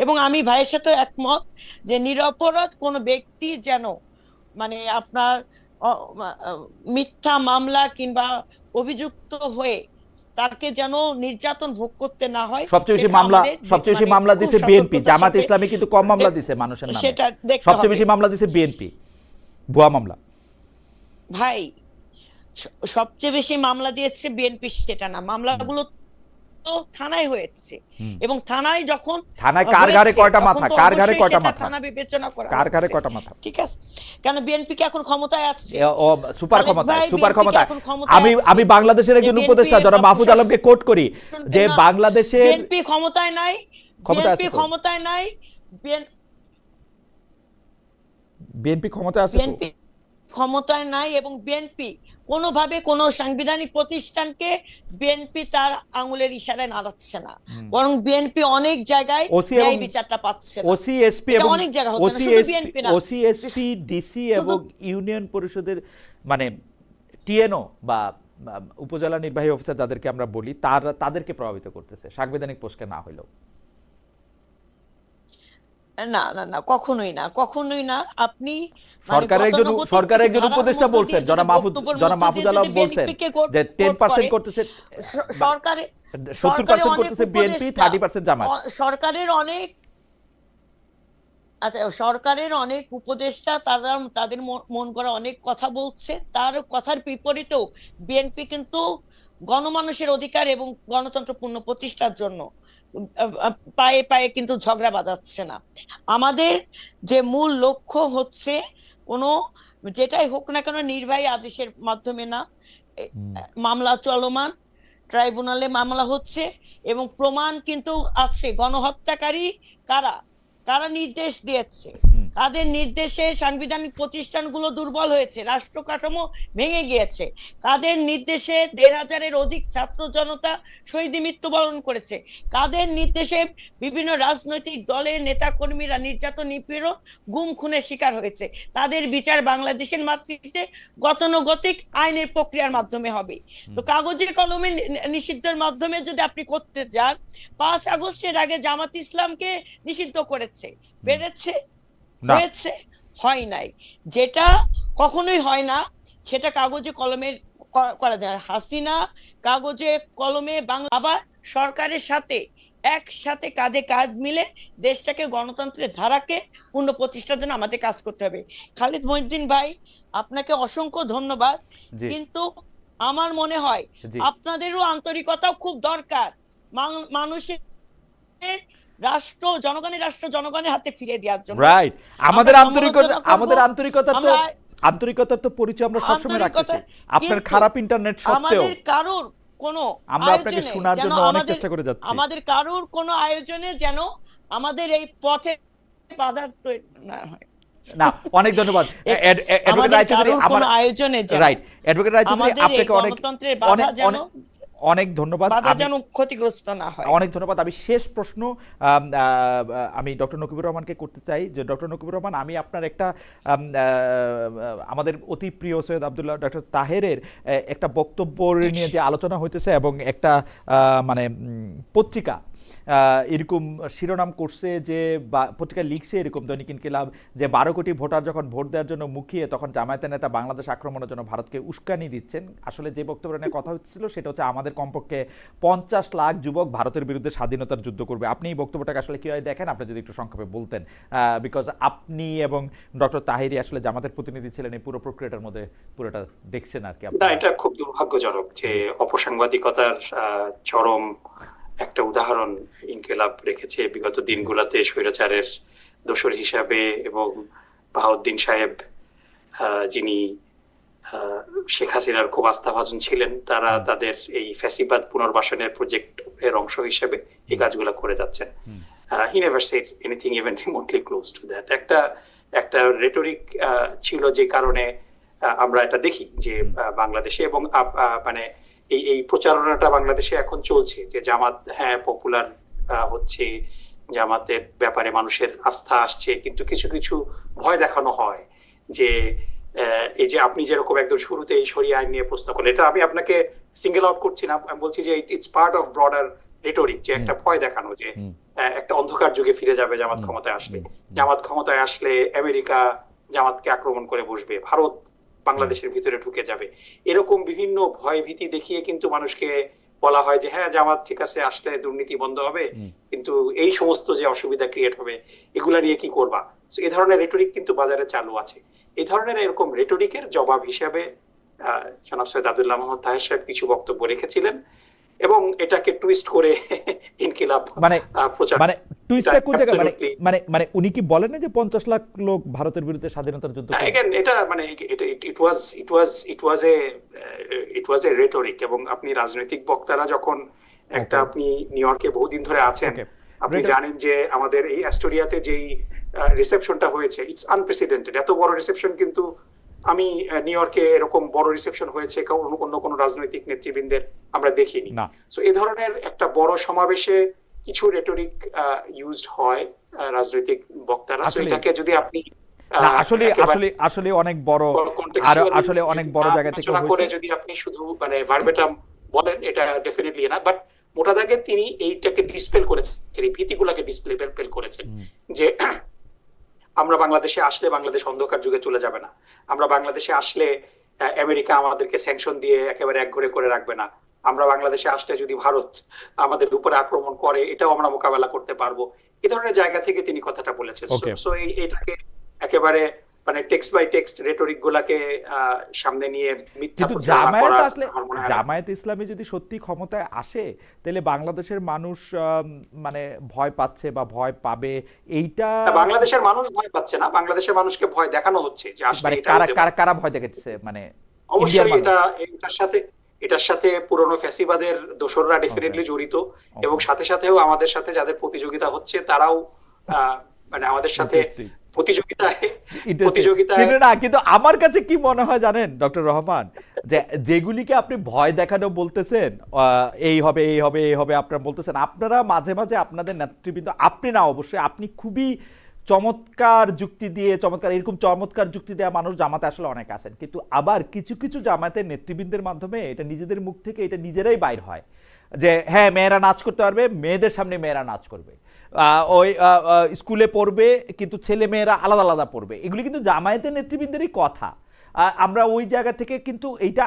এবং আমি ভাইয়ের সাথে একমত যে নিরপরাধ কোনো ব্যক্তি যেন মানে আপনার মিথ্যা মামলা কিংবা অভিযুক্ত হয়ে তাকে যেন নির্যাতন ভোগ করতে না হয়। সবচেয়ে বেশি মামলা দিছে বিএনপি, জামাত ইসলামী কিন্তু কম মামলা দিছে মানুষের নামে, সেটা সবচেয়ে বেশি মামলা দিছে বিএনপি, ভুয়া মামলা। ভাই, সবচেয়ে বেশি মামলা দিয়েছে বিএনপি সেটা না, মামলাগুলো তো থানায় হয়েছে, এবং থানায় যখন থানায় কার ঘাড়ে কয়টা মাথা, কার ঘাড়ে কয়টা মাথা, থানা বিবেচনা করা কার ঘাড়ে কয়টা মাথা, ঠিক আছে? কেন বিএনপি কি এখন ক্ষমতায় আছে? ও সুপার ক্ষমতা। আমি বাংলাদেশের একজন উপদেষ্টা যারা মাহফুজ আলমকে কোট করি যে বাংলাদেশের বিএনপি ক্ষমতায় নাই, বিএনপি ক্ষমতায় নাই, বিএনপি ক্ষমতায় আছে, বিএনপি ক্ষমতায় নাই, এবং বিএনপি কোনোভাবে কোনো সাংবিধানিক প্রতিষ্ঠানকে বিএনপি তার আঙুলের ইশারায় নাড়াচ্ছে না, বরং বিএনপি অনেক জায়গায় ন্যায় বিচারটা পাচ্ছে না। ওসি এসপি এবং অনেক জায়গা হচ্ছে না, শুধু বিএনপি না, ওসি এসপি ডিসি এবং ইউনিয়ন পরিষদের মানে টিএনও বা উপজেলা নির্বাহী অফিসার যাদেরকে আমরা বলি তাদেরকে প্রভাবিত করতেছে সাংবিধানিক পোস্টে না হইলেও। না না না, কখনোই না, কখনোই না। আপনি সরকারের একজন উপদেষ্টা বলছেন, যারা মাহফুজ আলম বলছেন যে 10% করতেছে সরকারে, 70% করতেছে বিএনপি, 30% জামাত। সরকারের অনেক উপদেষ্টা তাদের মন করা অনেক কথা বলছে, তার কথার বিপরীতেও বিএনপি কিন্তু গণমানুষের অধিকার এবং গণতন্ত্র পূর্ণ প্রতিষ্ঠার জন্য পায়ে পায়ে কিন্তু ঝগড়া বাঁধাচ্ছে না। আমাদের যে মূল লক্ষ্য হচ্ছে কোনো যেটাই হোক না কেন নির্বাহী আদেশের মাধ্যমে না, মামলা চলমান, ট্রাইব্যুনালে মামলা হচ্ছে, এবং প্রমাণ কিন্তু আছে। গণহত্যাকারী কারা, কারা নির্দেশ দিয়েছে, কাদের নির্দেশে সাংবিধানিক প্রতিষ্ঠানগুলো দুর্বল হয়েছে, রাষ্ট্র কাঠামো ভেঙে গিয়েছে, কাদের নির্দেশে ১৫০০-এর অধিক ছাত্র জনতা শহীদ মৃত্যুবরণ করেছে, কাদের নির্দেশে বিভিন্ন রাজনৈতিক দলের নেতাকর্মীরা নির্যাতন, নিপীড়ন, গুম খুনের শিকার হয়েছে, তাদের বিচার বাংলাদেশের মাতৃতে গতানুগতিক আইনের প্রক্রিয়ার মাধ্যমে হবে। তো কাগজে কলমে নিষিদ্ধের মাধ্যমে যদি আপনি করতে যান, ৫ আগস্টের আগে জামাত ইসলামকে নিষিদ্ধ করেছে, বেড়েছে, হয়েছে, হয় নাই, যেটা কখনোই হয় না সেটা কাগজে কলমে করা যায়। হাসিনা কাগজে কলমে বাংলা, আবার সরকারের সাথে একসাথে কাঁধে কাঁধ মিলে দেশটাকে গণতন্ত্রের ধারাকে পূর্ণ প্রতিষ্ঠার জন্য আমাদের কাজ করতে হবে। খালিদ মহিউদ্দিন ভাই, আপনাকে অসংখ্য ধন্যবাদ, কিন্তু আমার মনে হয় আপনাদেরও আন্তরিকতাও খুব দরকার। মানুষের রাষ্ট্র জনগণের হাতে ফিরে দেওয়ার জন্য। রাইট, আমাদের আন্তরিকতার তো পরিচয় আমরা সবসময় রাখতেছি। আপনার খারাপ ইন্টারনেট সত্ত্বেও আমাদের কারোর কোনো আমরা আপনাকে শোনার জন্য অনেক চেষ্টা করে যাচ্ছি। আমাদের কারোর কোনো আয়োজনে যেন আমাদের এই পথে বাধা না হয়। না, অনেক ধন্যবাদ অ্যাডভোকেট আমাদের রায়চৌধুরী। কারোর কোনো আয়োজনে যেন রাইট, অ্যাডভোকেট রায়চৌধুরী, আমাদের এই আপনাকে অনেক গণতন্ত্রের বাধা অনেক যেন অনেক ধন্যবাদ। যেন ক্ষতিগ্রস্ত না হয়। অনেক ধন্যবাদ। আমি শেষ প্রশ্ন আমি ডক্টর নকিবুর রহমানকে করতে চাই, যে ডক্টর নকিবুর রহমান, আমি আপনার একটা আমাদের অতি প্রিয় সৈয়দ আব্দুল্লাহ ডক্টর তাহেরের একটা বক্তব্য নিয়ে যে আলোচনা হইতেছে, এবং একটা মানে পত্রিকা এরকম শিরোনাম করছে, যে পত্রিকা লিখছে এরকম, দৈনিক ইনকিলাব, যে 12 কোটি ভোটার যখন ভোট দেওয়ার জন্য মুখিয়ে, তখন জামায়াতের নেতা বাংলাদেশ আক্রমণের জন্য ভারতকে উস্কানি দিচ্ছেন। আসলে যে বক্তব্য নিয়ে কথা হচ্ছিল সেটা হচ্ছে আমাদের কমপক্ষে 50 লাখ যুবক ভারতের বিরুদ্ধে স্বাধীনতার যুদ্ধ করবে। আপনি এই বক্তব্যটাকে আসলে কীভাবে দেখেন, আপনি যদি একটু সংক্ষেপে বলতেন, বিকজ আপনি এবং ডক্টর তাহিরি আসলে জামাতের প্রতিনিধি ছিলেন, এই পুরো প্রক্রিয়াটার মধ্যে পুরোটা দেখছেন আর কি। না, এটা খুব দুর্ভাগ্যজনক যে অপসাংবাদিকতার চরম একটা উদাহরণ ইনকিলাব রেখেছে বিগত দিনগুলোতে স্বৈরাচারের দোসর হিসাবে, এবং বাহাউদ্দিন সাহেব যিনি শেখ হাসিনার খুব আস্থাভাজন ছিলেন, তারা তাদের এই ফ্যাসিবাদ পুনর্বাসনের প্রজেক্টের অংশ হিসেবে এই কাজগুলো করে যাচ্ছেন। He never shed anything even remotely close to that. একটা রেটরিক ছিল, যে কারণে আমরা এটা দেখি যে বাংলাদেশে, এবং মানে এই প্রচারণাটা বাংলাদেশে এখন চলছে যে জামাত পপুলার হচ্ছে, জামাতের ব্যাপারে মানুষের আস্থা আসছে, কিন্তু কিছু কিছু ভয় দেখানো হয়। যে এই যে আপনি যেরকম একদম শুরুতে এই শরিয়া আইন নিয়ে প্রশ্ন করলেন, এটা আমি আপনাকে সিঙ্গেল আউট করছি না, আমি বলছি যে it's part of broader rhetoric, যে একটা ভয় দেখানো যে একটা অন্ধকার যুগে ফিরে যাবে জামাত ক্ষমতায় আসলে। জামাত ক্ষমতায় আসলে আমেরিকা জামাতকে আক্রমণ করে বসবে, ভারত বাংলাদেশের ভিতরে ঢুকে যাবে, এরকম বিভিন্ন ভয় ভীতি দেখিয়ে কিন্তু মানুষকে বলা হয় যে হ্যাঁ জামাত ঠিক আছে, আসলে দুর্নীতি বন্ধ হবে, কিন্তু এই সমস্ত যে অসুবিধা ক্রিয়েট হবে এগুলা নিয়ে কি করবা। এই ধরনের রেটরিক কিন্তু বাজারে চালু আছে। এই ধরনের এরকম রেটরিকের জবাব হিসাবে জনাব সৈয়দ আব্দুল্লাহ মোহাম্মদ তাহের সাহেব কিছু বক্তব্য রেখেছিলেন, এবং এটাকে টুইস্ট করে ইনকিলাব মানে টুইস্টটা কোন জায়গায়, মানে উনি কি বলেন না যে 50 লাখ লোক ভারতের বিরুদ্ধে স্বাধীনতার যুদ্ধ করে? again এটা মানে it was a rhetoric, এবং আপনি রাজনৈতিক বক্তারা যখন একটা, আপনি নিউ ইয়র্কে বহুদিন ধরে আছেন, আপনি জানেন যে আমাদের এই অ্যাস্টোরিয়াতে যেই রিসেপশনটা হয়েছে, ইটস আনপ্রেসিডেন্টেড। এত বড় রিসেপশন কিন্তু আমি নিউ ইয়র্কে এরকম বড় রিসেপশন হয়েছে অন্য কোনো রাজনৈতিক নেতৃবৃন্দের আমরা দেখিনি। সো এই ধরনের একটা বড় সমাবেশে কিছু রেটরিক ইউজড হয় রাজনৈতিক বক্তারা। সো এটাকে যদি আপনি আসলে অনেক বড়, আর আসলে অনেক বড় জায়গা থেকে করে যদি আপনি শুধু মানে ভার্বেটাম বলেন, এটা ডেফিনেটলি না, বাট মোটা দাগে তিনি এইটাকে ডিসপ্লে করেছেন, এই ভীতিগুলোকে ডিসপ্লে করেছেন যে আমরা বাংলাদেশে আসলে বাংলাদেশ অন্ধকার যুগে চলে যাবে না, আমরা বাংলাদেশে আসলে আমেরিকা আমাদেরকে স্যাংশন দিয়ে একেবারে একঘরে করে রাখবে না, আমরা বাংলাদেশে আসলে যদি ভারত আমাদের উপরে আক্রমণ করে এটাও আমরা মোকাবেলা করতে পারবো। এই ধরনের জায়গা থেকে তিনি কথাটা বলেছেন। সো এইটাকে একেবারে মানে টেক্সট বাই টেক্সট রেটরিক গুলাকে সামনে নিয়ে মিথ্যা প্রচারণা করা। জামায়াত ইসলামী যদি সত্যি ক্ষমতায় আসে, তাহলে বাংলাদেশের মানুষ মানে ভয় পাচ্ছে বা ভয় পাবে, এইটা বাংলাদেশের মানুষ ভয় পাচ্ছে না, বাংলাদেশের মানুষকে ভয় দেখানো হচ্ছে যে আসলে কারা ভয় দেখাচ্ছে, মানে অবশ্যই এটার সাথে পুরনো ফ্যাসিবাদের দোসররা ডেফিনেটলি জড়িত, এবং সাথে সাথেও আমাদের সাথে যাদের প্রতিযোগিতা হচ্ছে তারাও মানে আমাদের সাথে প্রতিযোগিতায় না। কিন্তু আমার কাছে কি মনে হয় জানেন ডক্টর রহমান, যে যেগুলিকে আপনি ভয় দেখানো বলতেছেন, এই হবে এই হবে এই হবে আপনারা বলতেছেন, আপনারা মাঝে মাঝে আপনাদের নেতৃবৃন্দ, আপনি না অবশ্যই, আপনি খুবই চমৎকার যুক্তি দিয়ে, এরকম চমৎকার যুক্তি দেওয়া মানুষ জামাতে আসলে অনেক আছেন, কিন্তু আবার কিছু কিছু জামাতের নেতৃবৃন্দের মাধ্যমে এটা নিজেদের মুখ থেকে এটা নিজেরাই বাইর হয় যে হ্যাঁ মেয়েরা নাচ করতে পারবে, মেয়েদের সামনে মেয়েরা নাচ করবে, ওই স্কুলে পড়বে কিন্তু ছেলে মেয়েরা আলাদা আলাদা পড়বে, এগুলি কিন্তু জামায়াতের নেতৃবৃন্দেরই কথা। আমরা ওই জায়গা থেকে কিন্তু এইটা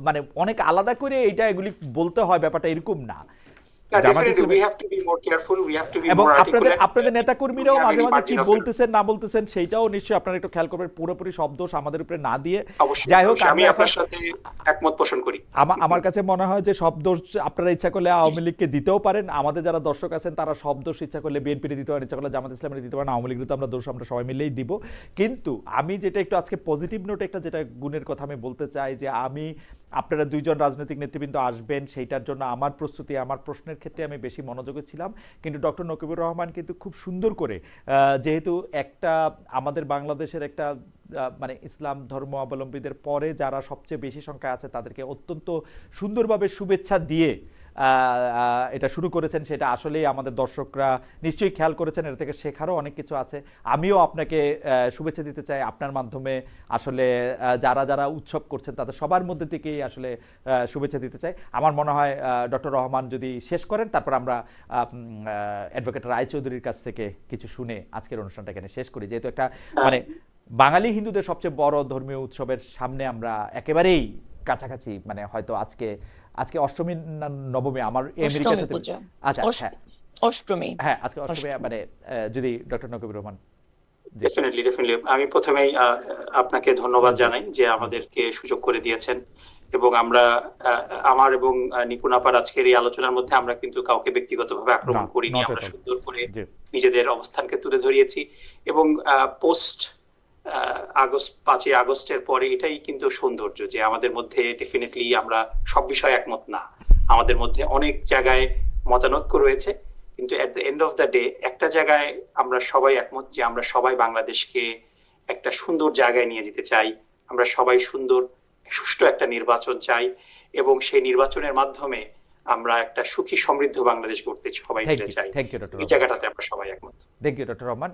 মানে অনেক আলাদা করে এইটা এগুলি বলতে হয়, ব্যাপারটা এরকম না। এবং আপনাদের নেতা কর্মীরাও মাঝে মাঝে কি বলতেছেন না বলতেছেন সেইটাও নিশ্চয়ই আপনারা একটু খেয়াল করবেন, পুরোপুরি শব্দ আমাদের উপরে না দিয়ে। যাই হোক, আমি আপনার সাথে একমত পোষণ করি। আমার কাছে মনে হয় যে শব্দ আপনারা ইচ্ছা করলে আওয়ামী লীগকে দিতেও পারেন, আমাদের যারা দর্শক আছেন তারা শব্দ ইচ্ছা করলে বিএনপির দিতে পারেন, ইচ্ছা করলে জামাত ইসলামের দিতে পারেন, আওয়ামী লীগের তো আমরা দোষ আমরা সবাই মিলেই দিব। কিন্তু আমি যেটা একটু আজকে পজিটিভ নোট একটা যেটা গুণের কথা আমি বলতে চাই, যে আমি আপনারা দুইজন রাজনৈতিক নেতৃবৃন্দ আসবেন, সেইটার জন্য আমার প্রস্তুতি, আমার প্রশ্নের ক্ষেত্রে আমি বেশি মনোযোগী ছিলাম। কিন্তু ডক্টর নকিবুর রহমান কিন্তু খুব সুন্দর করে, যেহেতু একটা আমাদের বাংলাদেশের একটা মানে ইসলাম ধর্ম অবলম্বীদের পরে যারা সবচেয়ে বেশি সংখ্যায় আছে তাদেরকে অত্যন্ত সুন্দরভাবে শুভেচ্ছা দিয়ে এটা শুরু করেছেন, সেটা আসলেই আমাদের দর্শকরা নিশ্চয়ই খেয়াল করেছেন। এর থেকে শেখারও অনেক কিছু আছে। আমিও আপনাকে শুভেচ্ছা দিতে চাই আপনার মাধ্যমে। আসলে যারা যারা উৎসব করছেন তাদের সবার মধ্যে থেকেই আসলে শুভেচ্ছা দিতে চাই। আমার মনে হয় ডক্টর রহমান যদি শেষ করেন, তারপর আমরা অ্যাডভোকেট রায়চৌধুরীর কাছ থেকে কিছু শুনে আজকের অনুষ্ঠানটা এখানে শেষ করি। যেহেতু একটা মানে বাঙালি হিন্দুদের সবচেয়ে বড় ধর্মীয় উৎসবের সামনে আমরা একেবারেই কাছাকাছি, মানে হয়তো আজকে অষ্টমী না নবমী, আমার আমেরিকার সাথে আচ্ছা হ্যাঁ অষ্টমী, হ্যাঁ আজকে অষ্টমী, মানে যদি ডক্টর নকিবুর রহমান। ডেফিনেটলি আমি প্রথমেই আপনাকে ধন্যবাদ জানাই যে আমাদেরকে সুযোগ করে দিয়েছেন, এবং আমরা আমার এবং নিপুণ আপার আজকের এই আলোচনার মধ্যে আমরা কিন্তু কাউকে ব্যক্তিগতভাবে আক্রমণ করিনি। আমরা সুন্দর করে নিজেদের অবস্থানকে তুলে ধরিয়েছি, এবং পোস্ট 5ই আগস্টের পরে এটাই কিন্তু সৌন্দর্য যে আমাদের মধ্যে ডেফিনেটলি আমরা সব বিষয়ে একমত না, আমাদের মধ্যে অনেক জায়গায় মতানৈক্য রয়েছে, কিন্তু at the end of the day একটা জায়গায় আমরা সবাই একমত যে আমরা সবাই বাংলাদেশকে একটা সুন্দর জায়গায় নিয়ে যেতে চাই। আমরা সবাই সুন্দর সুষ্ঠু একটা নির্বাচন চাই, এবং সেই নির্বাচনের মাধ্যমে আমরা একটা সুখী সমৃদ্ধ বাংলাদেশ গড়তে সবাই মিলে চাই। এই জায়গাটাতে আমরা সবাই একমত। Thank you doctor Rahman.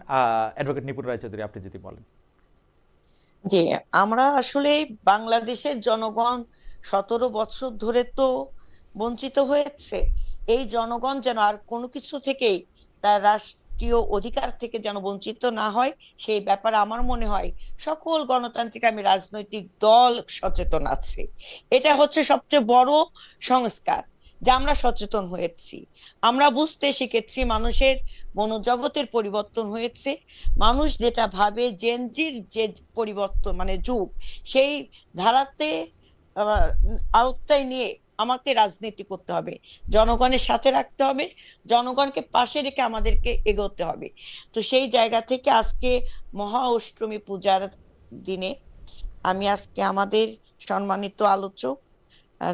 Advocate Nipun Roychowdhury, আপনি যদি বলেন। জি, আমরা আসলে বাংলাদেশের জনগণ 17 বছর ধরে তো বঞ্চিত হয়েছে। এই জনগণ যেন আর কোনো কিছু থেকেই, তার রাষ্ট্রীয় অধিকার থেকে যেন বঞ্চিত না হয়, সেই ব্যাপারে আমার মনে হয় সকল গণতান্ত্রিক রাজনৈতিক দল সচেতন আছে। এটা হচ্ছে সবচেয়ে বড় সংস্কার, যে আমরা সচেতন হয়েছি, আমরা বুঝতে শিখেছি, মানুষের মনোজগতের পরিবর্তন হয়েছে। মানুষ যেটা ভাবে, জেনজির যে পরিবর্তন মানে যুগ, সেই ধারাতে আওতায় নিয়ে আমাকে রাজনীতি করতে হবে, জনগণের সাথে রাখতে হবে, জনগণকে পাশে রেখে আমাদেরকে এগোতে হবে। তো সেই জায়গা থেকে আজকে মহা অষ্টমী পূজার দিনে আমি আজকে আমাদের সম্মানিত আলোচক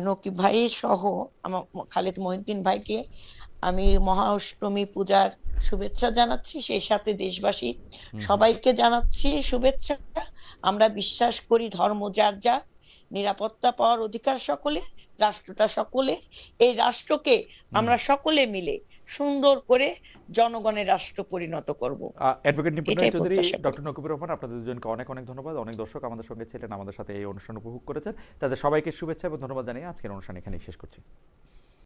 নকিব ভাই সহ আমার খালেদ মহিউদ্দিন ভাইকে আমি মহা অষ্টমী পূজার শুভেচ্ছা জানাচ্ছি, সেই সাথে দেশবাসী সবাইকে জানাচ্ছি শুভেচ্ছা। আমরা বিশ্বাস করি ধর্ম যার যার, নিরাপত্তা পাওয়ার অধিকার সকলে, রাষ্ট্রটা সকলে, এই রাষ্ট্রকে আমরা সকলে মিলে সুন্দর করে জনগণের রাষ্ট্র পরিণত করব। অ্যাডভোকেট নিপুণ রায়চৌধুরী, ডক্টর নকিবুর রহমান, আপনাদের দুজনকে অনেক অনেক ধন্যবাদ। অনেক দর্শক আমাদের সঙ্গে ছিলেন, আমাদের সাথে এই অনুষ্ঠান উপভোগ করেছেন, তাদের সবাইকে শুভেচ্ছা এবং ধন্যবাদ জানিয়ে আজকের অনুষ্ঠান এখানেই শেষ করছি।